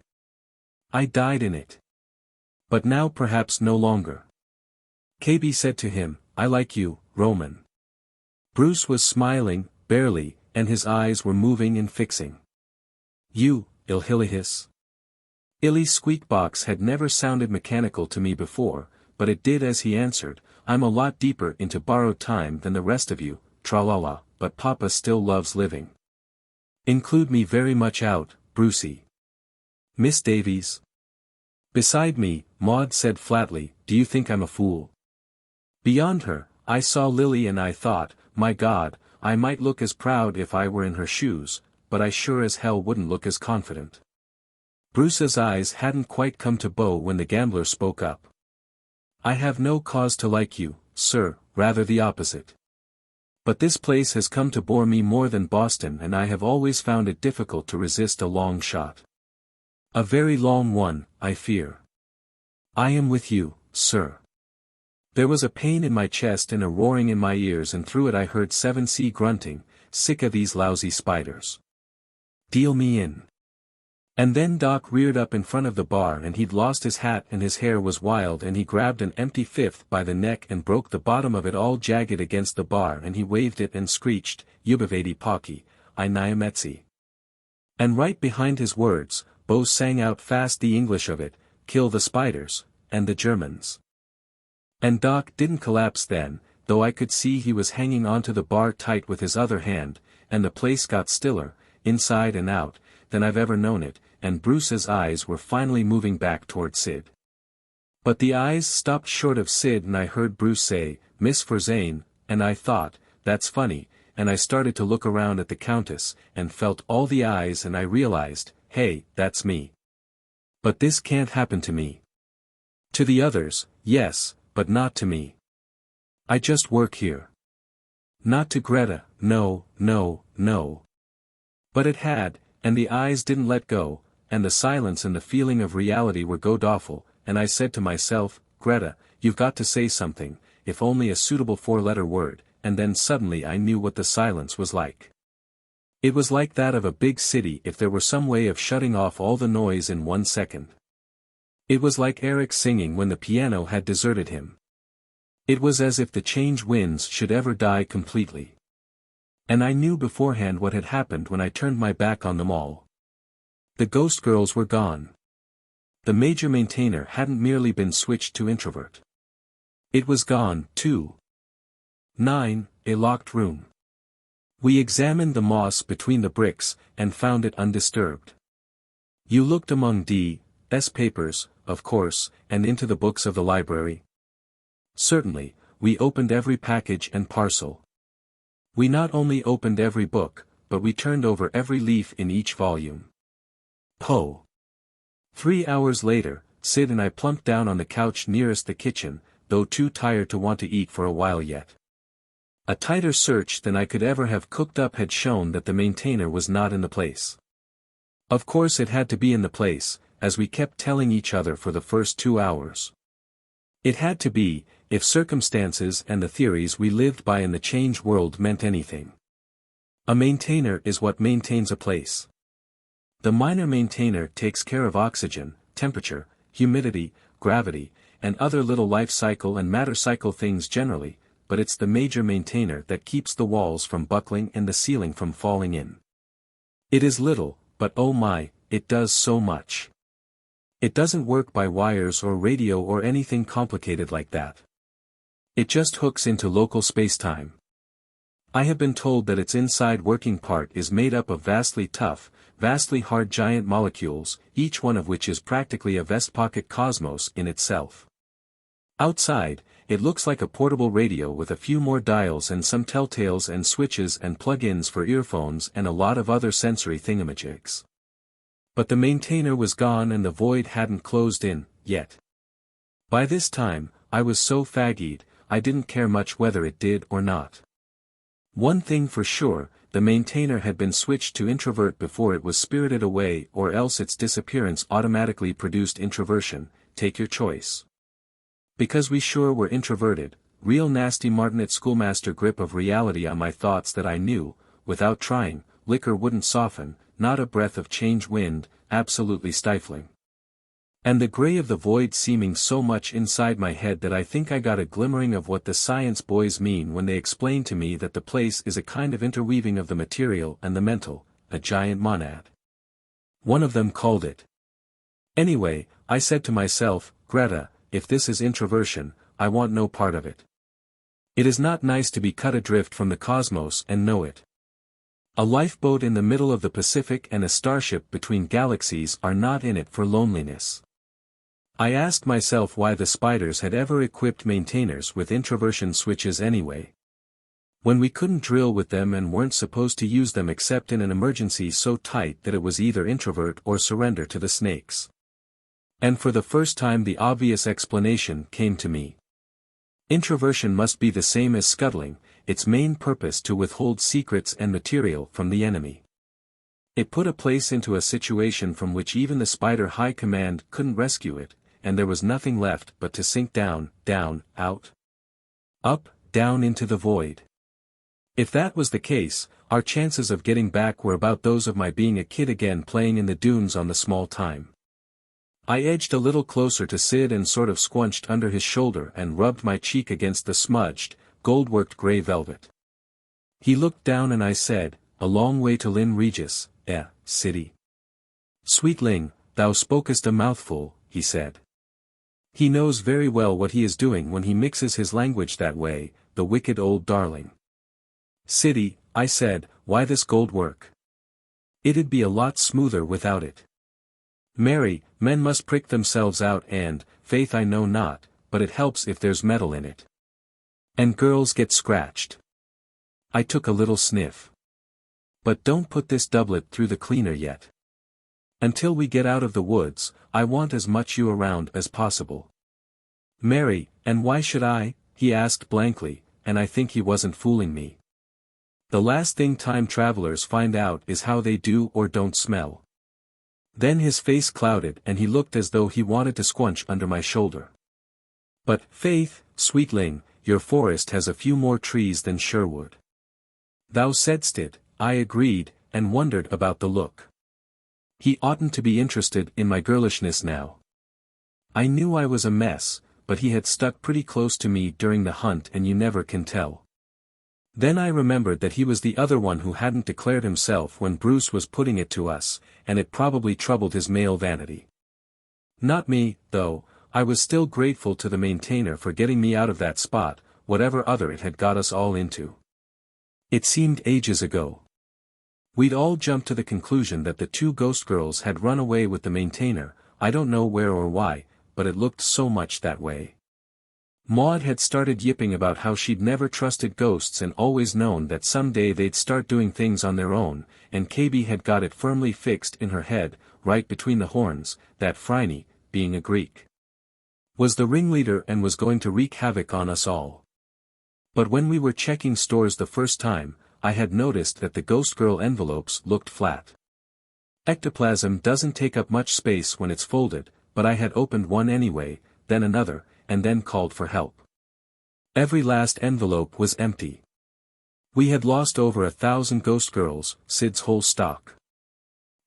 I died in it. But now perhaps no longer. KB said to him, I like you, Roman. Bruce was smiling, barely, and his eyes were moving and fixing. You, Ilhilihis. Illy's squeakbox had never sounded mechanical to me before, but it did as he answered, I'm a lot deeper into borrowed time than the rest of you, tra-la-la, but Papa still loves living. Include me very much out, Brucey. Miss Davies. Beside me, Maud said flatly, do you think I'm a fool? Beyond her, I saw Lily and I thought, my God, I might look as proud if I were in her shoes, but I sure as hell wouldn't look as confident. Bruce's eyes hadn't quite come to bow when the gambler spoke up. I have no cause to like you, sir, rather the opposite. But this place has come to bore me more than Boston and I have always found it difficult to resist a long shot. A very long one, I fear. I am with you, sir. There was a pain in my chest and a roaring in my ears and through it I heard 7C grunting, sick of these lousy spiders. Deal me in. And then Doc reared up in front of the bar and he'd lost his hat and his hair was wild and he grabbed an empty fifth by the neck and broke the bottom of it all jagged against the bar and he waved it and screeched, Yubavadi Pocky, I Nyametsi. And right behind his words, Bo sang out fast the English of it, kill the spiders, and the Germans. And Doc didn't collapse then, though I could see he was hanging onto the bar tight with his other hand, and the place got stiller, inside and out, than I've ever known it, and Bruce's eyes were finally moving back toward Sid. But the eyes stopped short of Sid and I heard Bruce say, Miss Forzane, and I thought, that's funny, and I started to look around at the Countess, and felt all the eyes and I realized, hey, that's me. But this can't happen to me. To the others, yes, but not to me. I just work here. Not to Greta, no, no, no. But it had, and the eyes didn't let go, and the silence and the feeling of reality were god-awful, and I said to myself, Greta, you've got to say something, if only a suitable four-letter word, and then suddenly I knew what the silence was like. It was like that of a big city if there were some way of shutting off all the noise in 1 second. It was like Eric singing when the piano had deserted him. It was as if the change winds should ever die completely. And I knew beforehand what had happened when I turned my back on them all. The Ghostgirls were gone. The major maintainer hadn't merely been switched to introvert. It was gone, too. 9. A locked room. We examined the moss between the bricks, and found it undisturbed. You looked among D.'s papers, of course, and into the books of the library? Certainly, we opened every package and parcel. We not only opened every book, but we turned over every leaf in each volume. Poe. 3 hours later, Sid and I plumped down on the couch nearest the kitchen, though too tired to want to eat for a while yet. A tighter search than I could ever have cooked up had shown that the maintainer was not in the place. Of course it had to be in the place, as we kept telling each other for the first 2 hours. It had to be, if circumstances and the theories we lived by in the change world meant anything. A maintainer is what maintains a place. The minor maintainer takes care of oxygen, temperature, humidity, gravity, and other little life cycle and matter cycle things generally, but it's the major maintainer that keeps the walls from buckling and the ceiling from falling in. It is little, but oh my, it does so much. It doesn't work by wires or radio or anything complicated like that. It just hooks into local spacetime. I have been told that its inside working part is made up of vastly tough, vastly hard giant molecules, each one of which is practically a vest-pocket cosmos in itself. Outside, it looks like a portable radio with a few more dials and some telltales and switches and plug-ins for earphones and a lot of other sensory thingamajigs. But the maintainer was gone and the void hadn't closed in, yet. By this time, I was so faggied, I didn't care much whether it did or not. One thing for sure, the maintainer had been switched to introvert before it was spirited away, or else its disappearance automatically produced introversion, take your choice. Because we sure were introverted, real nasty Martinet schoolmaster grip of reality on my thoughts that I knew, without trying, liquor wouldn't soften, not a breath of change wind, absolutely stifling. And the gray of the void seeming so much inside my head that I think I got a glimmering of what the science boys mean when they explain to me that the place is a kind of interweaving of the material and the mental, a giant monad. One of them called it. Anyway, I said to myself, Greta, if this is introversion, I want no part of it. It is not nice to be cut adrift from the cosmos and know it. A lifeboat in the middle of the Pacific and a starship between galaxies are not in it for loneliness. I asked myself why the spiders had ever equipped maintainers with introversion switches anyway. When we couldn't drill with them and weren't supposed to use them except in an emergency so tight that it was either introvert or surrender to the snakes. And for the first time the obvious explanation came to me. Introversion must be the same as scuttling, its main purpose to withhold secrets and material from the enemy. It put a place into a situation from which even the spider high command couldn't rescue it, and there was nothing left but to sink down, down, out. Up, down into the void. If that was the case, our chances of getting back were about those of my being a kid again playing in the dunes on the small time. I edged a little closer to Sid and sort of squunched under his shoulder and rubbed my cheek against the smudged, gold-worked gray velvet. He looked down and I said, a long way to Lynn Regis, Siddy. Sweetling, thou spokest a mouthful, he said. He knows very well what he is doing when he mixes his language that way, the wicked old darling. Siddy, I said, why this gold work? It'd be a lot smoother without it. Mary, men must prick themselves out and, faith I know not, but it helps if there's metal in it. And girls get scratched. I took a little sniff. But don't put this doublet through the cleaner yet. Until we get out of the woods, I want as much you around as possible. Mary, and why should I? He asked blankly, and I think he wasn't fooling me. The last thing time travelers find out is how they do or don't smell. Then his face clouded and he looked as though he wanted to squunch under my shoulder. But, faith, sweetling, your forest has a few more trees than Sherwood. Thou saidst it, I agreed, and wondered about the look. He oughtn't to be interested in my girlishness now. I knew I was a mess, but he had stuck pretty close to me during the hunt and you never can tell. Then I remembered that he was the other one who hadn't declared himself when Bruce was putting it to us, and it probably troubled his male vanity. Not me, though, I was still grateful to the maintainer for getting me out of that spot, whatever other it had got us all into. It seemed ages ago. We'd all jumped to the conclusion that the two ghost girls had run away with the maintainer, I don't know where or why, but it looked so much that way. Maud had started yipping about how she'd never trusted ghosts and always known that someday they'd start doing things on their own, and KB had got it firmly fixed in her head, right between the horns, that Phryne, being a Greek, was the ringleader and was going to wreak havoc on us all. But when we were checking stores the first time, I had noticed that the Ghost Girl envelopes looked flat. Ectoplasm doesn't take up much space when it's folded, but I had opened one anyway, then another, and then called for help. Every last envelope was empty. We had lost over 1,000 Ghost Girls, Sid's whole stock.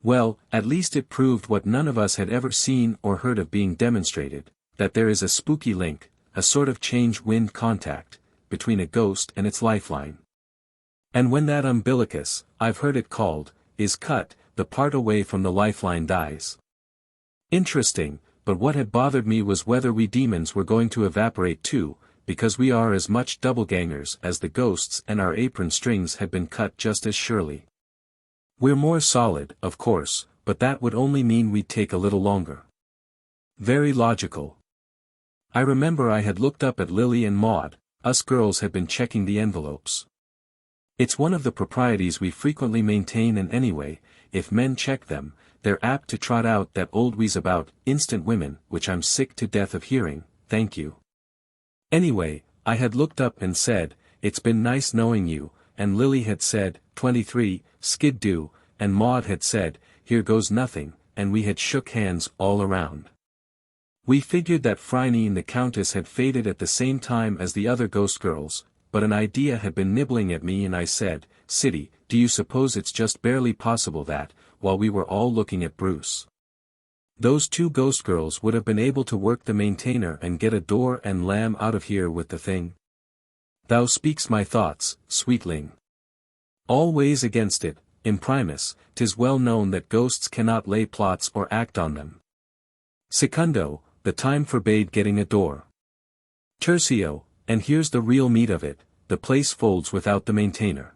Well, at least it proved what none of us had ever seen or heard of being demonstrated, that there is a spooky link, a sort of change-wind contact, between a ghost and its lifeline. And when that umbilicus, I've heard it called, is cut, the part away from the lifeline dies. Interesting, but what had bothered me was whether we demons were going to evaporate too, because we are as much doublegangers as the ghosts and our apron strings had been cut just as surely. We're more solid, of course, but that would only mean we'd take a little longer. Very logical. I remember I had looked up at Lily and Maud. Us girls had been checking the envelopes. It's one of the proprieties we frequently maintain, and anyway, if men check them, they're apt to trot out that old wheeze about instant women, which I'm sick to death of hearing, thank you. Anyway, I had looked up and said, "It's been nice knowing you," and Lily had said, 23, skid do, and Maud had said, "Here goes nothing," and we had shook hands all around. We figured that Phryne and the Countess had faded at the same time as the other ghost girls, but an idea had been nibbling at me and I said, "Siddy, do you suppose it's just barely possible that, while we were all looking at Bruce, those two ghost girls would have been able to work the maintainer and get a door and lamb out of here with the thing? Thou speaks my thoughts, sweetling. All weighs against it, imprimis, 'tis well known that ghosts cannot lay plots or act on them. Secundo, the time forbade getting a door. Tertio, and here's the real meat of it, the place folds without the maintainer.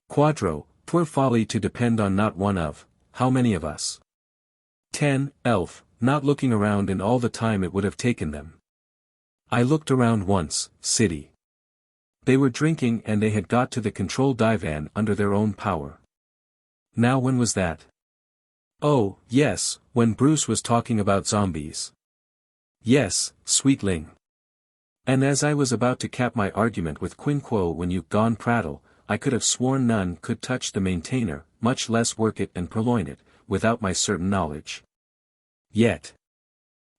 Quadro, 'twere folly to depend on not one of, how many of us? 10, elf, not looking around in all the time it would have taken them. I looked around once, Siddy. They were drinking and they had got to the control divan under their own power. Now when was that? Oh, yes, when Bruce was talking about zombies. Yes, sweetling. And as I was about to cap my argument with Quinquo when you gone prattle, I could have sworn none could touch the maintainer, much less work it and purloin it, without my certain knowledge. Yet.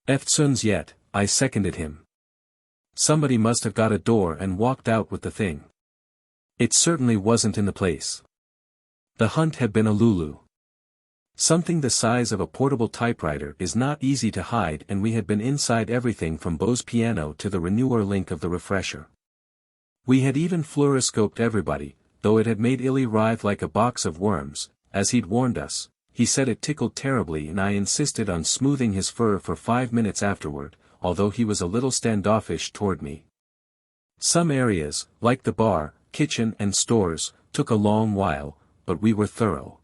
Eftsoons yet, I seconded him. Somebody must have got a door and walked out with the thing. It certainly wasn't in the place. The hunt had been a Lulu. Something the size of a portable typewriter is not easy to hide, and we had been inside everything from Beau's piano to the renewer link of the refresher. We had even fluoroscoped everybody, though it had made Illy writhe like a box of worms, as he'd warned us. He said it tickled terribly and I insisted on smoothing his fur for 5 minutes afterward, although he was a little standoffish toward me. Some areas, like the bar, kitchen and stores, took a long while, but we were thorough.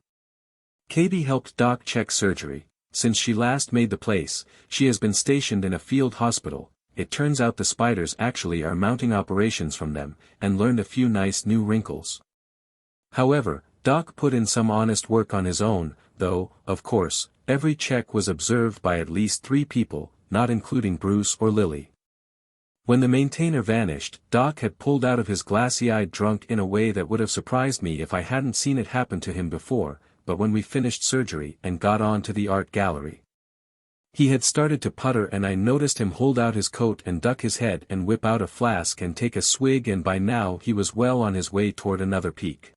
Katie helped Doc check surgery. Since she last made the place, she has been stationed in a field hospital. It turns out the spiders actually are mounting operations from them, and learned a few nice new wrinkles. However, Doc put in some honest work on his own, though, of course, every check was observed by at least 3 people, not including Bruce or Lily. When the maintainer vanished, Doc had pulled out of his glassy-eyed drunk in a way that would have surprised me if I hadn't seen it happen to him before, but when we finished surgery and got on to the art gallery, he had started to putter and I noticed him hold out his coat and duck his head and whip out a flask and take a swig, and by now he was well on his way toward another peak.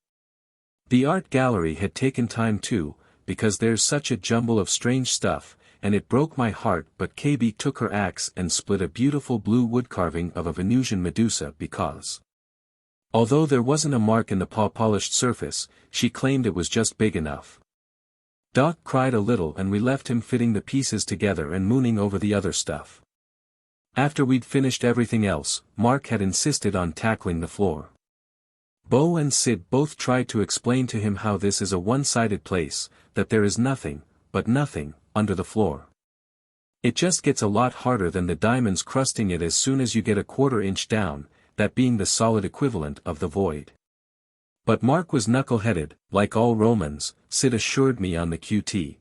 The art gallery had taken time too, because there's such a jumble of strange stuff, and it broke my heart, but KB took her axe and split a beautiful blue wood carving of a Venusian Medusa because, although there wasn't a mark in the polished surface, she claimed it was just big enough. Doc cried a little and we left him fitting the pieces together and mooning over the other stuff. After we'd finished everything else, Mark had insisted on tackling the floor. Beau and Sid both tried to explain to him how this is a one-sided place, that there is nothing, but nothing, under the floor. It just gets a lot harder than the diamonds crusting it as soon as you get a 1/4 inch down, that being the solid equivalent of the void. But Mark was knuckle-headed, like all Romans, Sid assured me on the QT.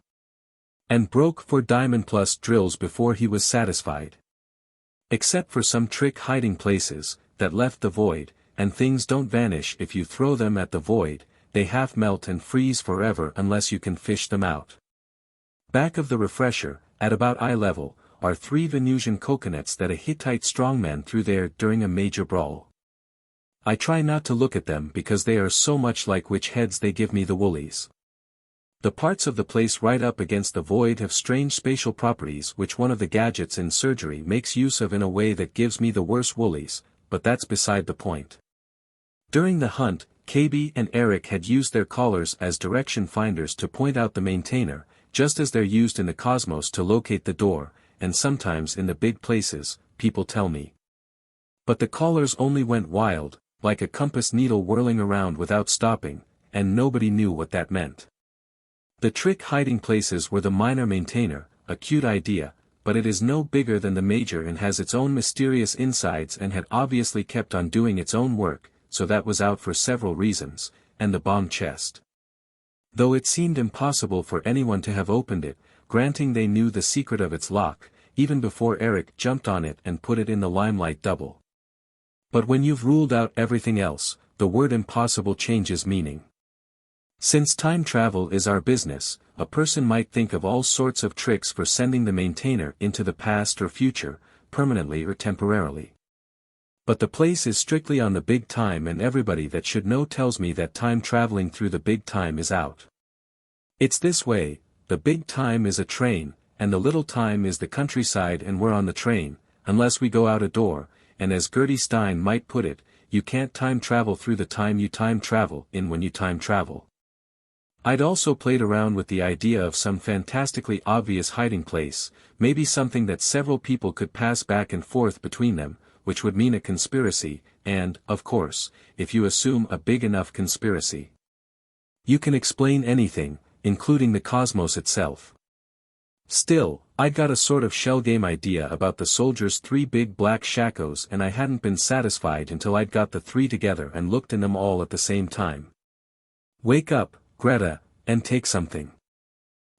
And broke for diamond plus drills before he was satisfied. Except for some trick hiding places, that left the void, and things don't vanish if you throw them at the void, they half melt and freeze forever unless you can fish them out. Back of the refresher, at about eye level, are 3 Venusian coconuts that a Hittite strongman threw there during a major brawl. I try not to look at them because they are so much like witch heads they give me the woolies. The parts of the place right up against the void have strange spatial properties which one of the gadgets in surgery makes use of in a way that gives me the worse woolies, but that's beside the point. During the hunt, KB and Eric had used their collars as direction finders to point out the maintainer, just as they're used in the cosmos to locate the door, and sometimes in the big places, people tell me. But the callers only went wild, like a compass needle whirling around without stopping, and nobody knew what that meant. The trick hiding places were the minor maintainer, a cute idea, but it is no bigger than the major and has its own mysterious insides and had obviously kept on doing its own work, so that was out for several reasons, and the bomb chest. Though it seemed impossible for anyone to have opened it, granting they knew the secret of its lock, even before Eric jumped on it and put it in the limelight double. But when you've ruled out everything else, the word impossible changes meaning. Since time travel is our business, a person might think of all sorts of tricks for sending the maintainer into the past or future, permanently or temporarily. But the place is strictly on the big time, and everybody that should know tells me that time traveling through the big time is out. It's this way: the big time is a train, and the little time is the countryside, and we're on the train, unless we go out a door, and as Gertie Stein might put it, you can't time travel through the time you time travel in when you time travel. I'd also played around with the idea of some fantastically obvious hiding place, maybe something that several people could pass back and forth between them, which would mean a conspiracy, and, of course, if you assume a big enough conspiracy, you can explain anything, including the cosmos itself. Still, I'd got a sort of shell game idea about the soldiers' 3 big black shakos, and I hadn't been satisfied until I'd got the 3 together and looked in them all at the same time. Wake up, Greta, and take something.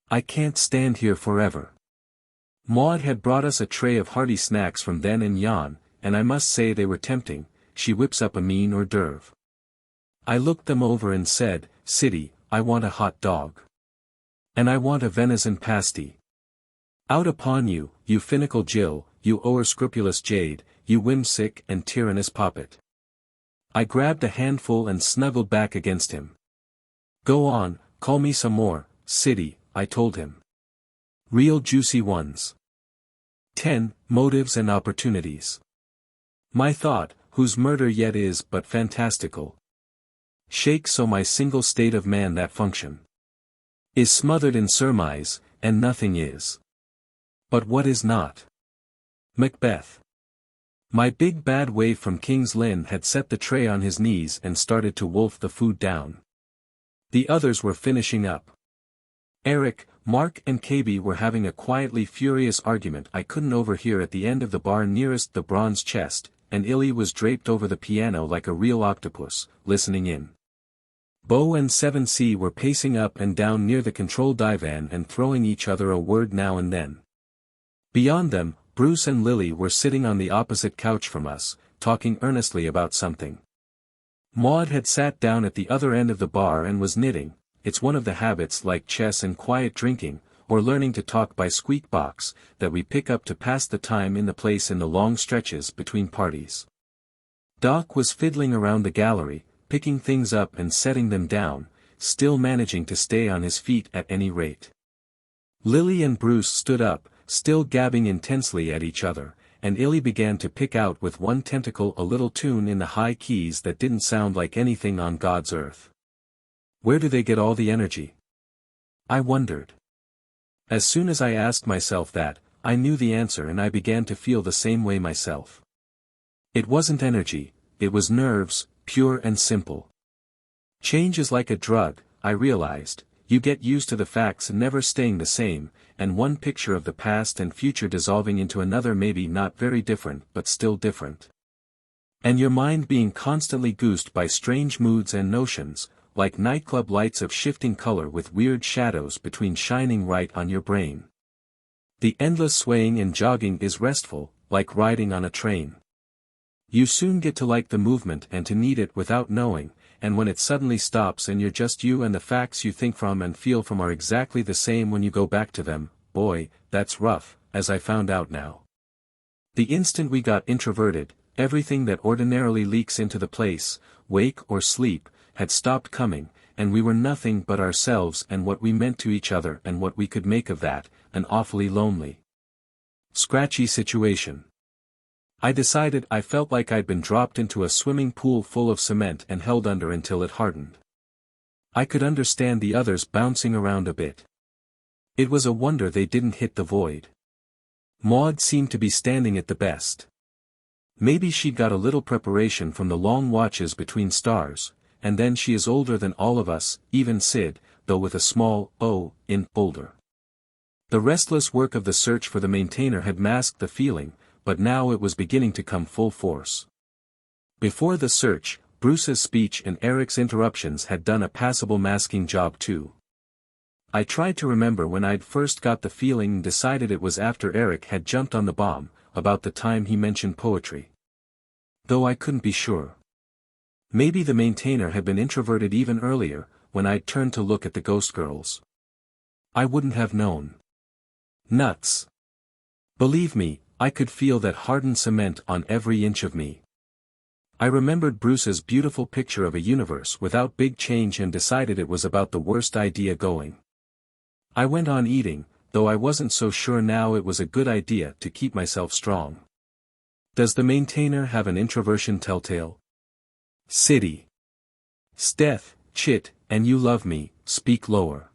I can't stand here forever. Maud had brought us a tray of hearty snacks from then and yon, and I must say they were tempting. She whips up a mean hors d'oeuvre. I looked them over and said, "Siddy, I want a hot dog. And I want a venison pasty. Out upon you, you finical Jill, you o'erscrupulous jade, you whimsick and tyrannous poppet." I grabbed a handful and snuggled back against him. "Go on, call me some more, Siddy," I told him. "Real juicy ones. 10 motives and opportunities. My thought, whose murder yet is but fantastical. Shake so my single state of man that function is smothered in surmise, and nothing is. But what is not? Macbeth." My big bad wave from King's Lynn had set the tray on his knees and started to wolf the food down. The others were finishing up. Eric, Mark and KB were having a quietly furious argument I couldn't overhear at the end of the bar nearest the bronze chest, and Illy was draped over the piano like a real octopus, listening in. Bo and 7C were pacing up and down near the control divan and throwing each other a word now and then. Beyond them, Bruce and Lily were sitting on the opposite couch from us, talking earnestly about something. Maud had sat down at the other end of the bar and was knitting. It's one of the habits like chess and quiet drinking, or learning to talk by squeak box, that we pick up to pass the time in the place in the long stretches between parties. Doc was fiddling around the gallery, picking things up and setting them down, still managing to stay on his feet at any rate. Lily and Bruce stood up, still gabbing intensely at each other, and Illy began to pick out with one tentacle a little tune in the high keys that didn't sound like anything on God's earth. Where do they get all the energy? I wondered. As soon as I asked myself that, I knew the answer, and I began to feel the same way myself. It wasn't energy, it was nerves, pure and simple. Change is like a drug, I realized. You get used to the facts never staying the same, and one picture of the past and future dissolving into another, maybe not very different but still different. And your mind being constantly goosed by strange moods and notions, like nightclub lights of shifting color with weird shadows between shining right on your brain. The endless swaying and jogging is restful, like riding on a train. You soon get to like the movement and to need it without knowing, and when it suddenly stops and you're just you and the facts you think from and feel from are exactly the same when you go back to them, boy, that's rough, as I found out now. The instant we got introverted, everything that ordinarily leaks into the place, wake or sleep, had stopped coming, and we were nothing but ourselves and what we meant to each other and what we could make of that, an awfully lonely, scratchy situation. I decided I felt like I'd been dropped into a swimming pool full of cement and held under until it hardened. I could understand the others bouncing around a bit. It was a wonder they didn't hit the void. Maud seemed to be standing it the best. Maybe she got a little preparation from the long watches between stars, and then she is older than all of us, even Sid, though with a small O in older. The restless work of the search for the maintainer had masked the feeling, but now it was beginning to come full force. Before the search, Bruce's speech and Eric's interruptions had done a passable masking job too. I tried to remember when I'd first got the feeling and decided it was after Eric had jumped on the bomb, about the time he mentioned poetry. Though I couldn't be sure. Maybe the maintainer had been introverted even earlier, when I'd turned to look at the Ghostgirls. I wouldn't have known. Nuts. Believe me, I could feel that hardened cement on every inch of me. I remembered Bruce's beautiful picture of a universe without big change and decided it was about the worst idea going. I went on eating, though I wasn't so sure now it was a good idea to keep myself strong. Does the maintainer have an introversion telltale? City. Steth, chit, and you love me, speak lower.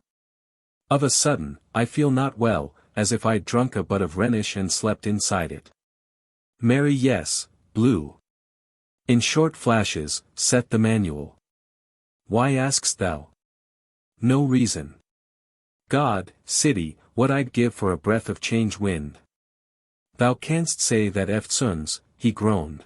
Of a sudden, I feel not well, as if I'd drunk a butt of Rhenish and slept inside it. Mary yes, blue. In short flashes, set the manual. Why ask'st thou? No reason. God, city, what I'd give for a breath of change wind. Thou canst say that eftsoons, he groaned.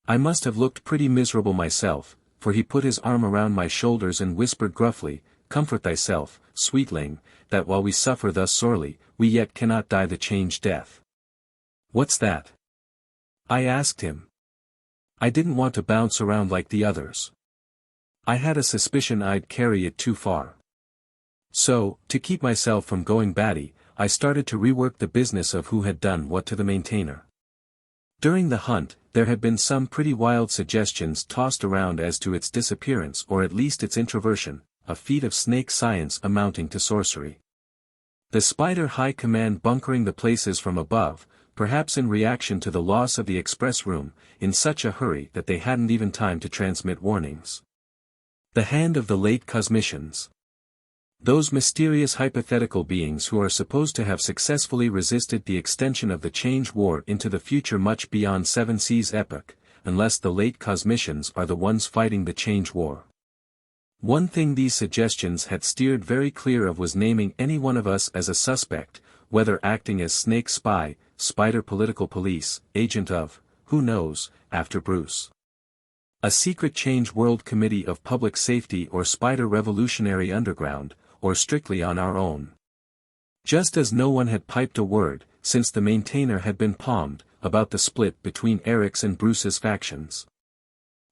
I must have looked pretty miserable myself, for he put his arm around my shoulders and whispered gruffly, Comfort thyself, sweetling, that while we suffer thus sorely, we yet cannot die the change death. What's that? I asked him. I didn't want to bounce around like the others. I had a suspicion I'd carry it too far. So, to keep myself from going batty, I started to rework the business of who had done what to the maintainer. During the hunt, there had been some pretty wild suggestions tossed around as to its disappearance or at least its introversion, a feat of snake science amounting to sorcery. The Spider High Command bunkering the places from above, perhaps in reaction to the loss of the express room, in such a hurry that they hadn't even time to transmit warnings. The hand of the late cosmicians. Those mysterious hypothetical beings who are supposed to have successfully resisted the extension of the Change War into the future much beyond Seven Seas epoch, unless the late cosmicians are the ones fighting the Change War. One thing these suggestions had steered very clear of was naming any one of us as a suspect, whether acting as snake spy, spider political police, agent of, who knows, after Bruce. A secret Change World Committee of Public Safety or Spider Revolutionary Underground, or strictly on our own. Just as no one had piped a word, since the maintainer had been palmed, about the split between Eric's and Bruce's factions.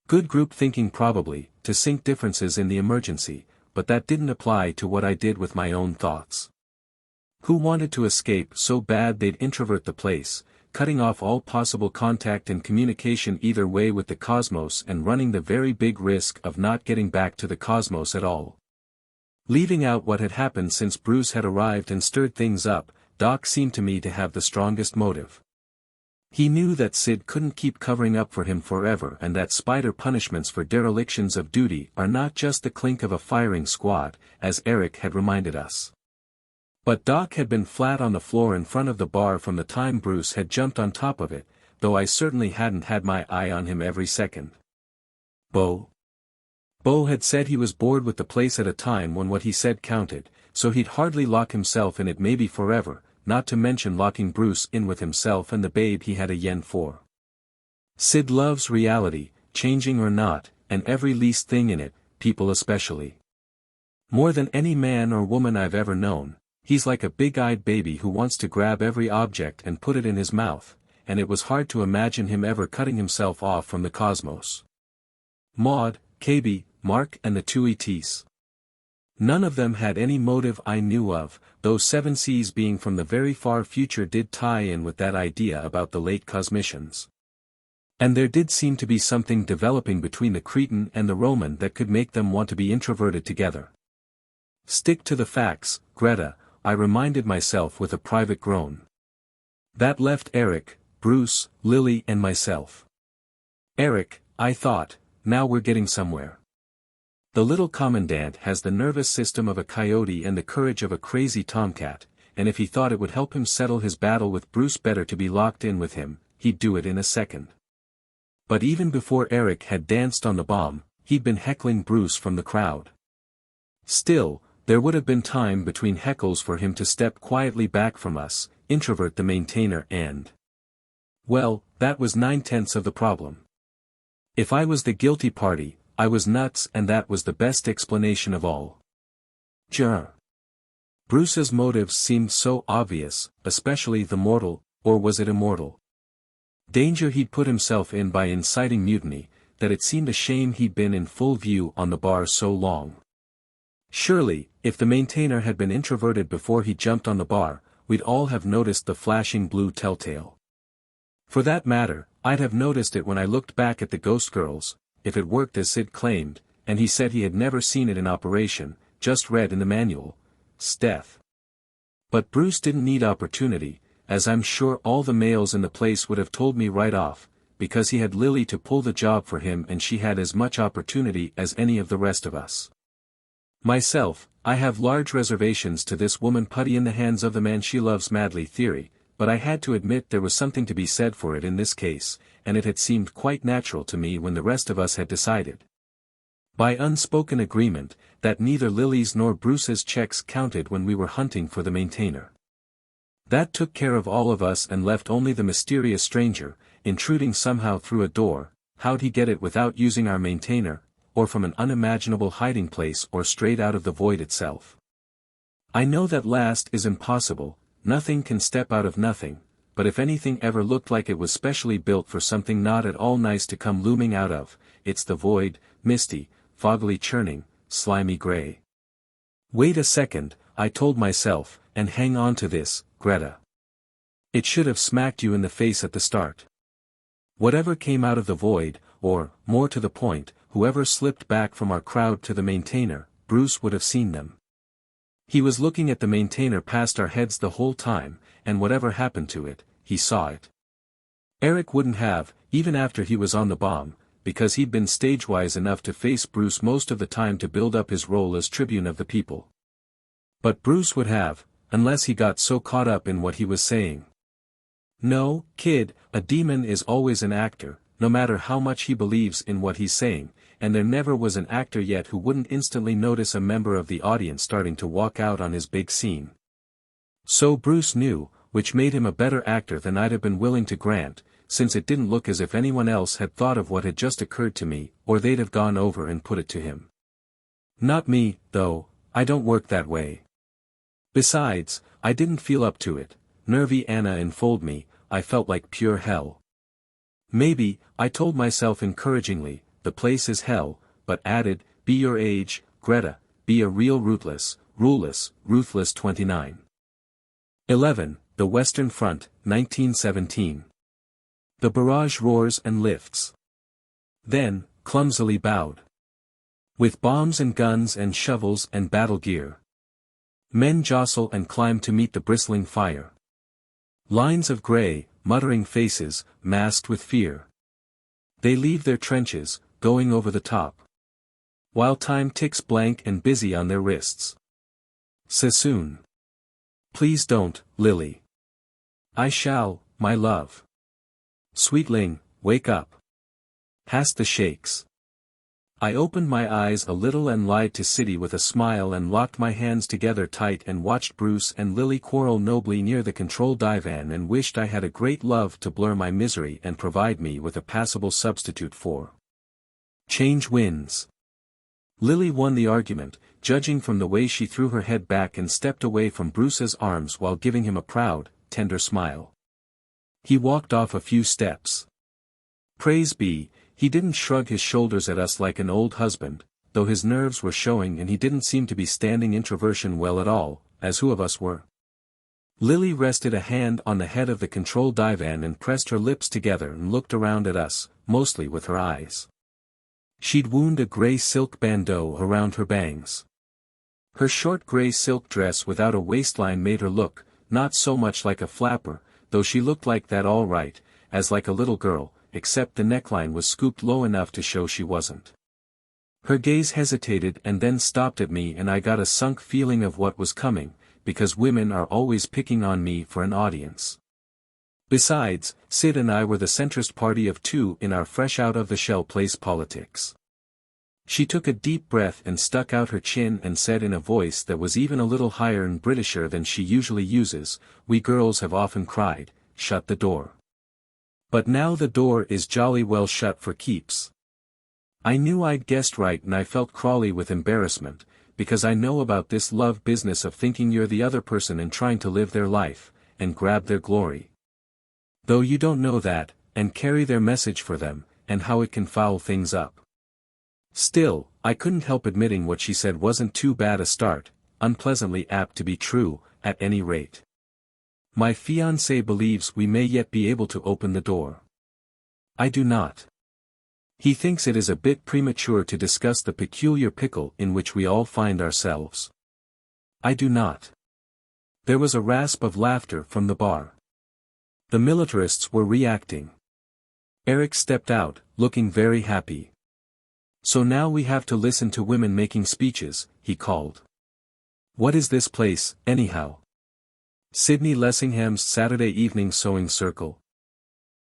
Good group thinking probably, to sink differences in the emergency, but that didn't apply to what I did with my own thoughts. Who wanted to escape so bad they'd introvert the place, cutting off all possible contact and communication either way with the cosmos and running the very big risk of not getting back to the cosmos at all. Leaving out what had happened since Bruce had arrived and stirred things up, Doc seemed to me to have the strongest motive. He knew that Sid couldn't keep covering up for him forever and that spider punishments for derelictions of duty are not just the clink of a firing squad, as Eric had reminded us. But Doc had been flat on the floor in front of the bar from the time Bruce had jumped on top of it, though I certainly hadn't had my eye on him every second. Bo had said he was bored with the place at a time when what he said counted, so he'd hardly lock himself in it maybe forever, not to mention locking Bruce in with himself and the babe he had a yen for. Sid loves reality, changing or not, and every least thing in it, people especially. More than any man or woman I've ever known, he's like a big-eyed baby who wants to grab every object and put it in his mouth, and it was hard to imagine him ever cutting himself off from the cosmos. Maud, KB, Mark and the two ETs. None of them had any motive I knew of, though Seven Seas being from the very far future did tie in with that idea about the late cosmicians. And there did seem to be something developing between the Cretan and the Roman that could make them want to be introverted together. Stick to the facts, Greta, I reminded myself with a private groan. That left Eric, Bruce, Lily and myself. Eric, I thought, now we're getting somewhere. The little commandant has the nervous system of a coyote and the courage of a crazy tomcat, and if he thought it would help him settle his battle with Bruce better to be locked in with him, he'd do it in a second. But even before Eric had danced on the bomb, he'd been heckling Bruce from the crowd. Still, there would have been time between heckles for him to step quietly back from us, introvert the maintainer and... Well, that was 9/10 of the problem. If I was the guilty party, I was nuts, and that was the best explanation of all. Bruce's motives seemed so obvious, especially the mortal, or was it immortal? Danger he'd put himself in by inciting mutiny, that it seemed a shame he'd been in full view on the bar so long. Surely, if the maintainer had been introverted before he jumped on the bar, we'd all have noticed the flashing blue telltale. For that matter, I'd have noticed it when I looked back at the Ghostgirls, if it worked as Sid claimed, and he said he had never seen it in operation, just read in the manual. Death. But Bruce didn't need opportunity, as I'm sure all the males in the place would have told me right off, because he had Lily to pull the job for him and she had as much opportunity as any of the rest of us. Myself, I have large reservations to this woman putty in the hands of the man she loves madly theory, but I had to admit there was something to be said for it in this case, and it had seemed quite natural to me when the rest of us had decided, by unspoken agreement, that neither Lily's nor Bruce's checks counted when we were hunting for the maintainer. That took care of all of us and left only the mysterious stranger, intruding somehow through a door. How'd he get it without using our maintainer, or from an unimaginable hiding place or straight out of the void itself? I know that last is impossible, nothing can step out of nothing, but if anything ever looked like it was specially built for something not at all nice to come looming out of, it's the void, misty, foggily churning, slimy gray. Wait a second, I told myself, and hang on to this, Greta. It should have smacked you in the face at the start. Whatever came out of the void, or, more to the point, whoever slipped back from our crowd to the maintainer, Bruce would have seen them. He was looking at the maintainer past our heads the whole time, and whatever happened to it, he saw it. Eric wouldn't have, even after he was on the bomb, because he'd been stage-wise enough to face Bruce most of the time to build up his role as tribune of the people. But Bruce would have, unless he got so caught up in what he was saying. No, kid, a demon is always an actor, no matter how much he believes in what he's saying, and there never was an actor yet who wouldn't instantly notice a member of the audience starting to walk out on his big scene. So Bruce knew, which made him a better actor than I'd have been willing to grant, since it didn't look as if anyone else had thought of what had just occurred to me, or they'd have gone over and put it to him. Not me, though, I don't work that way. Besides, I didn't feel up to it. Nervy Anna enfold me, I felt like pure hell. Maybe, I told myself encouragingly, the place is hell, but added, be your age, Greta, be a real ruthless, 29. 11. The Western Front, 1917. The barrage roars and lifts. Then, clumsily bowed. With bombs and guns and shovels and battle gear. Men jostle and climb to meet the bristling fire. Lines of gray, muttering faces, masked with fear. They leave their trenches, going over the top. While time ticks blank and busy on their wrists. Sassoon. Please don't, Lily. I shall, my love. Sweetling, wake up. Hast the shakes. I opened my eyes a little and lied to City with a smile and locked my hands together tight and watched Bruce and Lily quarrel nobly near the control divan and wished I had a great love to blur my misery and provide me with a passable substitute for. Change wins. Lily won the argument, judging from the way she threw her head back and stepped away from Bruce's arms while giving him a proud, tender smile. He walked off a few steps. Praise be, he didn't shrug his shoulders at us like an old husband, though his nerves were showing and he didn't seem to be standing introversion well at all, as who of us were. Lily rested a hand on the head of the control divan and pressed her lips together and looked around at us, mostly with her eyes. She'd wound a gray silk bandeau around her bangs. Her short gray silk dress without a waistline made her look, not so much like a flapper, though she looked like that all right, as like a little girl, except the neckline was scooped low enough to show she wasn't. Her gaze hesitated and then stopped at me and I got a sunk feeling of what was coming, because women are always picking on me for an audience. Besides, Sid and I were the centrist party of two in our fresh-out-of-the-shell place politics. She took a deep breath and stuck out her chin and said in a voice that was even a little higher and Britisher than she usually uses, "We girls have often cried, shut the door. But now the door is jolly well shut for keeps." I knew I'd guessed right and I felt crawly with embarrassment, because I know about this love business of thinking you're the other person and trying to live their life, and grab their glory. Though you don't know that, and carry their message for them, and how it can foul things up. Still, I couldn't help admitting what she said wasn't too bad a start, unpleasantly apt to be true, at any rate. My fiancé believes we may yet be able to open the door. I do not. He thinks it is a bit premature to discuss the peculiar pickle in which we all find ourselves. I do not. There was a rasp of laughter from the bar. The militarists were reacting. Eric stepped out, looking very happy. "So now we have to listen to women making speeches," he called. "What is this place, anyhow?" Sidney Lessingham's Saturday evening sewing circle.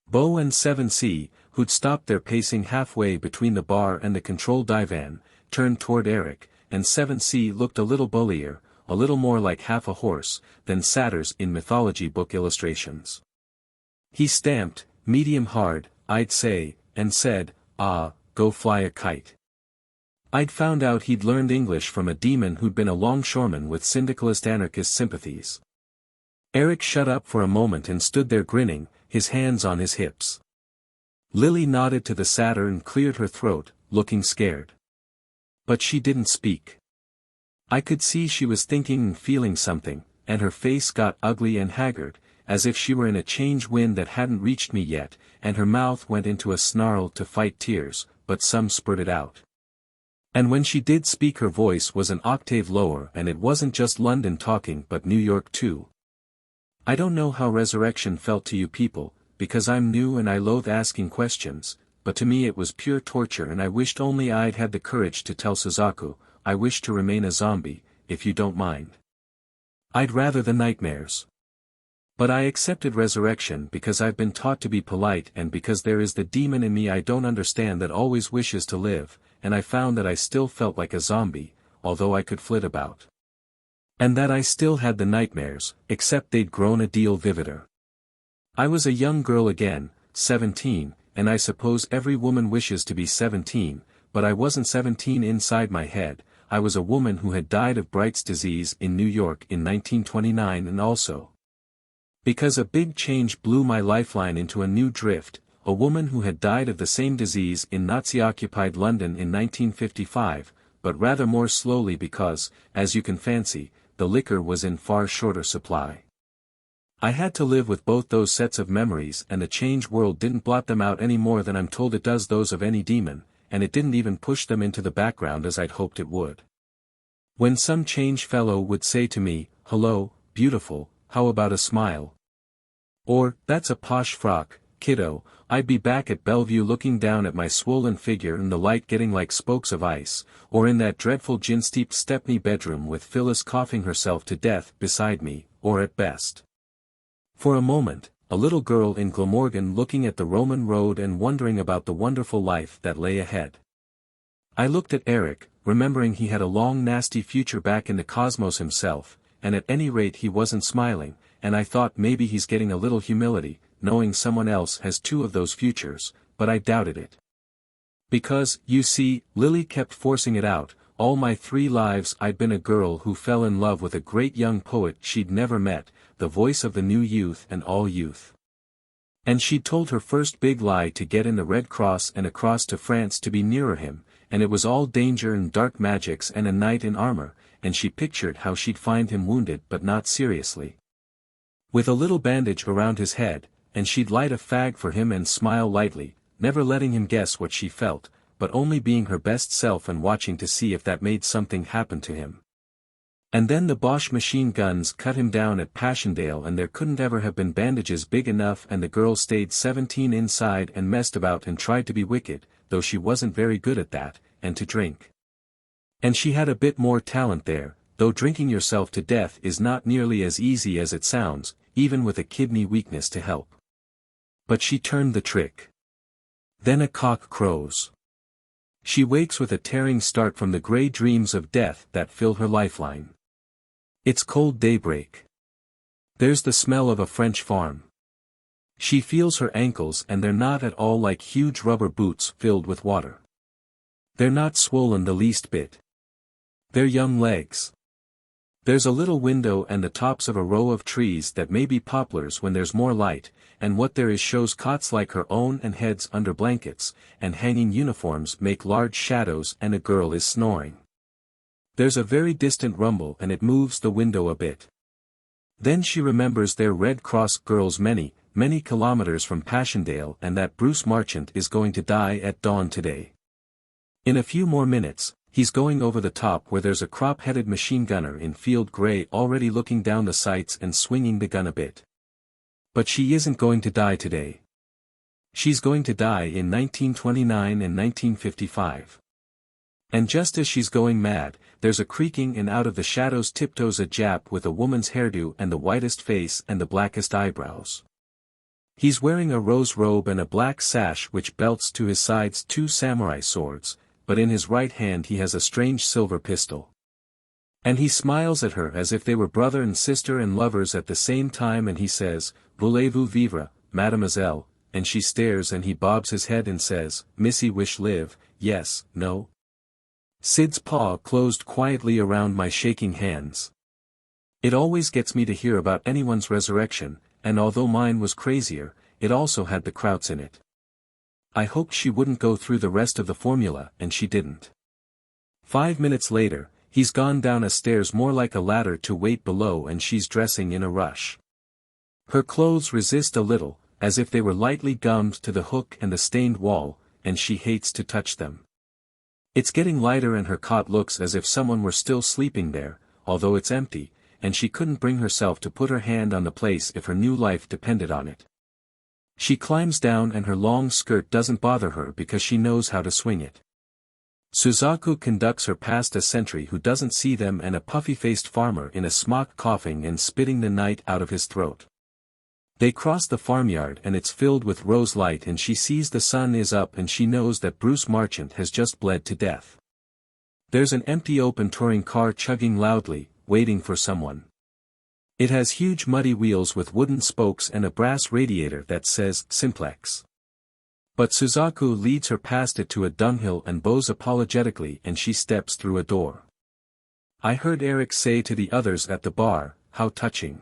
Beau and 7C, who'd stopped their pacing halfway between the bar and the control divan, turned toward Eric, and 7C looked a little bullier, a little more like half a horse, than satyrs in mythology book illustrations. He stamped, medium hard, I'd say, and said, "Ah, go fly a kite." I'd found out he'd learned English from a demon who'd been a longshoreman with syndicalist anarchist sympathies. Eric shut up for a moment and stood there grinning, his hands on his hips. Lily nodded to the satyr and cleared her throat, looking scared. But she didn't speak. I could see she was thinking and feeling something, and her face got ugly and haggard, as if she were in a change wind that hadn't reached me yet, and her mouth went into a snarl to fight tears, but some spurted out. And when she did speak her voice was an octave lower and it wasn't just London talking but New York too. I don't know how resurrection felt to you people, because I'm new and I loathe asking questions, but to me it was pure torture and I wished only I'd had the courage to tell Suzaku, I wish to remain a zombie, if you don't mind. I'd rather the nightmares. But I accepted resurrection because I've been taught to be polite and because there is the demon in me I don't understand that always wishes to live, and I found that I still felt like a zombie, although I could flit about. And that I still had the nightmares, except they'd grown a deal vivider. I was a young girl again, 17, and I suppose every woman wishes to be 17, but I wasn't 17 inside my head. I was a woman who had died of Bright's disease in New York in 1929 and also, because a big change blew my lifeline into a new drift, a woman who had died of the same disease in Nazi-occupied London in 1955, but rather more slowly because, as you can fancy, the liquor was in far shorter supply. I had to live with both those sets of memories and the change world didn't blot them out any more than I'm told it does those of any demon, and it didn't even push them into the background as I'd hoped it would. When some change fellow would say to me, "Hello, beautiful, how about a smile?" Or, "That's a posh frock, kiddo," I'd be back at Bellevue looking down at my swollen figure and the light getting like spokes of ice, or in that dreadful gin-steeped Stepney bedroom with Phyllis coughing herself to death beside me, or at best, for a moment, a little girl in Glamorgan looking at the Roman road and wondering about the wonderful life that lay ahead. I looked at Eric, remembering he had a long nasty future back in the cosmos himself, and at any rate he wasn't smiling, and I thought maybe he's getting a little humility, knowing someone else has two of those futures, but I doubted it. Because, you see, Lily kept forcing it out, all my 3 lives I'd been a girl who fell in love with a great young poet she'd never met, the voice of the new youth and all youth. And she'd told her first big lie to get in the Red Cross and across to France to be nearer him, and it was all danger and dark magics and a knight in armor, and she pictured how she'd find him wounded but not seriously, with a little bandage around his head, and she'd light a fag for him and smile lightly, never letting him guess what she felt, but only being her best self and watching to see if that made something happen to him. And then the Bosch machine guns cut him down at Passchendaele and there couldn't ever have been bandages big enough and the girl stayed 17 inside and messed about and tried to be wicked, though she wasn't very good at that, and to drink. And she had a bit more talent there, though drinking yourself to death is not nearly as easy as it sounds, even with a kidney weakness to help. But she turned the trick. Then a cock crows. She wakes with a tearing start from the grey dreams of death that fill her lifeline. It's cold daybreak. There's the smell of a French farm. She feels her ankles and they're not at all like huge rubber boots filled with water. They're not swollen the least bit. They're young legs. There's a little window and the tops of a row of trees that may be poplars when there's more light, and what there is shows cots like her own and heads under blankets, and hanging uniforms make large shadows and a girl is snoring. There's a very distant rumble and it moves the window a bit. Then she remembers they're Red Cross girls many, many kilometers from Passchendaele and that Bruce Marchant is going to die at dawn today. In a few more minutes, he's going over the top where there's a crop-headed machine gunner in field grey already looking down the sights and swinging the gun a bit. But she isn't going to die today. She's going to die in 1929 and 1955. And just as she's going mad, there's a creaking and out of the shadows tiptoes a Jap with a woman's hairdo and the whitest face and the blackest eyebrows. He's wearing a rose robe and a black sash which belts to his sides two samurai swords, but in his right hand he has a strange silver pistol. And he smiles at her as if they were brother and sister and lovers at the same time and he says, "Voulez-vous vivre, mademoiselle?" and she stares and he bobs his head and says, "Missy wish live, yes, no?" Sid's paw closed quietly around my shaking hands. It always gets me to hear about anyone's resurrection, and although mine was crazier, it also had the Krauts in it. I hoped she wouldn't go through the rest of the formula and she didn't. 5 minutes later, he's gone down a stairs more like a ladder to wait below and she's dressing in a rush. Her clothes resist a little, as if they were lightly gummed to the hook and the stained wall, and she hates to touch them. It's getting lighter and her cot looks as if someone were still sleeping there, although it's empty, and she couldn't bring herself to put her hand on the place if her new life depended on it. She climbs down and her long skirt doesn't bother her because she knows how to swing it. Suzaku conducts her past a sentry who doesn't see them and a puffy-faced farmer in a smock coughing and spitting the night out of his throat. They cross the farmyard and it's filled with rose light and she sees the sun is up and she knows that Bruce Marchant has just bled to death. There's an empty open touring car chugging loudly, waiting for someone. It has huge muddy wheels with wooden spokes and a brass radiator that says Simplex. But Suzaku leads her past it to a dunghill and bows apologetically and she steps through a door. I heard Eric say to the others at the bar, "How touching.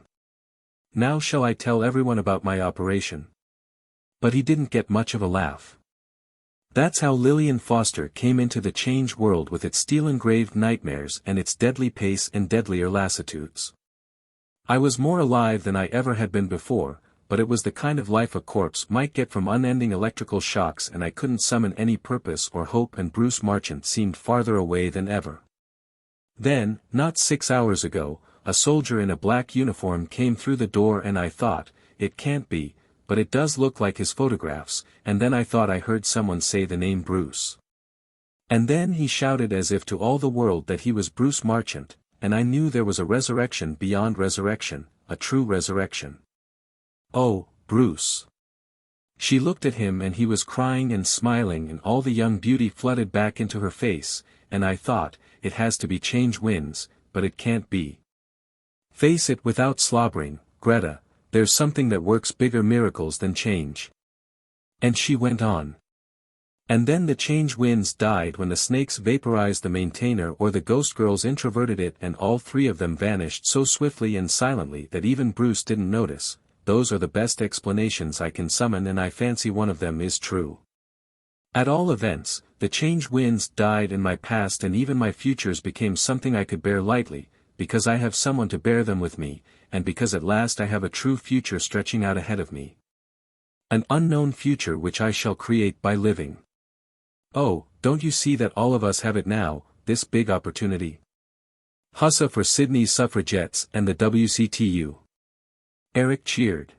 Now shall I tell everyone about my operation?" But he didn't get much of a laugh. That's how Lillian Foster came into the change world with its steel-engraved nightmares and its deadly pace and deadlier lassitudes. I was more alive than I ever had been before, but it was the kind of life a corpse might get from unending electrical shocks and I couldn't summon any purpose or hope and Bruce Marchant seemed farther away than ever. Then, not 6 hours ago, a soldier in a black uniform came through the door and I thought, it can't be, but it does look like his photographs, and then I thought I heard someone say the name Bruce. And then he shouted as if to all the world that he was Bruce Marchant, and I knew there was a resurrection beyond resurrection, a true resurrection. "Oh, Bruce." She looked at him and he was crying and smiling and all the young beauty flooded back into her face, and I thought, it has to be change winds, but it can't be. Face it without slobbering, Greta, there's something that works bigger miracles than change. And she went on. And then the change winds died when the snakes vaporized the maintainer or the ghost girls introverted it and all three of them vanished so swiftly and silently that even Bruce didn't notice. Those are the best explanations I can summon and I fancy one of them is true. At all events, the change winds died in my past and even my futures became something I could bear lightly, because I have someone to bear them with me, and because at last I have a true future stretching out ahead of me. An unknown future which I shall create by living. Oh, don't you see that all of us have it now, this big opportunity? Hussa for Sydney's suffragettes and the WCTU. Eric cheered.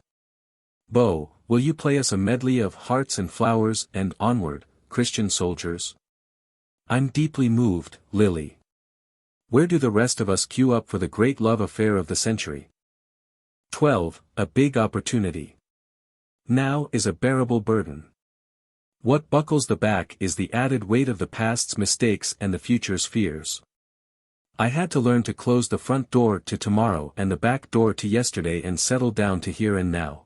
Bo, will you play us a medley of Hearts and Flowers and Onward, Christian Soldiers? I'm deeply moved, Lily. Where do the rest of us queue up for the great love affair of the century? 12. A big opportunity. now is a bearable burden. What buckles the back is the added weight of the past's mistakes and the future's fears. I had to learn to close the front door to tomorrow and the back door to yesterday and settle down to here and now.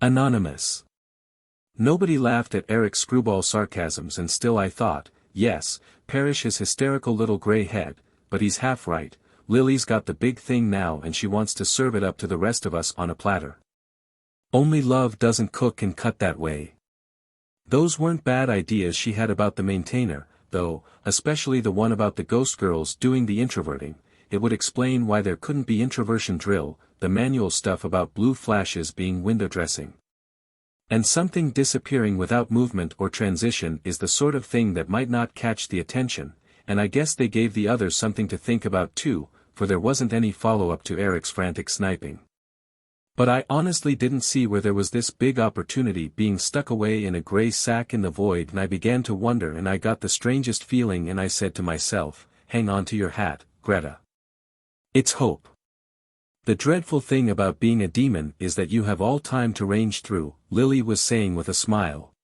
Anonymous. Nobody laughed at Eric's screwball sarcasms, and still I thought, yes, perish his hysterical little grey head, but he's half right. Lily's got the big thing now and she wants to serve it up to the rest of us on a platter. Only love doesn't cook and cut that way. Those weren't bad ideas she had about the maintainer, though, especially the one about the Ghostgirls doing the introverting. It would explain why there couldn't be introversion drill, the manual stuff about blue flashes being window dressing. And something disappearing without movement or transition is the sort of thing that might not catch the attention, and I guess they gave the others something to think about too, for there wasn't any follow-up to Eric's frantic sniping. But I honestly didn't see where there was this big opportunity being stuck away in a grey sack in the void, and I began to wonder, and I got the strangest feeling, and I said to myself, hang on to your hat, Greta. It's hope. The dreadful thing about being a demon is that you have all time to range through, Lily was saying with a smile.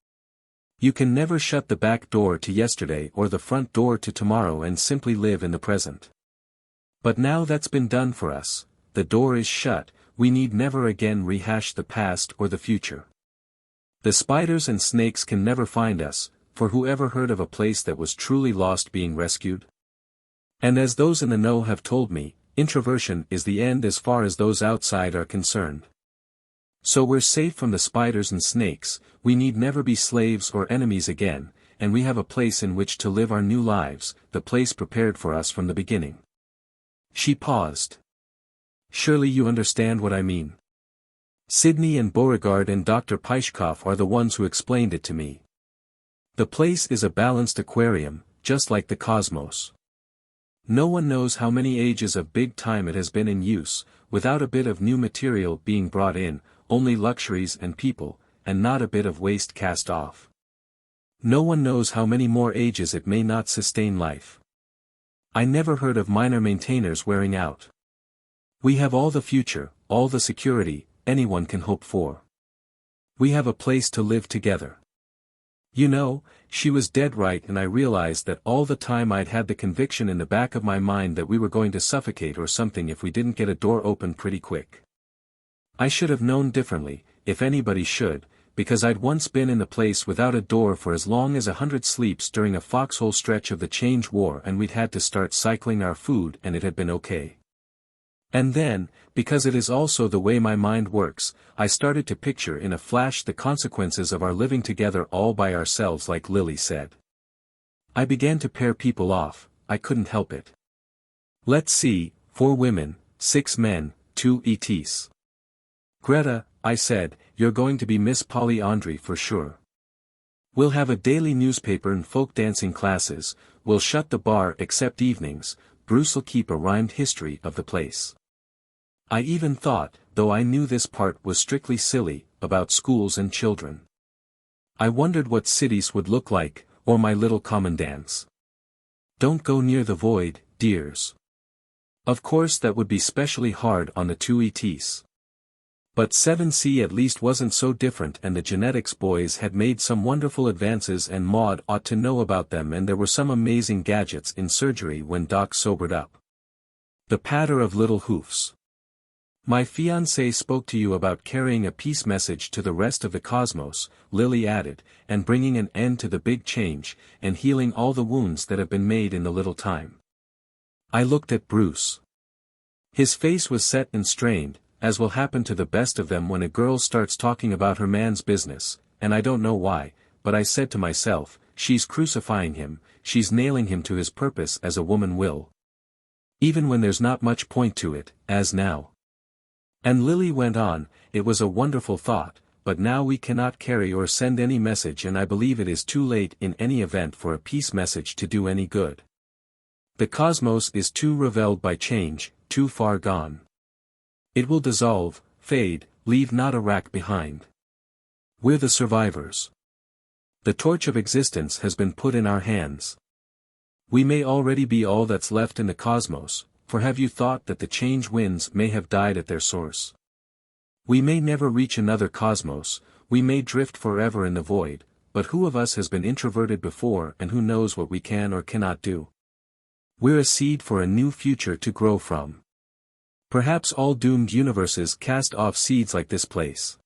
You can never shut the back door to yesterday or the front door to tomorrow and simply live in the present. But now that's been done for us, the door is shut. We need never again rehash the past or the future. The spiders and snakes can never find us, for who ever heard of a place that was truly lost being rescued? And as those in the know have told me, introversion is the end as far as those outside are concerned. So we're safe from the spiders and snakes, we need never be slaves or enemies again, and we have a place in which to live our new lives, the place prepared for us from the beginning. She paused. Surely you understand what I mean. Sidney and Beauregard and Dr. Peischkoff are the ones who explained it to me. The place is a balanced aquarium, just like the cosmos. No one knows how many ages of big time it has been in use, without a bit of new material being brought in, only luxuries and people, and not a bit of waste cast off. No one knows how many more ages it may not sustain life. I never heard of minor maintainers wearing out. We have all the future, all the security, anyone can hope for. We have a place to live together. You know, she was dead right, and I realized that all the time I'd had the conviction in the back of my mind that we were going to suffocate or something if we didn't get a door open pretty quick. I should have known differently, if anybody should, because I'd once been in the place without a door for as long as 100 sleeps during a foxhole stretch of the Change War, and we'd had to start cycling our food and it had been okay. And then, because it is also the way my mind works, I started to picture in a flash the consequences of our living together all by ourselves, like Lily said. I began to pair people off, I couldn't help it. Let's see, 4 women, 6 men, 2 ETs. Greta, I said, you're going to be Miss Polly Andre for sure. We'll have a daily newspaper and folk dancing classes, we'll shut the bar except evenings, Bruce'll keep a rhymed history of the place. I even thought, though I knew this part was strictly silly, about schools and children. I wondered what cities would look like, or my little commandants. Don't go near the void, dears. Of course that would be specially hard on the 2 ETs. But 7C at least wasn't so different, and the genetics boys had made some wonderful advances, and Maud ought to know about them, and there were some amazing gadgets in surgery when Doc sobered up. The patter of little hoofs. My fiancé spoke to you about carrying a peace message to the rest of the cosmos, Lily added, and bringing an end to the big change, and healing all the wounds that have been made in the little time. I looked at Bruce. His face was set and strained, as will happen to the best of them when a girl starts talking about her man's business, and I don't know why, but I said to myself, she's crucifying him, she's nailing him to his purpose as a woman will. Even when there's not much point to it, as now. And Lily went on, it was a wonderful thought, but now we cannot carry or send any message, and I believe it is too late in any event for a peace message to do any good. The cosmos is too reveled by change, too far gone. It will dissolve, fade, leave not a rack behind. We're the survivors. The torch of existence has been put in our hands. We may already be all that's left in the cosmos, for have you thought that the change winds may have died at their source? We may never reach another cosmos, we may drift forever in the void, but who of us has been introverted before and who knows what we can or cannot do? We're a seed for a new future to grow from. Perhaps all doomed universes cast off seeds like this place.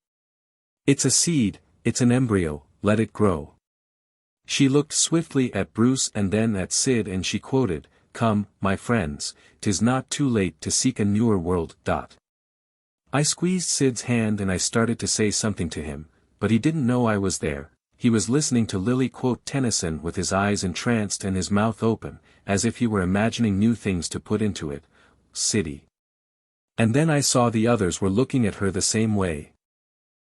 It's a seed, it's an embryo, let it grow. She looked swiftly at Bruce and then at Sid and she quoted, "Come, my friends, 'tis not too late to seek a newer world." I squeezed Sid's hand and I started to say something to him, but he didn't know I was there. He was listening to Lily quote Tennyson with his eyes entranced and his mouth open, as if he were imagining new things to put into it. City. And then I saw the others were looking at her the same way.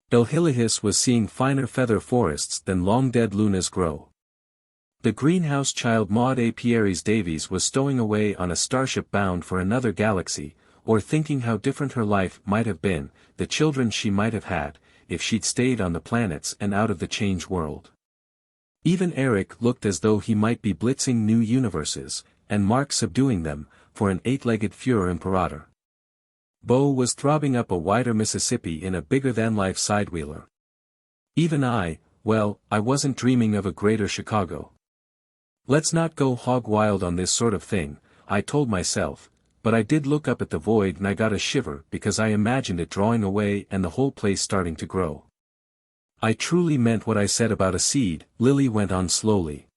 Ilhilihis was seeing finer feather forests than long-dead lunas grow. The greenhouse child Maud A. Pierres Davies was stowing away on a starship bound for another galaxy, or thinking how different her life might have been, the children she might have had, if she'd stayed on the planets and out of the change world. Even Eric looked as though he might be blitzing new universes, and Mark subduing them, for an eight-legged Führer Imperator. Bo was throbbing up a wider Mississippi in a bigger-than-life sidewheeler. Even I wasn't dreaming of a greater Chicago. Let's not go hog wild on this sort of thing, I told myself, but I did look up at the void and I got a shiver because I imagined it drawing away and the whole place starting to grow. I truly meant what I said about a seed, Lily went on slowly.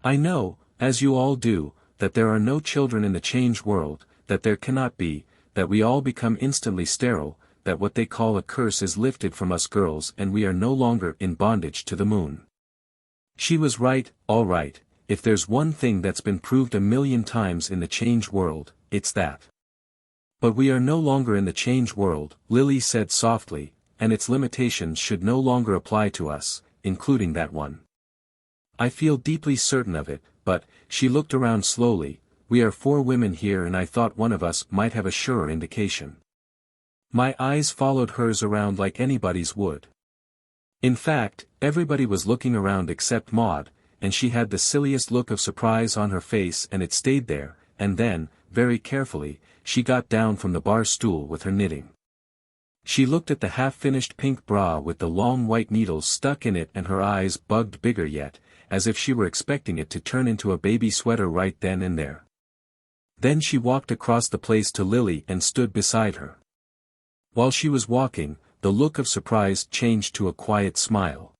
I know, as you all do, that there are no children in the change world, that there cannot be, that we all become instantly sterile, that what they call a curse is lifted from us girls and we are no longer in bondage to the moon. She was right, all right, if there's one thing that's been proved 1,000,000 times in the change world, it's that. But we are no longer in the change world, Lily said softly, and its limitations should no longer apply to us, including that one. I feel deeply certain of it, but, she looked around slowly, we are 4 women here and I thought one of us might have a surer indication. My eyes followed hers around like anybody's would. In fact, everybody was looking around except Maud, and she had the silliest look of surprise on her face and it stayed there, and then, very carefully, she got down from the bar stool with her knitting. She looked at the half-finished pink bra with the long white needles stuck in it and her eyes bugged bigger yet, as if she were expecting it to turn into a baby sweater right then and there. Then she walked across the place to Lily and stood beside her. While she was walking, the look of surprise changed to a quiet smile.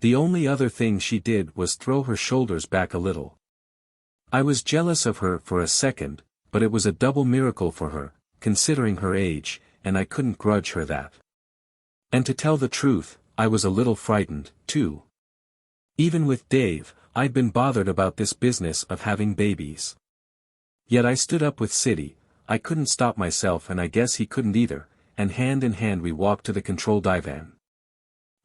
The only other thing she did was throw her shoulders back a little. I was jealous of her for a second, but it was a double miracle for her, considering her age, and I couldn't grudge her that. And to tell the truth, I was a little frightened, too. Even with Dave, I'd been bothered about this business of having babies. Yet I stood up with Siddy, I couldn't stop myself and I guess he couldn't either, and hand in hand we walked to the control divan.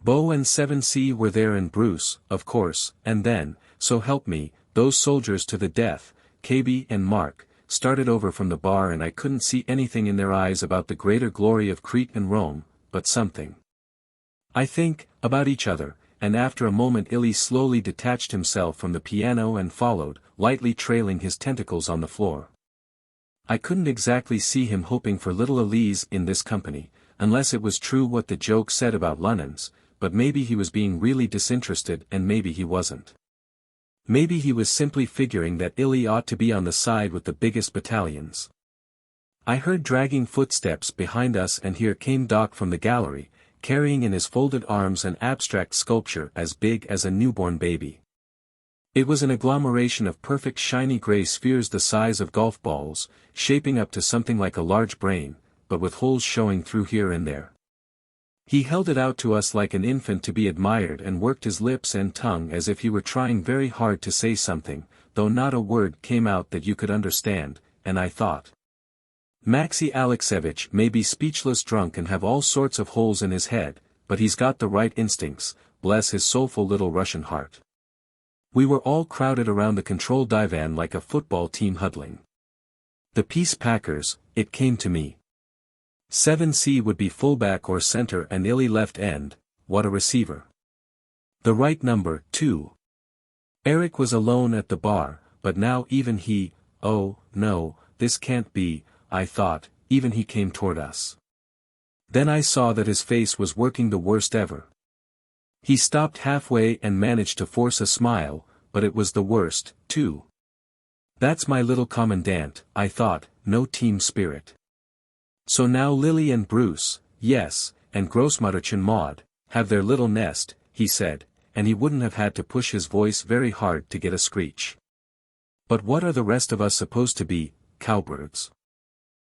Bo and 7C were there and Bruce, of course, and then, so help me, those soldiers to the death, KB and Mark, started over from the bar and I couldn't see anything in their eyes about the greater glory of Crete and Rome, but something. I think, about each other, and after a moment Illy slowly detached himself from the piano and followed, lightly trailing his tentacles on the floor. I couldn't exactly see him hoping for little Elise in this company, unless it was true what the joke said about Lunans, but maybe he was being really disinterested and maybe he wasn't. Maybe he was simply figuring that Illy ought to be on the side with the biggest battalions. I heard dragging footsteps behind us and here came Doc from the gallery, carrying in his folded arms an abstract sculpture as big as a newborn baby. It was an agglomeration of perfect shiny gray spheres the size of golf balls, shaping up to something like a large brain, but with holes showing through here and there. He held it out to us like an infant to be admired and worked his lips and tongue as if he were trying very hard to say something, though not a word came out that you could understand, and I thought. Maxi Alexevich may be speechless drunk and have all sorts of holes in his head, but he's got the right instincts, bless his soulful little Russian heart. We were all crowded around the control divan like a football team huddling. The Peace Packers, it came to me. 7C would be fullback or center and Illy left end, what a receiver. The right number, too. Eric was alone at the bar, but now even he, oh, no, this can't be, I thought, even he came toward us. Then I saw that his face was working the worst ever. He stopped halfway and managed to force a smile, but it was the worst, too. That's my little commandant, I thought, no team spirit. So now Lily and Bruce, yes, and Grossmutterchen Maud, have their little nest, he said, and he wouldn't have had to push his voice very hard to get a screech. But what are the rest of us supposed to be, cowbirds?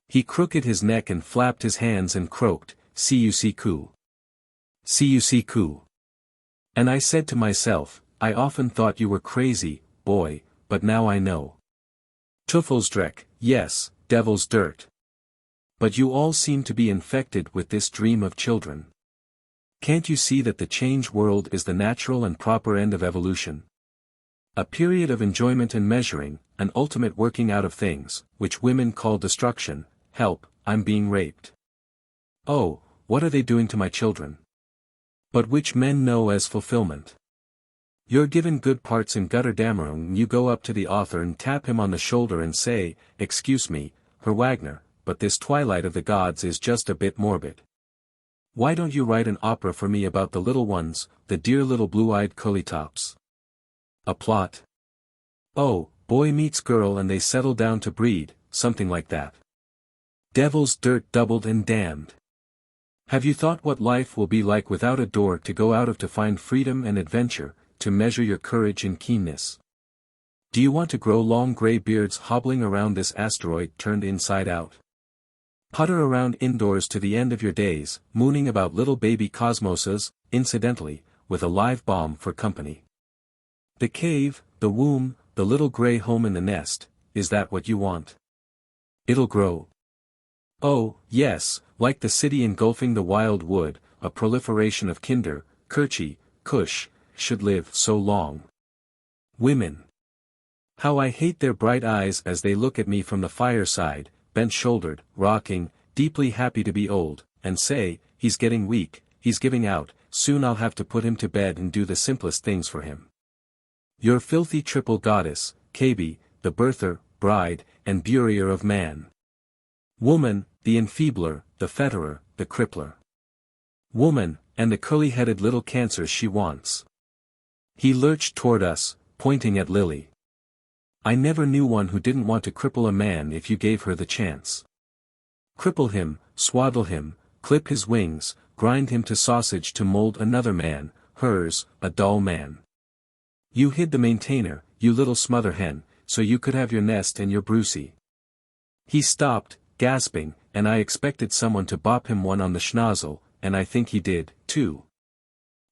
He crooked his neck and flapped his hands and croaked, "Cuckoo. Cuckoo." And I said to myself, I often thought you were crazy, boy, but now I know. Teufelsdreck, yes, devil's dirt. But you all seem to be infected with this dream of children. Can't you see that the change world is the natural and proper end of evolution? A period of enjoyment and measuring, an ultimate working out of things, which women call destruction. Help, I'm being raped. Oh, what are they doing to my children? But which men know as fulfillment. You're given good parts in Götterdämmerung and you go up to the author and tap him on the shoulder and say, "Excuse me, Herr Wagner, but this Twilight of the Gods is just a bit morbid. Why don't you write an opera for me about the little ones, the dear little blue-eyed curly-tops?" A plot? Oh, boy meets girl and they settle down to breed, something like that. Devil's dirt doubled and damned. Have you thought what life will be like without a door to go out of to find freedom and adventure, to measure your courage and keenness? Do you want to grow long gray beards hobbling around this asteroid turned inside out? Putter around indoors to the end of your days, mooning about little baby cosmoses, incidentally, with a live bomb for company? The cave, the womb, the little gray home in the nest, is that what you want? It'll grow. Oh, yes, like the city engulfing the wild wood, a proliferation of kinder, Kirchi, Kush, should live so long. Women. How I hate their bright eyes as they look at me from the fireside, bent-shouldered, rocking, deeply happy to be old, and say, "He's getting weak, he's giving out, soon I'll have to put him to bed and do the simplest things for him." Your filthy triple goddess, Kabi, the birther, bride, and burier of man. Woman, the enfeebler, the fetterer, the crippler. Woman, and the curly-headed little cancers she wants. He lurched toward us, pointing at Lily. I never knew one who didn't want to cripple a man if you gave her the chance. Cripple him, swaddle him, clip his wings, grind him to sausage to mold another man, hers, a dull man. You hid the maintainer, you little smother hen, so you could have your nest and your Brucey. He stopped, gasping, and I expected someone to bop him one on the schnozzle, and I think he did, too.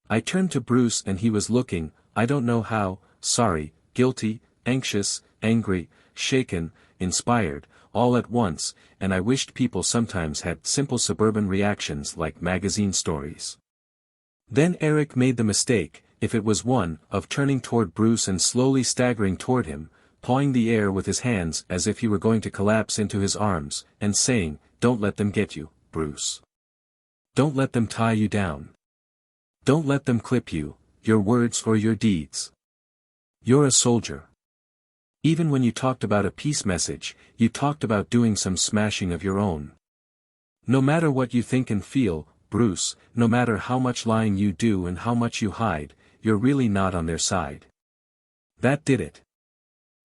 I turned to Bruce and he was looking, I don't know how, sorry, guilty, anxious, angry, shaken, inspired, all at once, and I wished people sometimes had simple suburban reactions like magazine stories. Then Eric made the mistake, if it was one, of turning toward Bruce and slowly staggering toward him, pawing the air with his hands as if he were going to collapse into his arms, and saying, "Don't let them get you, Bruce. Don't let them tie you down. Don't let them clip you, your words or your deeds. You're a soldier." Even when you talked about a peace message, you talked about doing some smashing of your own. No matter what you think and feel, Bruce, no matter how much lying you do and how much you hide, you're really not on their side. That did it.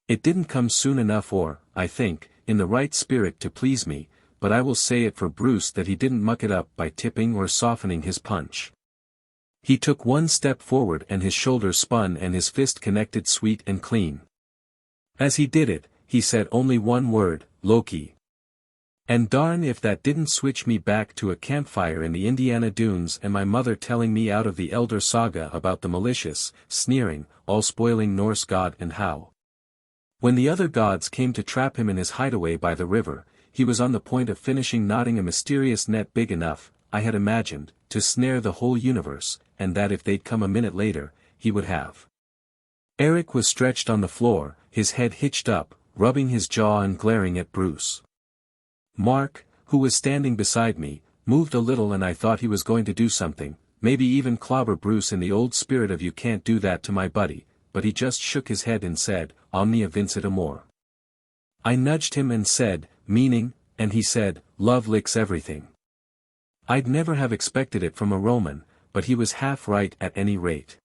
It didn't come soon enough or, I think, in the right spirit to please me, but I will say it for Bruce that he didn't muck it up by tipping or softening his punch. He took one step forward and his shoulders spun and his fist connected sweet and clean. As he did it, he said only one word, "Loki." And darn if that didn't switch me back to a campfire in the Indiana Dunes and my mother telling me out of the Elder Saga about the malicious, sneering, all-spoiling Norse god and how. When the other gods came to trap him in his hideaway by the river, he was on the point of finishing knotting a mysterious net big enough, I had imagined, to snare the whole universe, and that if they'd come a minute later, he would have. Eric was stretched on the floor, his head hitched up, rubbing his jaw and glaring at Bruce. Mark, who was standing beside me, moved a little and I thought he was going to do something, maybe even clobber Bruce in the old spirit of "you can't do that to my buddy," but he just shook his head and said, "Omnia vincit amor." I nudged him and said, "Meaning," and he said, "Love licks everything." I'd never have expected it from a Roman, but he was half right at any rate.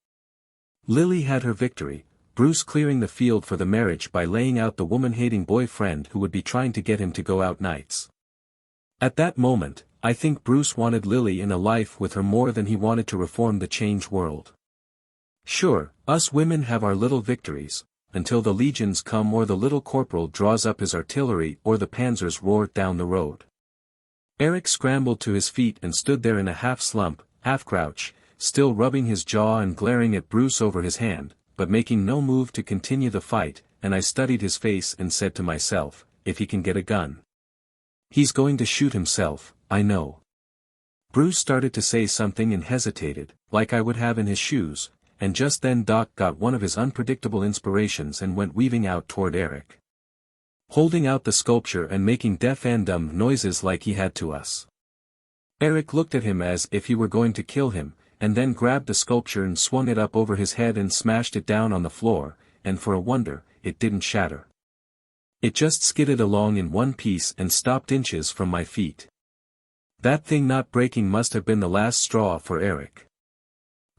Lily had her victory, Bruce clearing the field for the marriage by laying out the woman-hating boyfriend who would be trying to get him to go out nights. At that moment, I think Bruce wanted Lily in a life with her more than he wanted to reform the change world. Sure, us women have our little victories, until the legions come or the little corporal draws up his artillery or the panzers roar down the road. Eric scrambled to his feet and stood there in a half-slump, half-crouch, still rubbing his jaw and glaring at Bruce over his hand, but making no move to continue the fight, and I studied his face and said to myself, if he can get a gun. He's going to shoot himself, I know. Bruce started to say something and hesitated, like I would have in his shoes, and just then Doc got one of his unpredictable inspirations and went weaving out toward Eric, holding out the sculpture and making deaf and dumb noises like he had to us. Eric looked at him as if he were going to kill him, and then grabbed the sculpture and swung it up over his head and smashed it down on the floor, and for a wonder, it didn't shatter. It just skidded along in one piece and stopped inches from my feet. That thing not breaking must have been the last straw for Eric.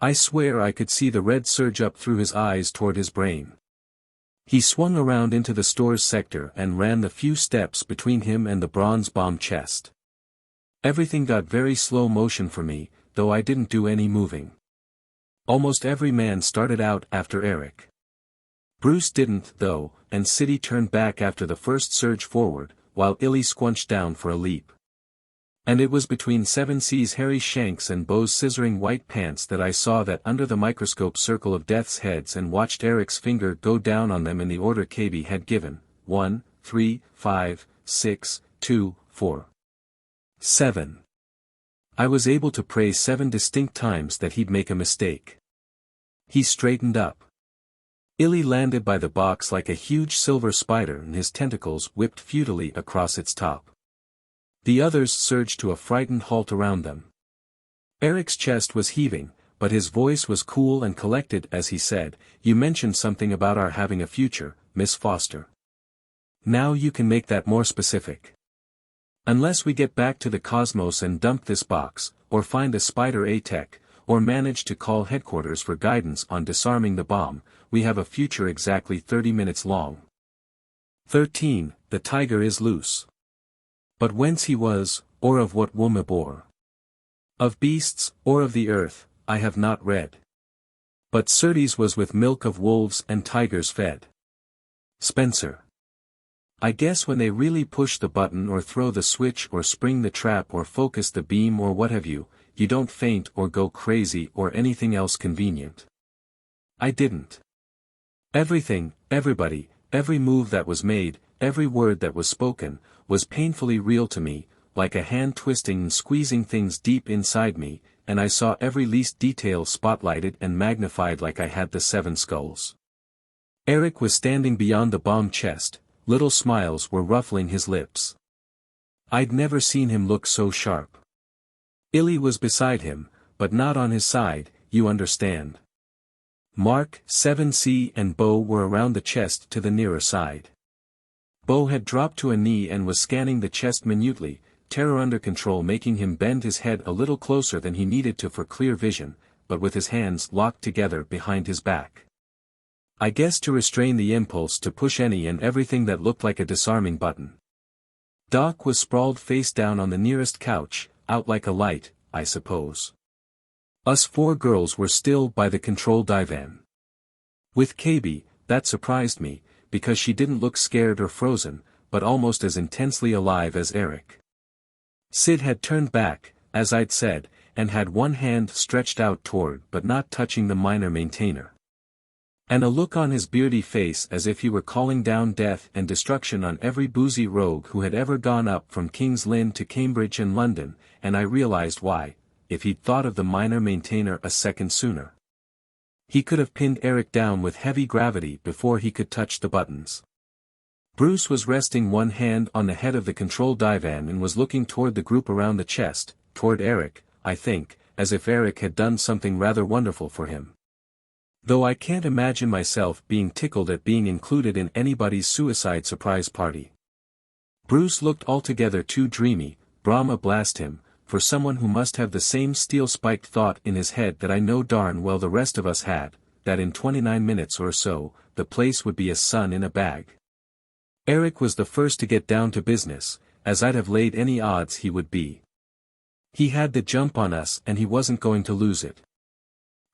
I swear I could see the red surge up through his eyes toward his brain. He swung around into the stores sector and ran the few steps between him and the bronze bomb chest. Everything got very slow motion for me, though I didn't do any moving. Almost every man started out after Eric. Bruce didn't, though, and Siddy turned back after the first surge forward, while Illy squunched down for a leap. And it was between 7C's hairy shanks and Bo's scissoring white pants that I saw that under the microscope circle of death's heads and watched Eric's finger go down on them in the order KB had given, 1, 3, 5, 6, 2, 4, 7. I was able to pray 7 distinct times that he'd make a mistake. He straightened up. Illy landed by the box like a huge silver spider and his tentacles whipped futilely across its top. The others surged to a frightened halt around them. Eric's chest was heaving, but his voice was cool and collected as he said, "You mentioned something about our having a future, Miss Foster. Now you can make that more specific. Unless we get back to the cosmos and dump this box, or find a Spider A-Tech, or manage to call headquarters for guidance on disarming the bomb, we have a future exactly 30 minutes long." 13. The tiger is loose. But whence he was, or of what womb bore. Of beasts, or of the earth, I have not read. But certes was with milk of wolves and tigers fed. Spencer. I guess when they really push the button or throw the switch or spring the trap or focus the beam or what have you, you don't faint or go crazy or anything else convenient. I didn't. Everything, everybody, every move that was made, every word that was spoken, was painfully real to me, like a hand twisting and squeezing things deep inside me, and I saw every least detail spotlighted and magnified like I had the 7 skulls. Eric was standing beyond the bomb chest, little smiles were ruffling his lips. I'd never seen him look so sharp. Illy was beside him, but not on his side, you understand. Mark, 7C and Bo were around the chest to the nearer side. Bo had dropped to a knee and was scanning the chest minutely, terror under control making him bend his head a little closer than he needed to for clear vision, but with his hands locked together behind his back. I guess to restrain the impulse to push any and everything that looked like a disarming button. Doc was sprawled face down on the nearest couch, out like a light, I suppose. Us 4 girls were still by the control divan. With KB, that surprised me, because she didn't look scared or frozen, but almost as intensely alive as Eric. Sid had turned back, as I'd said, and had one hand stretched out toward but not touching the minor maintainer. And a look on his beardy face as if he were calling down death and destruction on every boozy rogue who had ever gone up from King's Lynn to Cambridge and London, and I realized why, if he'd thought of the minor maintainer a second sooner. He could have pinned Eric down with heavy gravity before he could touch the buttons. Bruce was resting one hand on the head of the control divan and was looking toward the group around the chest, toward Eric, I think, as if Eric had done something rather wonderful for him. Though I can't imagine myself being tickled at being included in anybody's suicide surprise party. Bruce looked altogether too dreamy, Brahma blast him, for someone who must have the same steel-spiked thought in his head that I know darn well the rest of us had, that in 29 minutes or so, the place would be a sun in a bag. Eric was the first to get down to business, as I'd have laid any odds he would be. He had the jump on us and he wasn't going to lose it.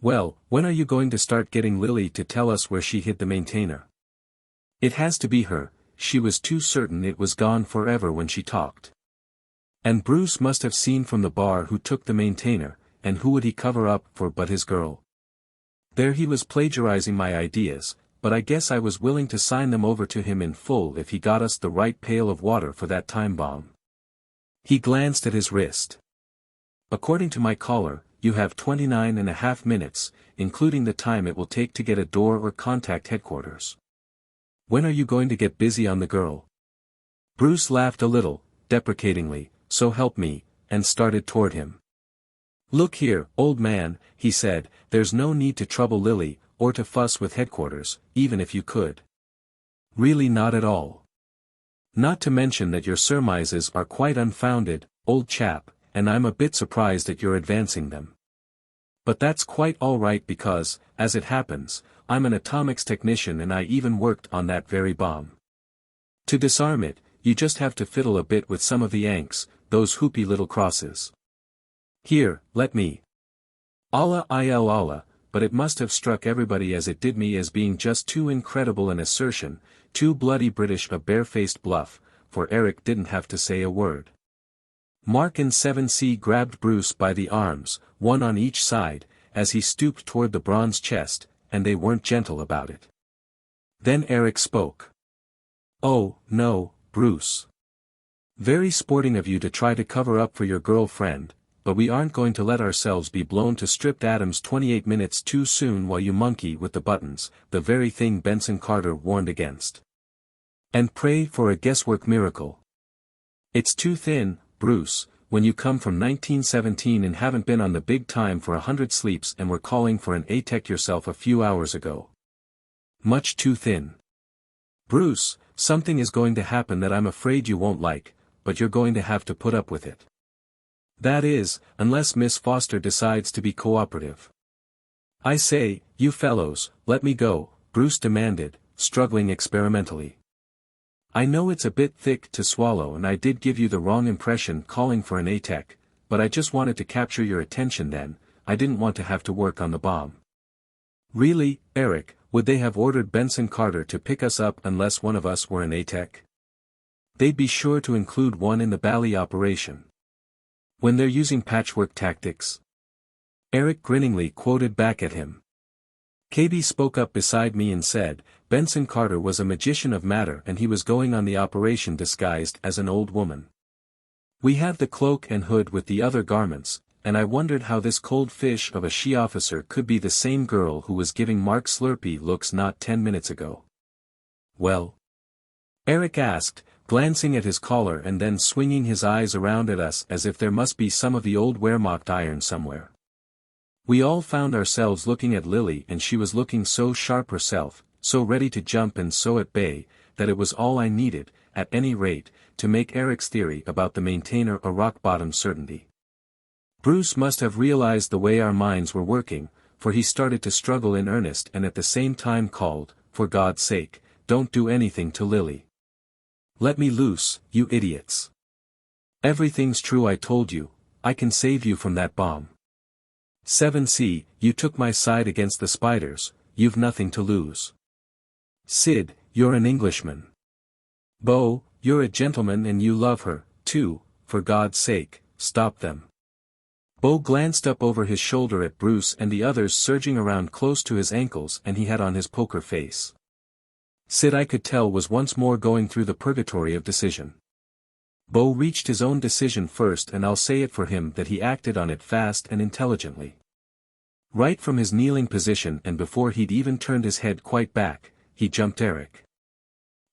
Well, when are you going to start getting Lily to tell us where she hid the maintainer? It has to be her, she was too certain it was gone forever when she talked. And Bruce must have seen from the bar who took the maintainer, and who would he cover up for but his girl? There he was plagiarizing my ideas, but I guess I was willing to sign them over to him in full if he got us the right pail of water for that time bomb. He glanced at his wrist. According to my caller, you have 29.5 minutes, including the time it will take to get a door or contact headquarters. When are you going to get busy on the girl? Bruce laughed a little, deprecatingly, so help me, and started toward him. Look here, old man, he said, there's no need to trouble Lily, or to fuss with headquarters, even if you could. Really not at all. Not to mention that your surmises are quite unfounded, old chap, and I'm a bit surprised at your advancing them. But that's quite all right because, as it happens, I'm an atomics technician and I even worked on that very bomb. To disarm it, you just have to fiddle a bit with some of the anks, those hoopy little crosses. Here, let me. Allah, but it must have struck everybody as it did me as being just too incredible an assertion, too bloody British a barefaced bluff, for Eric didn't have to say a word. Mark and 7C grabbed Bruce by the arms, one on each side, as he stooped toward the bronze chest, and they weren't gentle about it. Then Eric spoke. Oh, no, Bruce. Very sporting of you to try to cover up for your girlfriend, but we aren't going to let ourselves be blown to stripped atoms 28 minutes too soon while you monkey with the buttons, the very thing Benson Carter warned against. And pray for a guesswork miracle. It's too thin, Bruce, when you come from 1917 and haven't been on the big time for 100 sleeps and were calling for an ATEC yourself a few hours ago. Much too thin. Bruce, something is going to happen that I'm afraid you won't like, but you're going to have to put up with it. That is, unless Miss Foster decides to be cooperative. I say, you fellows, let me go, Bruce demanded, struggling experimentally. I know it's a bit thick to swallow and I did give you the wrong impression calling for an ATEC, but I just wanted to capture your attention then, I didn't want to have to work on the bomb. Really, Eric, would they have ordered Benson Carter to pick us up unless one of us were an ATEC? They'd be sure to include one in the Bally operation. When they're using patchwork tactics? Eric grinningly quoted back at him. KB spoke up beside me and said, Benson Carter was a magician of matter and he was going on the operation disguised as an old woman. We had the cloak and hood with the other garments, and I wondered how this cold fish of a she-officer could be the same girl who was giving Mark Slurpee looks not 10 minutes ago. Well? Eric asked, glancing at his caller and then swinging his eyes around at us as if there must be some of the old Wehrmacht iron somewhere. We all found ourselves looking at Lily and she was looking so sharp herself, so ready to jump and so at bay, that it was all I needed, at any rate, to make Eric's theory about the maintainer a rock-bottom certainty. Bruce must have realized the way our minds were working, for he started to struggle in earnest and at the same time called, for God's sake, don't do anything to Lily. Let me loose, you idiots. Everything's true I told you, I can save you from that bomb. 7C, you took my side against the spiders, you've nothing to lose. Sid, you're an Englishman. Bo, you're a gentleman and you love her, too, for God's sake, stop them. Bo glanced up over his shoulder at Bruce and the others surging around close to his ankles and he had on his poker face. Sid I could tell was once more going through the purgatory of decision. Bo reached his own decision first and I'll say it for him that he acted on it fast and intelligently. Right from his kneeling position and before he'd even turned his head quite back, he jumped Eric.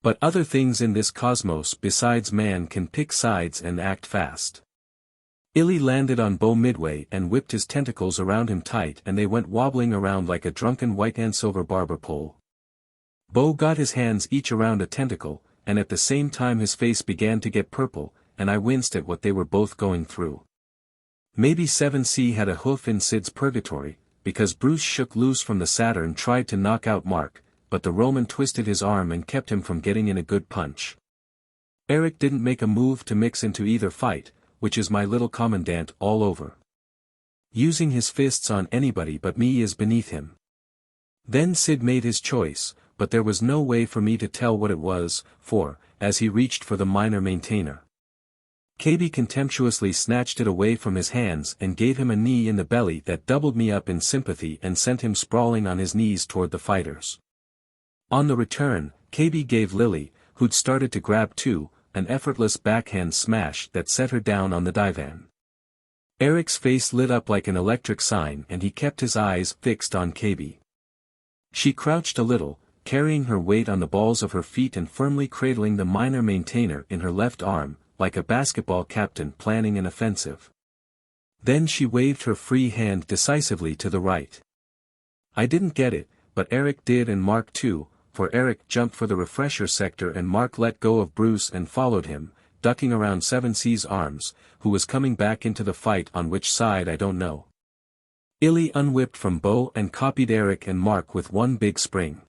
But other things in this cosmos besides man can pick sides and act fast. Illy landed on Bo midway and whipped his tentacles around him tight and they went wobbling around like a drunken white and silver barber pole. Bo got his hands each around a tentacle, and at the same time his face began to get purple, and I winced at what they were both going through. Maybe 7C had a hoof in Sid's purgatory, because Bruce shook loose from the Saturn tried to knock out Mark, but the Roman twisted his arm and kept him from getting in a good punch. Eric didn't make a move to mix into either fight, which is my little commandant all over. Using his fists on anybody but me is beneath him. Then Sid made his choice, but there was no way for me to tell what it was, as he reached for the minor maintainer. KB contemptuously snatched it away from his hands and gave him a knee in the belly that doubled me up in sympathy and sent him sprawling on his knees toward the fighters. On the return, KB gave Lily, who'd started to grab too, an effortless backhand smash that set her down on the divan. Eric's face lit up like an electric sign and he kept his eyes fixed on KB. She crouched a little, carrying her weight on the balls of her feet and firmly cradling the minor maintainer in her left arm, like a basketball captain planning an offensive. Then she waved her free hand decisively to the right. I didn't get it, but Eric did and Mark too, for Eric jumped for the refresher sector and Mark let go of Bruce and followed him, ducking around 7C's arms, who was coming back into the fight on which side I don't know. Illy unwhipped from Bo and copied Eric and Mark with one big spring.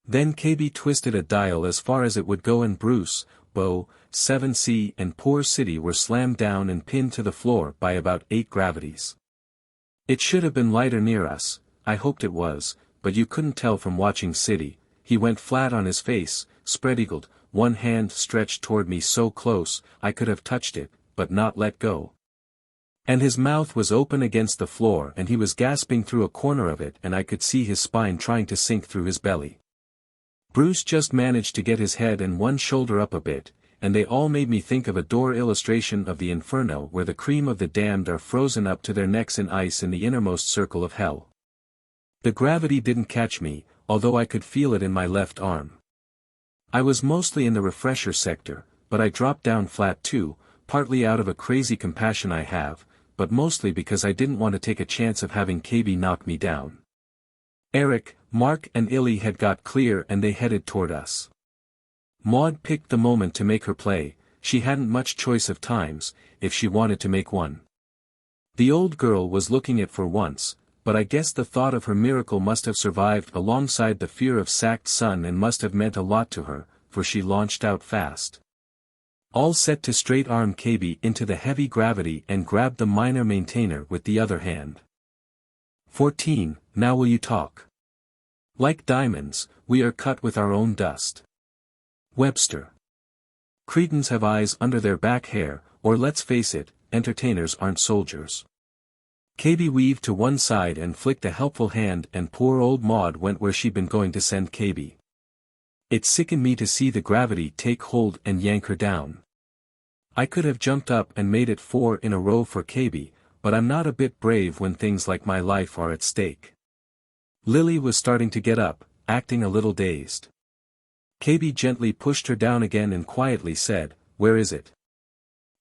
Then KB twisted a dial as far as it would go and Bruce, Bo, 7C and poor City were slammed down and pinned to the floor by about 8 gravities. It should have been lighter near us, I hoped it was, but you couldn't tell from watching City. He went flat on his face, spread-eagled, one hand stretched toward me so close, I could have touched it, but not let go. And his mouth was open against the floor and he was gasping through a corner of it and I could see his spine trying to sink through his belly. Bruce just managed to get his head and one shoulder up a bit, and they all made me think of a door illustration of the Inferno where the cream of the damned are frozen up to their necks in ice in the innermost circle of hell. The gravity didn't catch me, although I could feel it in my left arm. I was mostly in the refresher sector, but I dropped down flat too, partly out of a crazy compassion I have, but mostly because I didn't want to take a chance of having KB knock me down. Eric, Mark and Illy had got clear and they headed toward us. Maud picked the moment to make her play, she hadn't much choice of times, if she wanted to make one. The old girl was looking it for once, but I guess the thought of her miracle must have survived alongside the fear of sacked sun and must have meant a lot to her, for she launched out fast. All set to straight-arm KB into the heavy gravity and grabbed the minor maintainer with the other hand. 14, now will you talk? Like diamonds, we are cut with our own dust. Webster. Cretans have eyes under their back hair, or let's face it, entertainers aren't soldiers. KB weaved to one side and flicked a helpful hand and poor old Maud went where she'd been going to send KB. It sickened me to see the gravity take hold and yank her down. I could have jumped up and made it 4 in a row for KB, but I'm not a bit brave when things like my life are at stake. Lily was starting to get up, acting a little dazed. KB gently pushed her down again and quietly said, "Where is it?"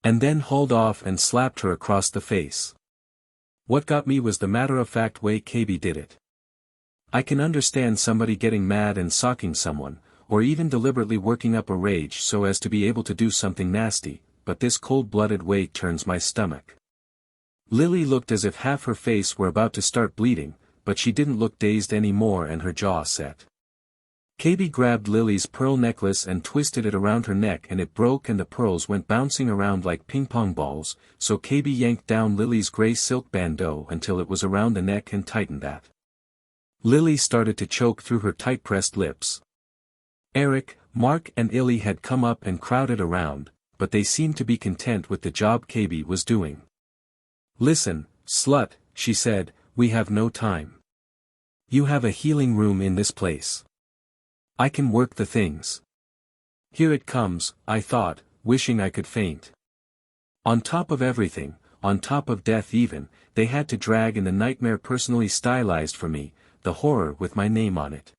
And then hauled off and slapped her across the face. What got me was the matter-of-fact way KB did it. I can understand somebody getting mad and socking someone, or even deliberately working up a rage so as to be able to do something nasty, but this cold-blooded way turns my stomach. Lily looked as if half her face were about to start bleeding, but she didn't look dazed anymore and her jaw set. KB grabbed Lily's pearl necklace and twisted it around her neck and it broke and the pearls went bouncing around like ping-pong balls, so KB yanked down Lily's gray silk bandeau until it was around the neck and tightened that. Lily started to choke through her tight-pressed lips. Eric, Mark and Illy had come up and crowded around, but they seemed to be content with the job KB was doing. "Listen, slut," she said, "we have no time. You have a healing room in this place. I can work the things." Here it comes, I thought, wishing I could faint. On top of everything, on top of death even, they had to drag in the nightmare personally stylized for me, the horror with my name on it.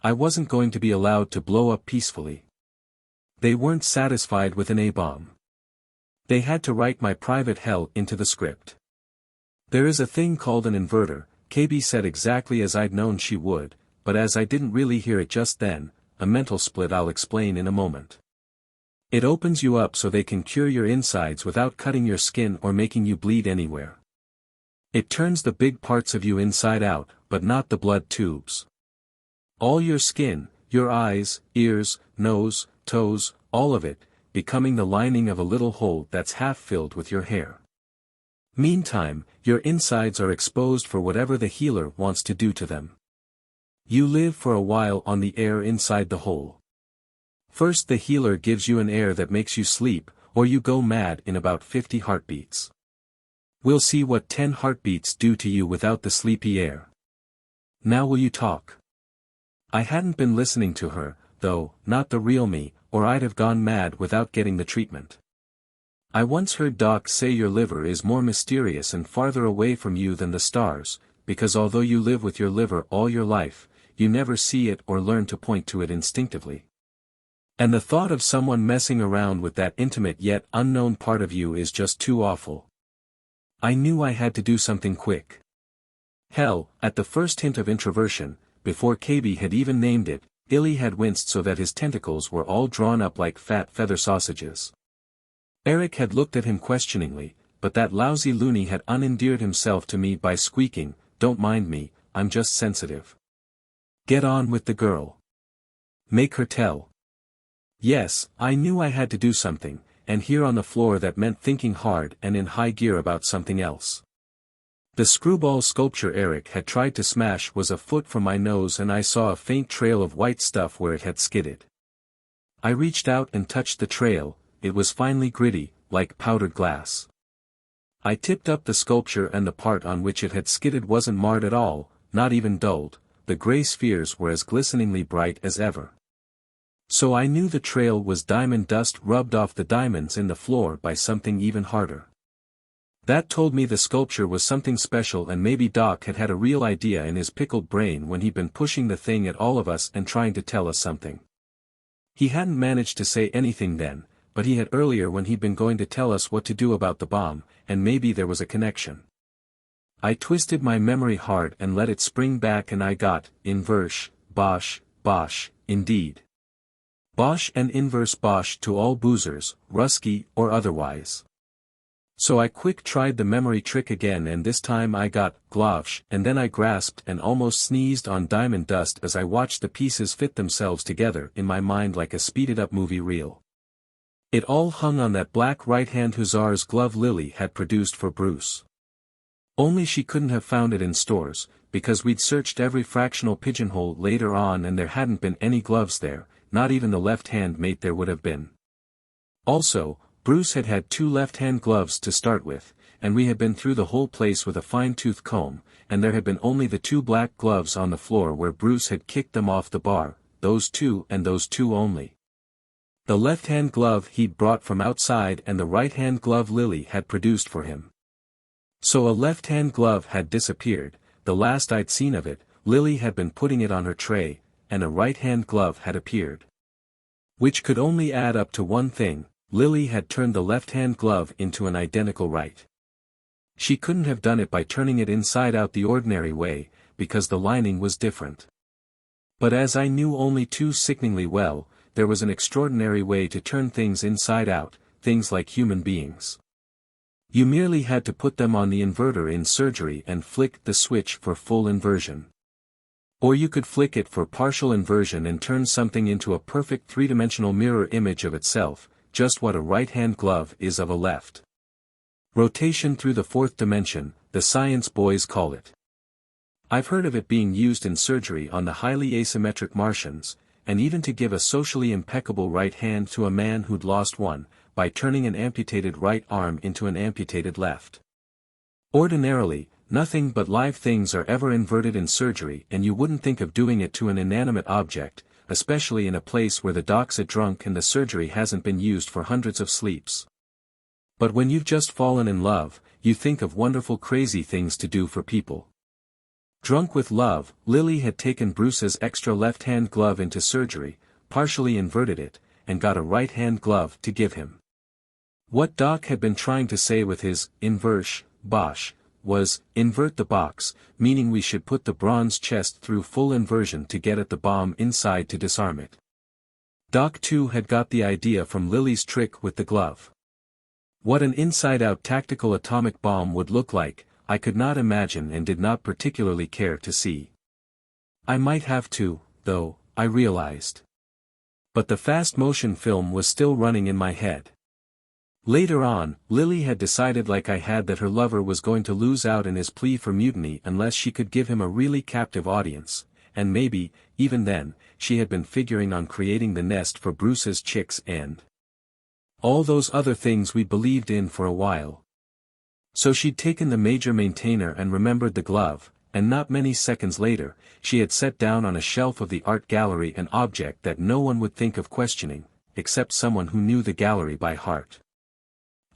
I wasn't going to be allowed to blow up peacefully. They weren't satisfied with an A-bomb. They had to write my private hell into the script. There is a thing called an inverter, KB said exactly as I'd known she would, but as I didn't really hear it just then, a mental split I'll explain in a moment. It opens you up so they can cure your insides without cutting your skin or making you bleed anywhere. It turns the big parts of you inside out, but not the blood tubes. All your skin, your eyes, ears, nose, toes, all of it, becoming the lining of a little hole that's half filled with your hair. Meantime, your insides are exposed for whatever the healer wants to do to them. You live for a while on the air inside the hole. First the healer gives you an air that makes you sleep, or you go mad in about 50 heartbeats. We'll see what 10 heartbeats do to you without the sleepy air. Now will you talk? I hadn't been listening to her, though, not the real me, or I'd have gone mad without getting the treatment. I once heard Doc say your liver is more mysterious and farther away from you than the stars, because although you live with your liver all your life, you never see it or learn to point to it instinctively. And the thought of someone messing around with that intimate yet unknown part of you is just too awful. I knew I had to do something quick. Hell, at the first hint of introversion, before KB had even named it, Illy had winced so that his tentacles were all drawn up like fat feather sausages. Eric had looked at him questioningly, but that lousy loony had unendeared himself to me by squeaking, "Don't mind me, I'm just sensitive. Get on with the girl. Make her tell." Yes, I knew I had to do something, and here on the floor that meant thinking hard and in high gear about something else. The screwball sculpture Eric had tried to smash was a foot from my nose and I saw a faint trail of white stuff where it had skidded. I reached out and touched the trail, it was finely gritty, like powdered glass. I tipped up the sculpture and the part on which it had skidded wasn't marred at all, not even dulled, the gray spheres were as glisteningly bright as ever. So I knew the trail was diamond dust rubbed off the diamonds in the floor by something even harder. That told me the sculpture was something special and maybe Doc had had a real idea in his pickled brain when he'd been pushing the thing at all of us and trying to tell us something. He hadn't managed to say anything then, but he had earlier when he'd been going to tell us what to do about the bomb, and maybe there was a connection. I twisted my memory hard and let it spring back and I got, inverse, bosh, indeed. Bosh and inverse bosh to all boozers, Rusky or otherwise. So I quick tried the memory trick again and this time I got, glavsh, and then I grasped and almost sneezed on diamond dust as I watched the pieces fit themselves together in my mind like a speeded-up movie reel. It all hung on that black right-hand Hussars glove Lily had produced for Bruce. Only she couldn't have found it in stores, because we'd searched every fractional pigeonhole later on and there hadn't been any gloves there, not even the left-hand mate there would have been. Also, Bruce had had 2 left-hand gloves to start with, and we had been through the whole place with a fine-tooth comb, and there had been only the 2 black gloves on the floor where Bruce had kicked them off the bar, those 2 and those 2 only. The left-hand glove he'd brought from outside and the right-hand glove Lily had produced for him. So a left-hand glove had disappeared, the last I'd seen of it, Lily had been putting it on her tray, and a right-hand glove had appeared. Which could only add up to one thing, Lily had turned the left-hand glove into an identical right. She couldn't have done it by turning it inside out the ordinary way, because the lining was different. But as I knew only too sickeningly well, there was an extraordinary way to turn things inside out, things like human beings. You merely had to put them on the inverter in surgery and flick the switch for full inversion. Or you could flick it for partial inversion and turn something into a perfect three-dimensional mirror image of itself, just what a right-hand glove is of a left. Rotation through the 4th dimension, the science boys call it. I've heard of it being used in surgery on the highly asymmetric Martians, and even to give a socially impeccable right hand to a man who'd lost one, by turning an amputated right arm into an amputated left. Ordinarily, nothing but live things are ever inverted in surgery and you wouldn't think of doing it to an inanimate object, especially in a place where the doc's a drunk and the surgery hasn't been used for hundreds of sleeps. But when you've just fallen in love, you think of wonderful crazy things to do for people. Drunk with love, Lily had taken Bruce's extra left-hand glove into surgery, partially inverted it, and got a right-hand glove to give him. What Doc had been trying to say with his inverse, bosh, was, invert the box, meaning we should put the bronze chest through full inversion to get at the bomb inside to disarm it. Doc too had got the idea from Lily's trick with the glove. What an inside-out tactical atomic bomb would look like, I could not imagine and did not particularly care to see. I might have to, though, I realized. But the fast-motion film was still running in my head. Later on, Lily had decided like I had that her lover was going to lose out in his plea for mutiny unless she could give him a really captive audience, and maybe, even then, she had been figuring on creating the nest for Bruce's chicks and all those other things we believed in for a while. So she'd taken the major maintainer and remembered the glove, and not many seconds later, she had set down on a shelf of the art gallery an object that no one would think of questioning, except someone who knew the gallery by heart.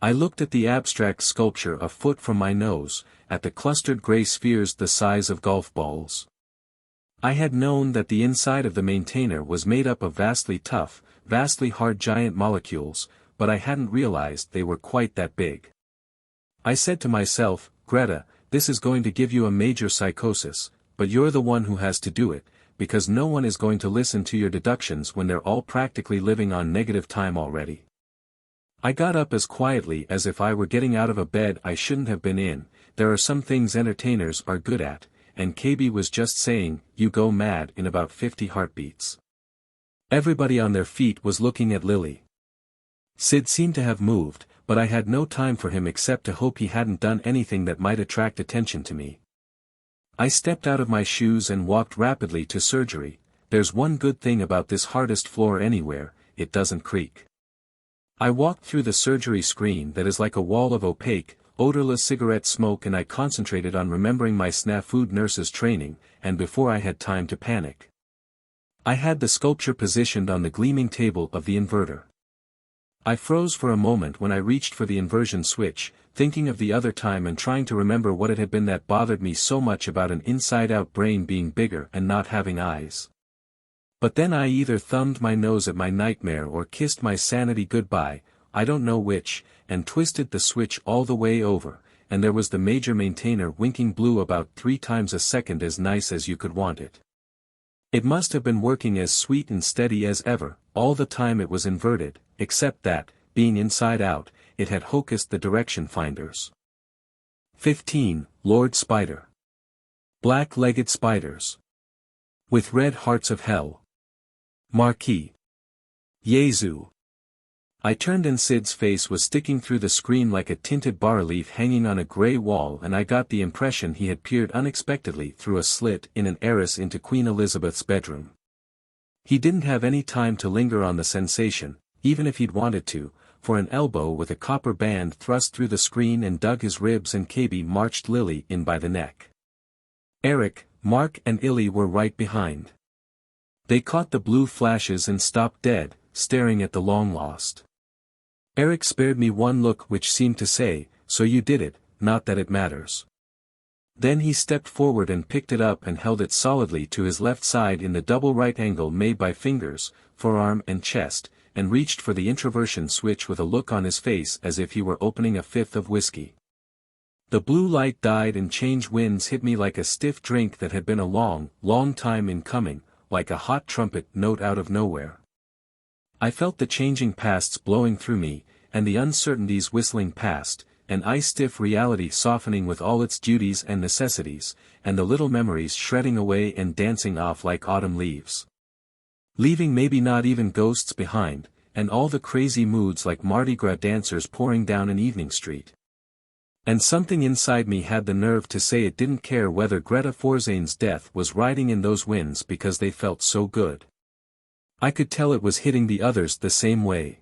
I looked at the abstract sculpture a foot from my nose, at the clustered gray spheres the size of golf balls. I had known that the inside of the maintainer was made up of vastly tough, vastly hard giant molecules, but I hadn't realized they were quite that big. I said to myself, Greta, this is going to give you a major psychosis, but you're the one who has to do it, because no one is going to listen to your deductions when they're all practically living on negative time already. I got up as quietly as if I were getting out of a bed I shouldn't have been in. There are some things entertainers are good at, and KB was just saying, you go mad in about 50 heartbeats. Everybody on their feet was looking at Lily. Sid seemed to have moved, but I had no time for him except to hope he hadn't done anything that might attract attention to me. I stepped out of my shoes and walked rapidly to surgery. There's one good thing about this hardest floor anywhere, it doesn't creak. I walked through the surgery screen that is like a wall of opaque, odorless cigarette smoke, and I concentrated on remembering my snafu nurse's training, and before I had time to panic, I had the sculpture positioned on the gleaming table of the inverter. I froze for a moment when I reached for the inversion switch, thinking of the other time and trying to remember what it had been that bothered me so much about an inside-out brain being bigger and not having eyes. But then I either thumbed my nose at my nightmare or kissed my sanity goodbye, I don't know which, and twisted the switch all the way over, and there was the major maintainer winking blue about 3 times a second, as nice as you could want it. It must have been working as sweet and steady as ever, all the time it was inverted, except that, being inside out, it had hocused the direction finders. 15. Lord Spider. Black-legged spiders. With red hearts of hell. Marquis. Yezu. I turned and Sid's face was sticking through the screen like a tinted bas-relief hanging on a grey wall, and I got the impression he had peered unexpectedly through a slit in an arras into Queen Elizabeth's bedroom. He didn't have any time to linger on the sensation, even if he'd wanted to, for an elbow with a copper band thrust through the screen and dug his ribs, and KB marched Lily in by the neck. Eric, Mark and Illy were right behind. They caught the blue flashes and stopped dead, staring at the long-lost. Eric spared me one look which seemed to say, so you did it, not that it matters. Then he stepped forward and picked it up and held it solidly to his left side in the double right angle made by fingers, forearm and chest, and reached for the introversion switch with a look on his face as if he were opening a fifth of whiskey. The blue light died and change winds hit me like a stiff drink that had been a long, long time in coming, like a hot trumpet note out of nowhere. I felt the changing pasts blowing through me, and the uncertainties whistling past, an ice-stiff reality softening with all its duties and necessities, and the little memories shredding away and dancing off like autumn leaves. Leaving maybe not even ghosts behind, and all the crazy moods like Mardi Gras dancers pouring down an evening street. And something inside me had the nerve to say it didn't care whether Greta Forzane's death was riding in those winds because they felt so good. I could tell it was hitting the others the same way.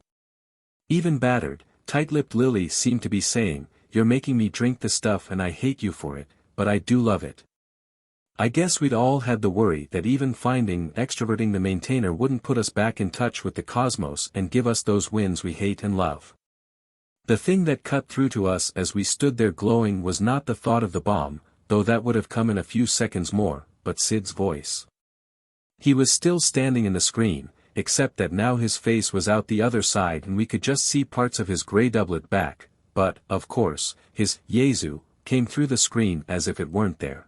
Even battered, tight-lipped Lily seemed to be saying, "You're making me drink the stuff and I hate you for it, but I do love it." I guess we'd all had the worry that even extroverting the maintainer wouldn't put us back in touch with the cosmos and give us those winds we hate and love. The thing that cut through to us as we stood there glowing was not the thought of the bomb, though that would have come in a few seconds more, but Sid's voice. He was still standing in the screen, except that now his face was out the other side and we could just see parts of his grey doublet back, but, of course, his Yezu came through the screen as if it weren't there.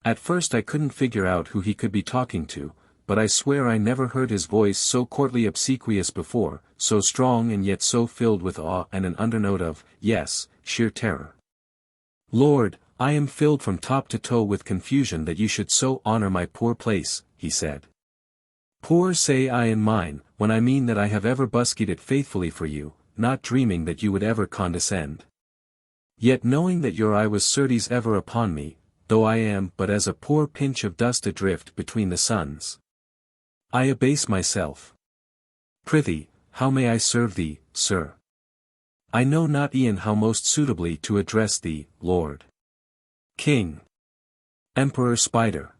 At first I couldn't figure out who he could be talking to, but I swear I never heard his voice so courtly obsequious before, so strong and yet so filled with awe and an undernote of, yes, sheer terror. "Lord, I am filled from top to toe with confusion that you should so honor my poor place," he said. "Poor say I in mine, when I mean that I have ever buskied it faithfully for you, not dreaming that you would ever condescend. Yet knowing that your eye was certes ever upon me, though I am but as a poor pinch of dust adrift between the suns. I abase myself. Prithee, how may I serve thee, sir? I know not e'en how most suitably to address thee, Lord. King. Emperor Spider."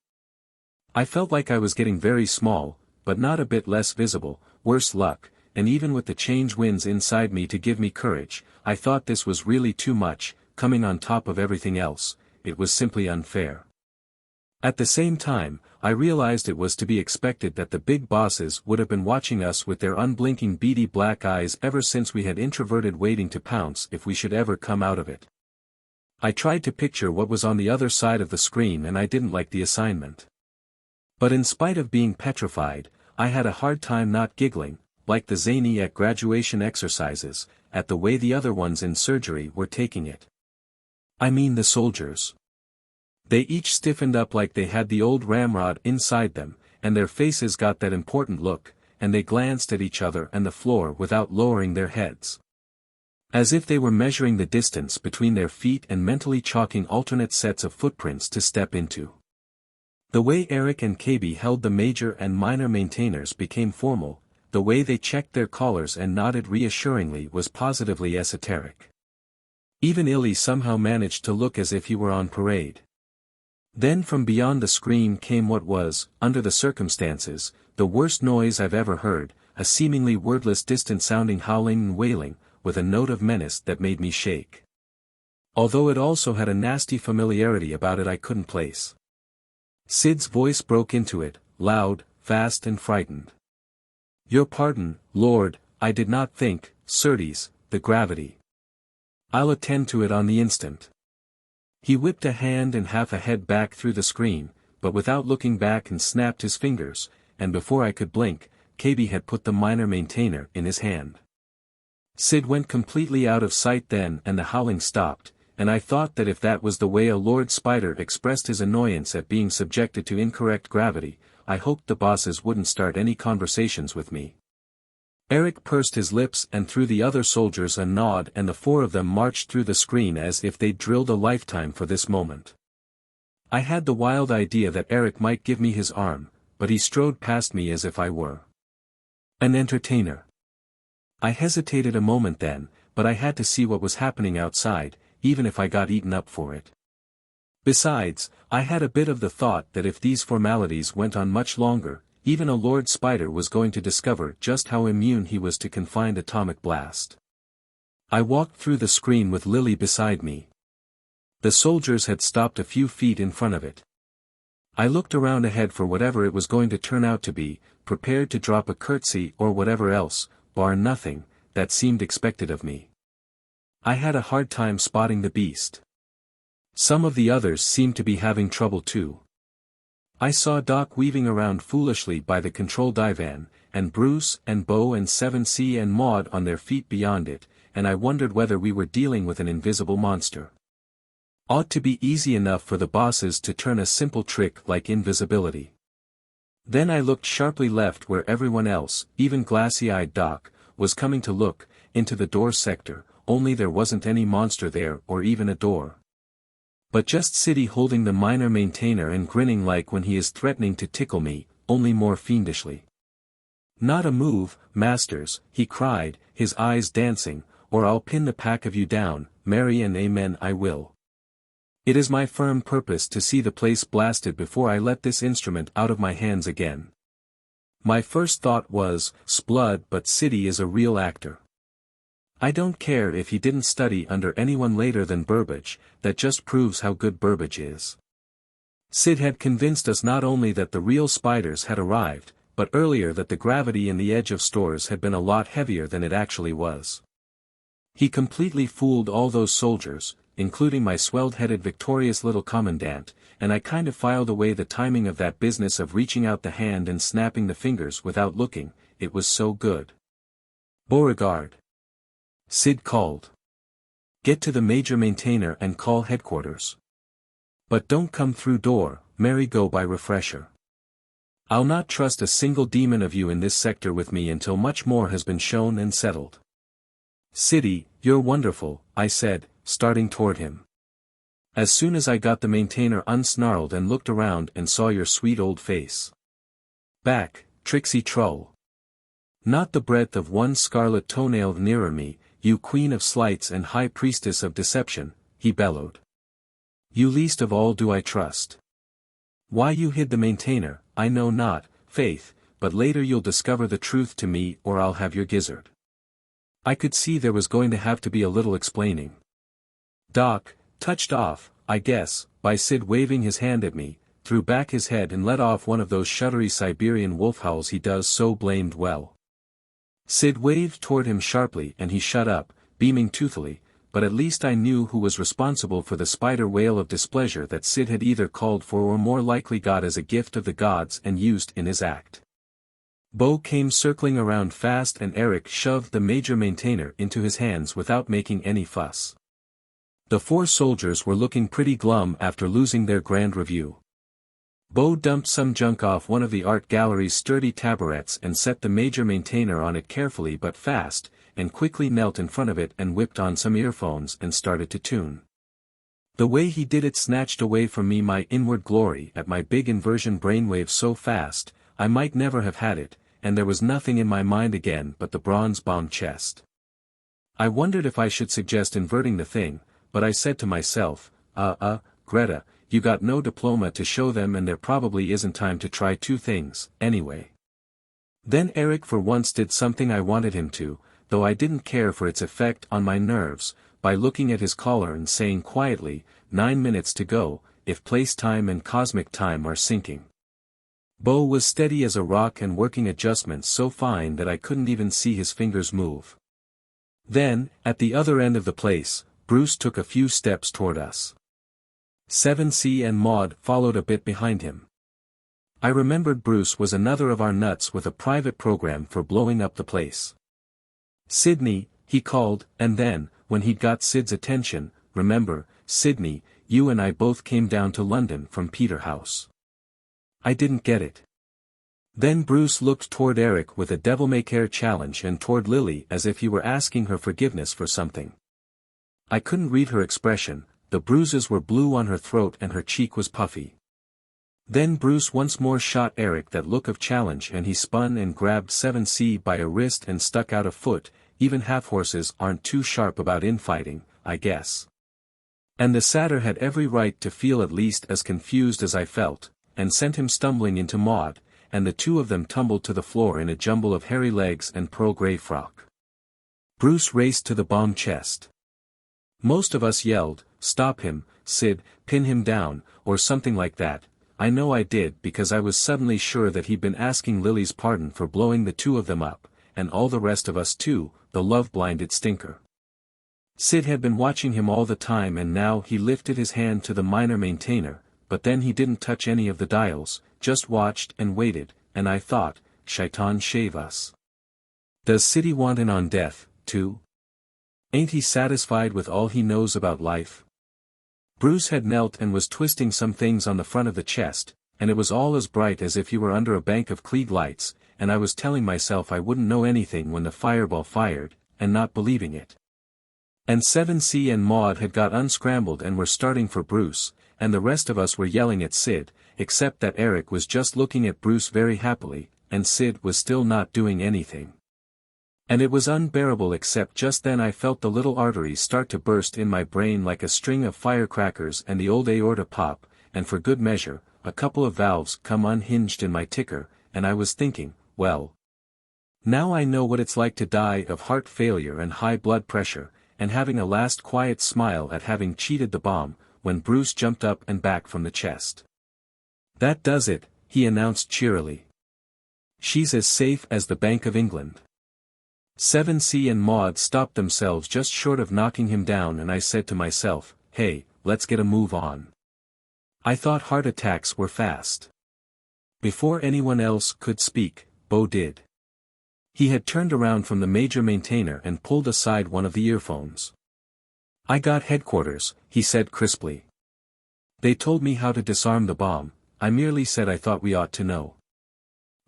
I felt like I was getting very small, but not a bit less visible, worse luck, and even with the change winds inside me to give me courage, I thought this was really too much, coming on top of everything else. It was simply unfair. At the same time, I realized it was to be expected that the big bosses would have been watching us with their unblinking beady black eyes ever since we had introverted waiting to pounce if we should ever come out of it. I tried to picture what was on the other side of the screen and I didn't like the assignment. But in spite of being petrified, I had a hard time not giggling, like the zany at graduation exercises, at the way the other ones in surgery were taking it. I mean the soldiers. They each stiffened up like they had the old ramrod inside them, and their faces got that important look, and they glanced at each other and the floor without lowering their heads. As if they were measuring the distance between their feet and mentally chalking alternate sets of footprints to step into. The way Eric and KB held the major and minor maintainers became formal, the way they checked their collars and nodded reassuringly was positively esoteric. Even Illy somehow managed to look as if he were on parade. Then from beyond the screen came what was, under the circumstances, the worst noise I've ever heard, a seemingly wordless distant-sounding howling and wailing, with a note of menace that made me shake. Although it also had a nasty familiarity about it I couldn't place. Sid's voice broke into it, loud, fast and frightened. "Your pardon, Lord, I did not think, certes, the gravity. I'll attend to it on the instant." He whipped a hand and half a head back through the screen, but without looking back and snapped his fingers, and before I could blink, KB had put the minor maintainer in his hand. Sid went completely out of sight then and the howling stopped, and I thought that if that was the way a Lord Spider expressed his annoyance at being subjected to incorrect gravity, I hoped the bosses wouldn't start any conversations with me. Eric pursed his lips and threw the other soldiers a nod and the four of them marched through the screen as if they'd drilled a lifetime for this moment. I had the wild idea that Eric might give me his arm, but he strode past me as if I were an entertainer. I hesitated a moment then, but I had to see what was happening outside, even if I got eaten up for it. Besides, I had a bit of the thought that if these formalities went on much longer, even a Lord Spider was going to discover just how immune he was to confined atomic blast. I walked through the screen with Lily beside me. The soldiers had stopped a few feet in front of it. I looked around ahead for whatever it was going to turn out to be, prepared to drop a curtsy or whatever else, bar nothing, that seemed expected of me. I had a hard time spotting the beast. Some of the others seemed to be having trouble too. I saw Doc weaving around foolishly by the control divan, and Bruce and Bo and 7C and Maud on their feet beyond it, and I wondered whether we were dealing with an invisible monster. Ought to be easy enough for the bosses to turn a simple trick like invisibility. Then I looked sharply left where everyone else, even glassy-eyed Doc, was coming to look, into the door sector, only there wasn't any monster there or even a door. But just Siddy holding the minor maintainer and grinning like when he is threatening to tickle me, only more fiendishly. "Not a move, masters," he cried, his eyes dancing, "or I'll pin the pack of you down, marry and amen I will. It is my firm purpose to see the place blasted before I let this instrument out of my hands again." My first thought was, "Splud, but Siddy is a real actor." I don't care if he didn't study under anyone later than Burbage, that just proves how good Burbage is. Sid had convinced us not only that the real spiders had arrived, but earlier that the gravity in the edge of stores had been a lot heavier than it actually was. He completely fooled all those soldiers, including my swelled-headed victorious little commandant, and I kind of filed away the timing of that business of reaching out the hand and snapping the fingers without looking, it was so good. Beauregard. Sid called. Get to the major maintainer and call headquarters. But don't come through door, Mary go by refresher. I'll not trust a single demon of you in this sector with me until much more has been shown and settled. Siddy, you're wonderful, I said, starting toward him. As soon as I got the maintainer unsnarled and looked around and saw your sweet old face. Back, Trixie Trull. Not the breadth of one scarlet toenail nearer me, you queen of sleights and high priestess of deception, he bellowed. You least of all do I trust. Why you hid the maintainer, I know not, Faith, but later you'll discover the truth to me or I'll have your gizzard. I could see there was going to have to be a little explaining. Doc, touched off, I guess, by Sid waving his hand at me, threw back his head and let off one of those shuddery Siberian wolf howls he does so blamed well. Sid waved toward him sharply and he shut up, beaming toothily, but at least I knew who was responsible for the spider wail of displeasure that Sid had either called for or more likely got as a gift of the gods and used in his act. Bo came circling around fast and Eric shoved the major maintainer into his hands without making any fuss. The four soldiers were looking pretty glum after losing their grand review. Bo dumped some junk off one of the art gallery's sturdy tabourets and set the major maintainer on it carefully but fast, and quickly knelt in front of it and whipped on some earphones and started to tune. The way he did it snatched away from me my inward glory at my big inversion brainwave so fast, I might never have had it, and there was nothing in my mind again but the bronze-bound chest. I wondered if I should suggest inverting the thing, but I said to myself, Greta, you got no diploma to show them and there probably isn't time to try two things, anyway. Then Eric for once did something I wanted him to, though I didn't care for its effect on my nerves, by looking at his collar and saying quietly, 9 minutes to go, if place-time and cosmic time are sinking. Bo was steady as a rock and working adjustments so fine that I couldn't even see his fingers move. Then, at the other end of the place, Bruce took a few steps toward us. 7C and Maud followed a bit behind him. I remembered Bruce was another of our nuts with a private program for blowing up the place. Sydney, he called, and then, when he'd got Sid's attention, remember, Sydney, you and I both came down to London from Peterhouse. I didn't get it. Then Bruce looked toward Eric with a devil-may-care challenge and toward Lily as if he were asking her forgiveness for something. I couldn't read her expression, the bruises were blue on her throat and her cheek was puffy. Then Bruce once more shot Eric that look of challenge and he spun and grabbed 7C by a wrist and stuck out a foot, even half-horses aren't too sharp about infighting, I guess. And the satyr had every right to feel at least as confused as I felt, and sent him stumbling into Maud, and the two of them tumbled to the floor in a jumble of hairy legs and pearl grey frock. Bruce raced to the bomb chest. Most of us yelled, "Stop him, Sid, pin him down," or something like that. I know I did because I was suddenly sure that he'd been asking Lily's pardon for blowing the two of them up, and all the rest of us too, the love-blinded stinker. Sid had been watching him all the time and now he lifted his hand to the minor maintainer, but then he didn't touch any of the dials, just watched and waited, and I thought, Shaitan shave us. Does Siddy want in on death, too? Ain't he satisfied with all he knows about life? Bruce had knelt and was twisting some things on the front of the chest, and it was all as bright as if he were under a bank of Klieg lights, and I was telling myself I wouldn't know anything when the fireball fired, and not believing it. And 7C and Maud had got unscrambled and were starting for Bruce, and the rest of us were yelling at Sid, except that Eric was just looking at Bruce very happily, and Sid was still not doing anything. And it was unbearable except just then I felt the little arteries start to burst in my brain like a string of firecrackers and the old aorta pop, and for good measure, a couple of valves come unhinged in my ticker, and I was thinking, well, now I know what it's like to die of heart failure and high blood pressure, and having a last quiet smile at having cheated the bomb, when Bruce jumped up and back from the chest. That does it, he announced cheerily. She's as safe as the Bank of England. 7C and Maud stopped themselves just short of knocking him down and I said to myself, hey, let's get a move on. I thought heart attacks were fast. Before anyone else could speak, Bo did. He had turned around from the major maintainer and pulled aside one of the earphones. I got headquarters, he said crisply. They told me how to disarm the bomb, I merely said I thought we ought to know.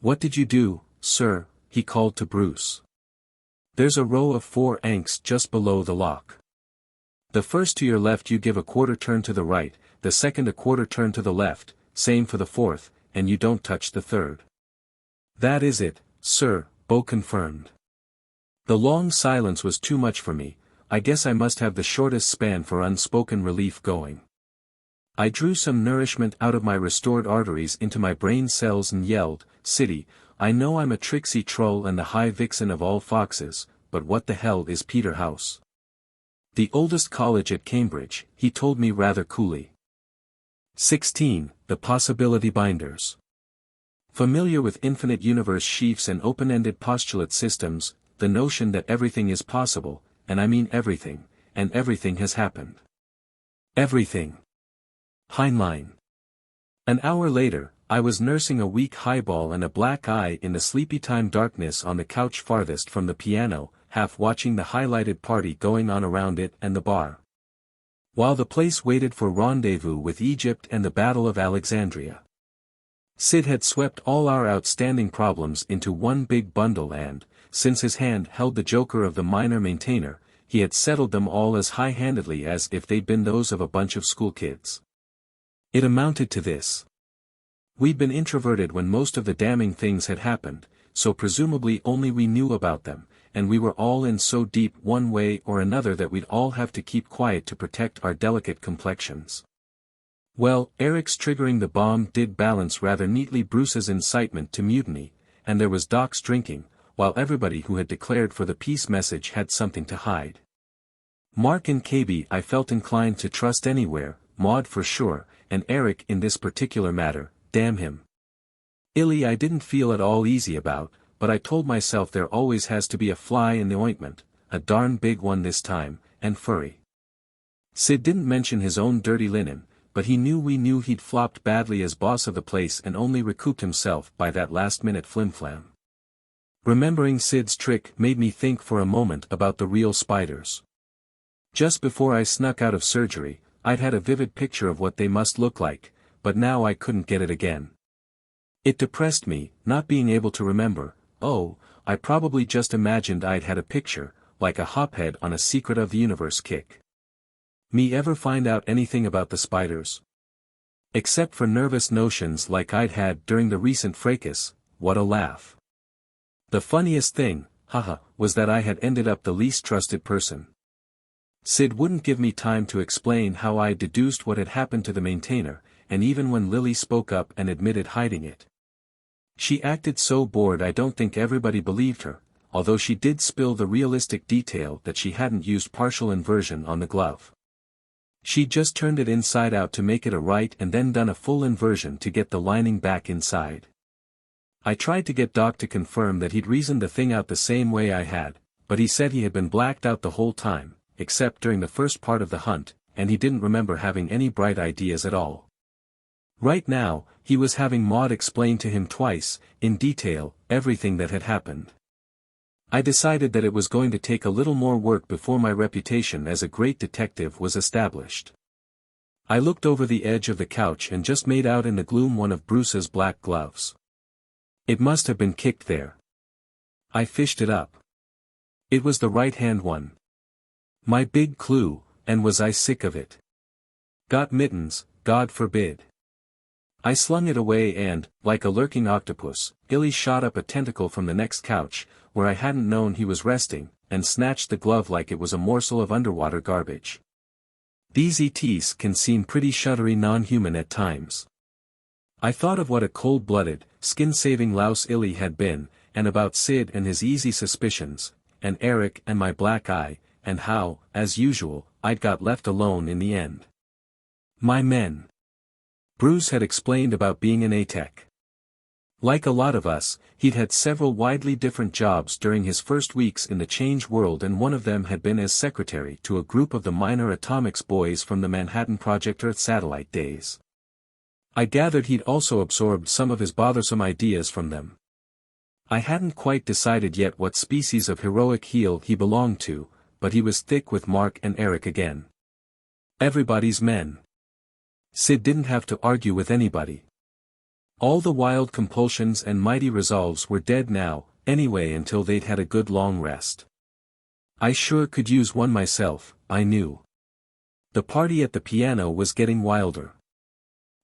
What did you do, sir? He called to Bruce. There's a row of 4 anks just below the lock. The first to your left you give a quarter turn to the right, the second a quarter turn to the left, same for the fourth, and you don't touch the third. That is it, sir, Bo confirmed. The long silence was too much for me, I guess I must have the shortest span for unspoken relief going. I drew some nourishment out of my restored arteries into my brain cells and yelled, City, I know I'm a tricksy troll and the high vixen of all foxes, but what the hell is Peterhouse? The oldest college at Cambridge, he told me rather coolly. 16. The Possibility Binders. Familiar with infinite universe sheafs and open-ended postulate systems, the notion that everything is possible, and I mean everything, and everything has happened. Everything. Heinlein. An hour later, I was nursing a weak highball and a black eye in the sleepy-time darkness on the couch farthest from the piano, half watching the highlighted party going on around it and the bar. While the place waited for rendezvous with Egypt and the Battle of Alexandria. Sid had swept all our outstanding problems into one big bundle and, since his hand held the joker of the minor maintainer, he had settled them all as high-handedly as if they'd been those of a bunch of schoolkids. It amounted to this. We'd been introverted when most of the damning things had happened, so presumably only we knew about them, and we were all in so deep one way or another that we'd all have to keep quiet to protect our delicate complexions. Well, Eric's triggering the bomb did balance rather neatly Bruce's incitement to mutiny, and there was Doc's drinking, while everybody who had declared for the peace message had something to hide. Mark and KB I felt inclined to trust anywhere, Maud for sure, and Eric in this particular matter, damn him. Illy I didn't feel at all easy about, but I told myself there always has to be a fly in the ointment, a darn big one this time, and furry. Sid didn't mention his own dirty linen, but we knew he'd flopped badly as boss of the place and only recouped himself by that last-minute flimflam. Remembering Sid's trick made me think for a moment about the real spiders. Just before I snuck out of surgery, I'd had a vivid picture of what they must look like, but now I couldn't get it again. It depressed me, not being able to remember. Oh, I probably just imagined I'd had a picture, like a hophead on a secret of the universe kick. Me ever find out anything about the spiders? Except for nervous notions like I'd had during the recent fracas, what a laugh. The funniest thing, was that I had ended up the least trusted person. Sid wouldn't give me time to explain how I deduced what had happened to the maintainer, and even when Lily spoke up and admitted hiding it. She acted so bored I don't think everybody believed her, although she did spill the realistic detail that she hadn't used partial inversion on the glove. She'd just turned it inside out to make it a right and then done a full inversion to get the lining back inside. I tried to get Doc to confirm that he'd reasoned the thing out the same way I had, but he said he had been blacked out the whole time, except during the first part of the hunt, and he didn't remember having any bright ideas at all. Right now, he was having Maud explain to him twice, in detail, everything that had happened. I decided that it was going to take a little more work before my reputation as a great detective was established. I looked over the edge of the couch and just made out in the gloom one of Bruce's black gloves. It must have been kicked there. I fished it up. It was the right-hand one. My big clue, and was I sick of it? Got mittens, God forbid. I slung it away and, like a lurking octopus, Illy shot up a tentacle from the next couch, where I hadn't known he was resting, and snatched the glove like it was a morsel of underwater garbage. These ETs can seem pretty shuddery non-human at times. I thought of what a cold-blooded, skin-saving louse Illy had been, and about Sid and his easy suspicions, and Eric and my black eye, and how, as usual, I'd got left alone in the end. My men. Bruce had explained about being an ATEC. Like a lot of us, he'd had several widely different jobs during his first weeks in the Change World, and one of them had been as secretary to a group of the minor atomics boys from the Manhattan Project Earth satellite days. I gathered he'd also absorbed some of his bothersome ideas from them. I hadn't quite decided yet what species of heroic heel he belonged to, but he was thick with Mark and Eric again. Everybody's men. Sid didn't have to argue with anybody. All the wild compulsions and mighty resolves were dead now, anyway, until they'd had a good long rest. I sure could use one myself, I knew. The party at the piano was getting wilder.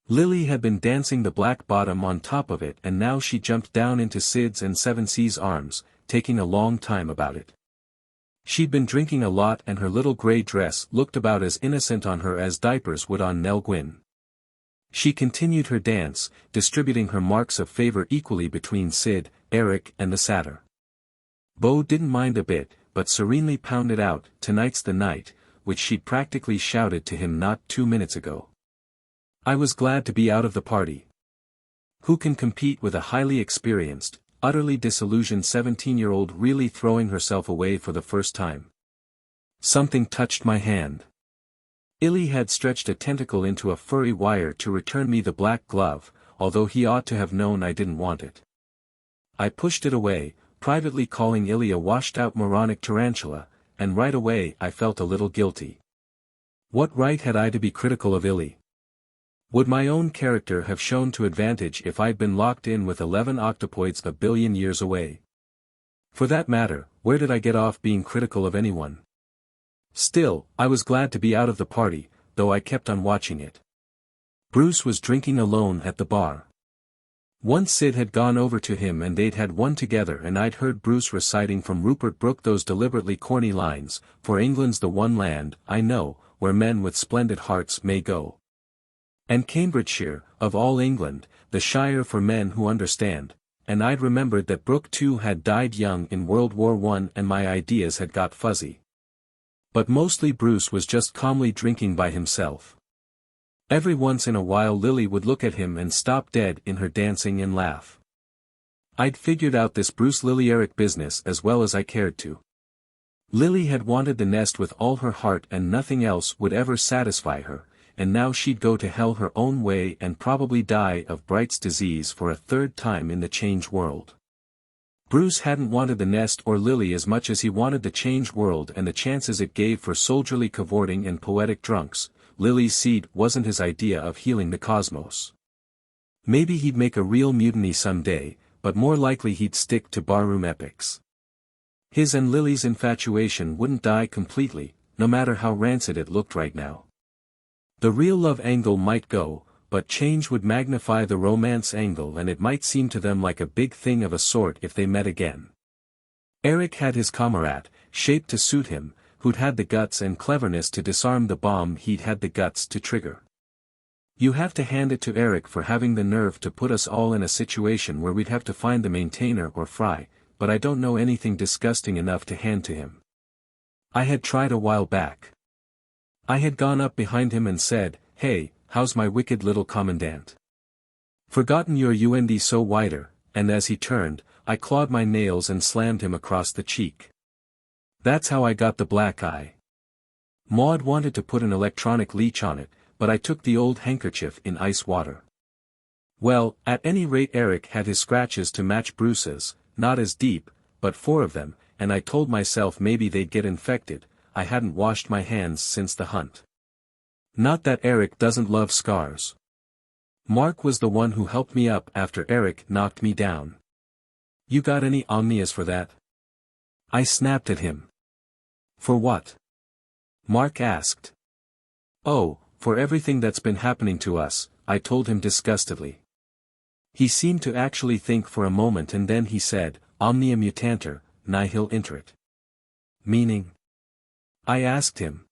Lily had been dancing the black bottom on top of it, and now she jumped down into Sid's and Seven C's arms, taking a long time about it. She'd been drinking a lot, and her little gray dress looked about as innocent on her as diapers would on Nell Gwynn. She continued her dance, distributing her marks of favor equally between Sid, Eric, and the satyr. Bo didn't mind a bit, but serenely pounded out, "Tonight's the night," which she'd practically shouted to him not 2 minutes ago. I was glad to be out of the party. Who can compete with a highly experienced, utterly disillusioned 17-year-old really throwing herself away for the first time? Something touched my hand. Illy had stretched a tentacle into a furry wire to return me the black glove, although he ought to have known I didn't want it. I pushed it away, privately calling Illy a washed-out moronic tarantula, and right away I felt a little guilty. What right had I to be critical of Illy? Would my own character have shown to advantage if I'd been locked in with 11 octopoids a billion years away? For that matter, where did I get off being critical of anyone? Still, I was glad to be out of the party, though I kept on watching it. Bruce was drinking alone at the bar. Once Sid had gone over to him and they'd had one together, and I'd heard Bruce reciting from Rupert Brooke those deliberately corny lines, "For England's the one land, I know, where men with splendid hearts may go. And Cambridgeshire, of all England, the shire for men who understand," and I'd remembered that Brooke too had died young in World War I, and my ideas had got fuzzy. But mostly Bruce was just calmly drinking by himself. Every once in a while Lily would look at him and stop dead in her dancing and laugh. I'd figured out this Bruce-Lily-Eric business as well as I cared to. Lily had wanted the nest with all her heart, and nothing else would ever satisfy her, and now she'd go to hell her own way and probably die of Bright's disease for a third time in the Change World. Bruce hadn't wanted the nest or Lily as much as he wanted the Change World and the chances it gave for soldierly cavorting and poetic drunks. Lily's seed wasn't his idea of healing the cosmos. Maybe he'd make a real mutiny someday, but more likely he'd stick to barroom epics. His and Lily's infatuation wouldn't die completely, no matter how rancid it looked right now. The real love angle might go, but change would magnify the romance angle, and it might seem to them like a big thing of a sort if they met again. Eric had his comrade, shaped to suit him, who'd had the guts and cleverness to disarm the bomb he'd had the guts to trigger. You have to hand it to Eric for having the nerve to put us all in a situation where we'd have to find the maintainer or Fry, but I don't know anything disgusting enough to hand to him. I had tried a while back. I had gone up behind him and said, "Hey, how's my wicked little commandant? Forgotten your UND so wider," and as he turned, I clawed my nails and slammed him across the cheek. That's how I got the black eye. Maud wanted to put an electronic leech on it, but I took the old handkerchief in ice water. Well, at any rate Eric had his scratches to match Bruce's, not as deep, but 4 of them, and I told myself maybe they'd get infected. I hadn't washed my hands since the hunt. Not that Eric doesn't love scars. Mark was the one who helped me up after Eric knocked me down. You got any omnias for that? I snapped at him. For what? Mark asked. Oh, for everything that's been happening to us, I told him disgustedly. He seemed to actually think for a moment, and then he said, Omnia mutanter, nihil interit. Meaning? I asked him.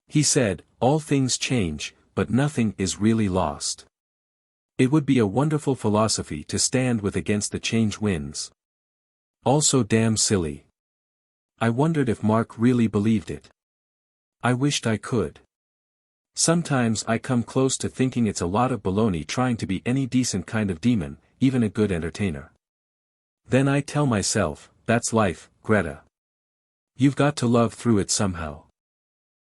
He said, all things change, but nothing is really lost. It would be a wonderful philosophy to stand with against the change winds. Also damn silly. I wondered if Mark really believed it. I wished I could. Sometimes I come close to thinking it's a lot of baloney trying to be any decent kind of demon, even a good entertainer. Then I tell myself, that's life, Greta. You've got to love through it somehow.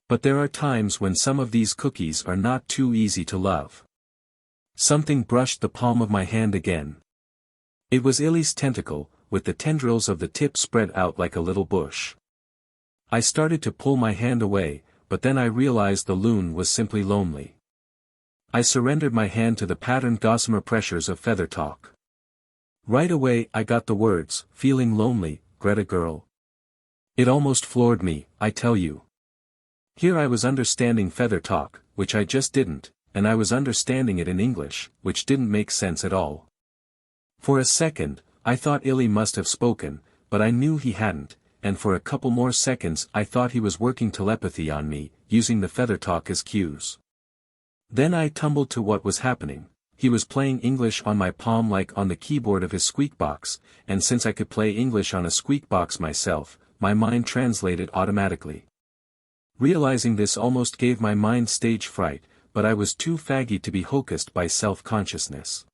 But there are times when some of these cookies are not too easy to love. Something brushed the palm of my hand again. It was Illy's tentacle, with the tendrils of the tip spread out like a little bush. I started to pull my hand away, but then I realized the loon was simply lonely. I surrendered my hand to the patterned gossamer pressures of feather talk. Right away I got the words, feeling lonely, Greta girl. It almost floored me, I tell you. Here I was understanding feather talk, which I just didn't, and I was understanding it in English, which didn't make sense at all. For a second, I thought Illy must have spoken, but I knew he hadn't, and for a couple more seconds I thought he was working telepathy on me, using the feather talk as cues. Then I tumbled to what was happening. He was playing English on my palm like on the keyboard of his squeakbox, and since I could play English on a squeakbox myself, my mind translated automatically. Realizing this almost gave my mind stage fright, but I was too faggy to be hocused by self-consciousness.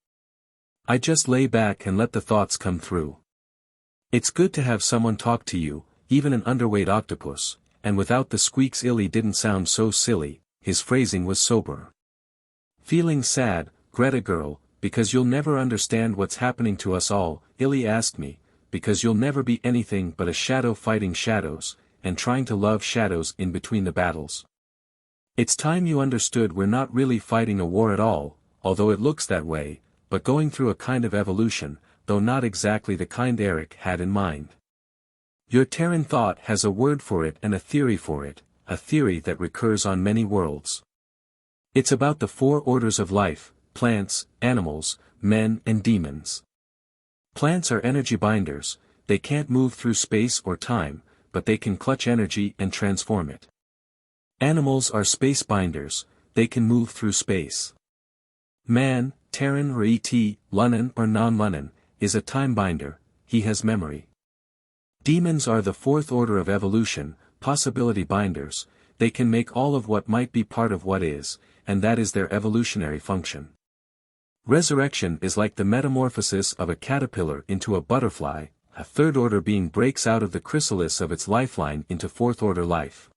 I just lay back and let the thoughts come through. It's good to have someone talk to you, even an underweight octopus, and without the squeaks Illy didn't sound so silly, his phrasing was sober. Feeling sad, Greta girl, because you'll never understand what's happening to us all, Illy asked me, because you'll never be anything but a shadow fighting shadows, and trying to love shadows in between the battles. It's time you understood we're not really fighting a war at all, although it looks that way, but going through a kind of evolution, though not exactly the kind Eric had in mind. Your Terran thought has a word for it and a theory for it, a theory that recurs on many worlds. It's about the 4 orders of life: plants, animals, men and demons. Plants are energy binders, they can't move through space or time, but they can clutch energy and transform it. Animals are space binders, they can move through space. Man, Terran or ET, Lunan or non-Lunan, is a time binder, he has memory. Demons are the 4th order of evolution, possibility binders, they can make all of what might be part of what is, and that is their evolutionary function. Resurrection is like the metamorphosis of a caterpillar into a butterfly, a 3rd order being breaks out of the chrysalis of its lifeline into 4th order life.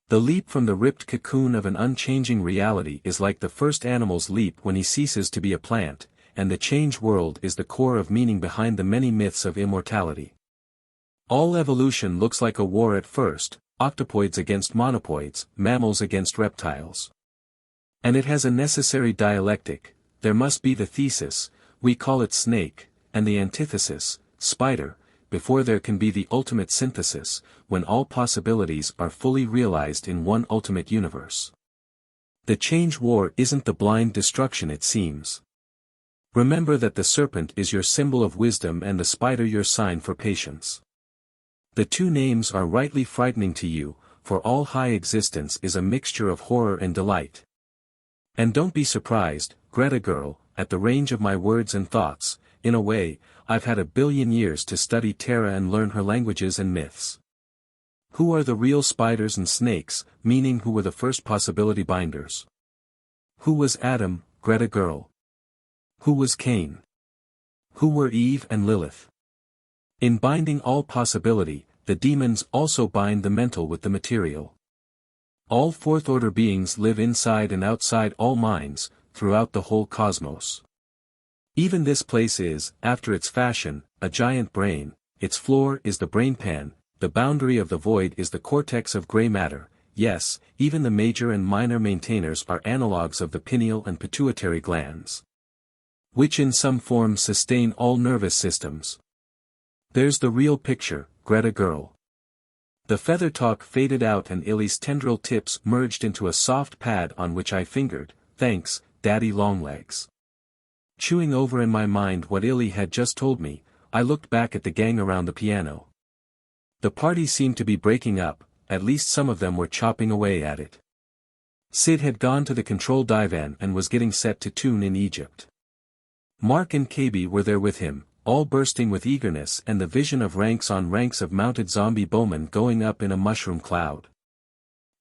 The leap from the ripped cocoon of an unchanging reality is like the first animal's leap when he ceases to be a plant, and the change world is the core of meaning behind the many myths of immortality. All evolution looks like a war at first, octopoids against monopoids, mammals against reptiles. And it has a necessary dialectic, there must be the thesis, we call it snake, and the antithesis, spider, before there can be the ultimate synthesis, when all possibilities are fully realized in one ultimate universe. The change war isn't the blind destruction it seems. Remember that the serpent is your symbol of wisdom and the spider your sign for patience. The 2 names are rightly frightening to you, for all high existence is a mixture of horror and delight. And don't be surprised, Greta girl, at the range of my words and thoughts. In a way, I've had 1 billion years to study Terra and learn her languages and myths. Who are the real spiders and snakes, meaning who were the first possibility binders? Who was Adam, Greta girl? Who was Cain? Who were Eve and Lilith? In binding all possibility, the demons also bind the mental with the material. All 4th order beings live inside and outside all minds, throughout the whole cosmos. Even this place is, after its fashion, a giant brain, its floor is the brainpan, the boundary of the void is the cortex of gray matter, yes, even the major and minor maintainers are analogues of the pineal and pituitary glands, which in some form sustain all nervous systems. There's the real picture, Greta girl. The feather talk faded out and Illy's tendril tips merged into a soft pad on which I fingered, thanks, Daddy Longlegs. Chewing over in my mind what Illy had just told me, I looked back at the gang around the piano. The party seemed to be breaking up, at least some of them were chopping away at it. Sid had gone to the control divan and was getting set to tune in Egypt. Mark and KB were there with him, all bursting with eagerness and the vision of ranks on ranks of mounted zombie bowmen going up in a mushroom cloud.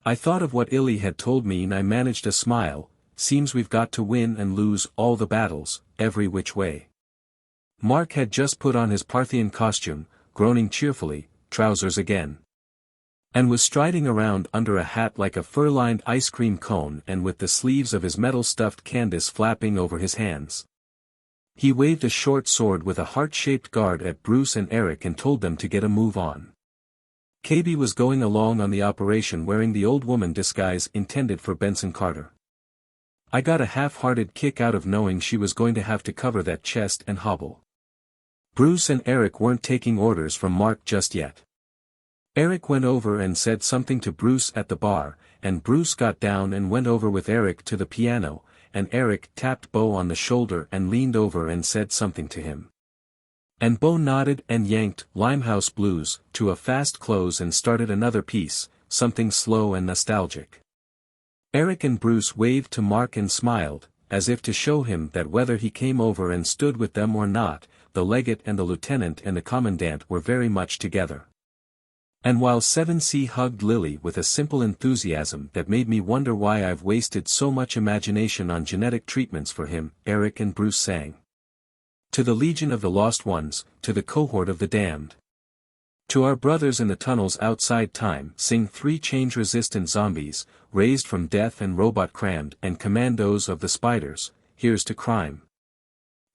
I thought of what Illy had told me and I managed a smile. Seems we've got to win and lose all the battles, every which way. Mark had just put on his Parthian costume, groaning cheerfully, trousers again. And was striding around under a hat like a fur-lined ice cream cone and with the sleeves of his metal-stuffed canvas flapping over his hands. He waved a short sword with a heart-shaped guard at Bruce and Eric and told them to get a move on. KB was going along on the operation wearing the old woman disguise intended for Benson Carter. I got a half-hearted kick out of knowing she was going to have to cover that chest and hobble. Bruce and Eric weren't taking orders from Mark just yet. Eric went over and said something to Bruce at the bar, and Bruce got down and went over with Eric to the piano, and Eric tapped Bo on the shoulder and leaned over and said something to him. And Bo nodded and yanked Limehouse Blues to a fast close and started another piece, something slow and nostalgic. Eric and Bruce waved to Mark and smiled, as if to show him that whether he came over and stood with them or not, the legate and the lieutenant and the commandant were very much together. And while 7C hugged Lily with a simple enthusiasm that made me wonder why I've wasted so much imagination on genetic treatments for him, Eric and Bruce sang. To the Legion of the Lost Ones, to the cohort of the damned. To our brothers in the tunnels outside time sing 3 change-resistant zombies, raised from death and robot-crammed and commandos of the spiders, here's to crime.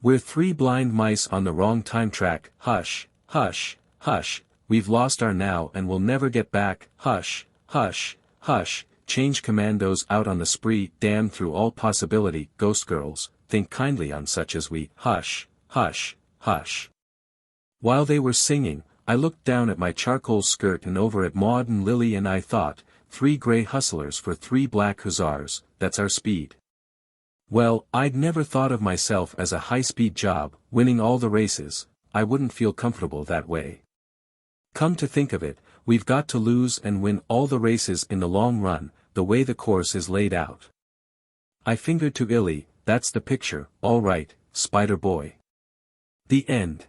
We're 3 blind mice on the wrong time track, hush, hush, hush, we've lost our now and we'll never get back, hush, hush, hush, change commandos out on the spree, damn through all possibility, ghost girls, think kindly on such as we, hush, hush, hush. While they were singing, I looked down at my charcoal skirt and over at Maud and Lily and I thought, 3 grey hustlers for 3 black hussars, that's our speed. Well, I'd never thought of myself as a high-speed job, winning all the races, I wouldn't feel comfortable that way. Come to think of it, we've got to lose and win all the races in the long run, the way the course is laid out. I fingered to Illy, that's the picture, all right, Spider Boy. The end.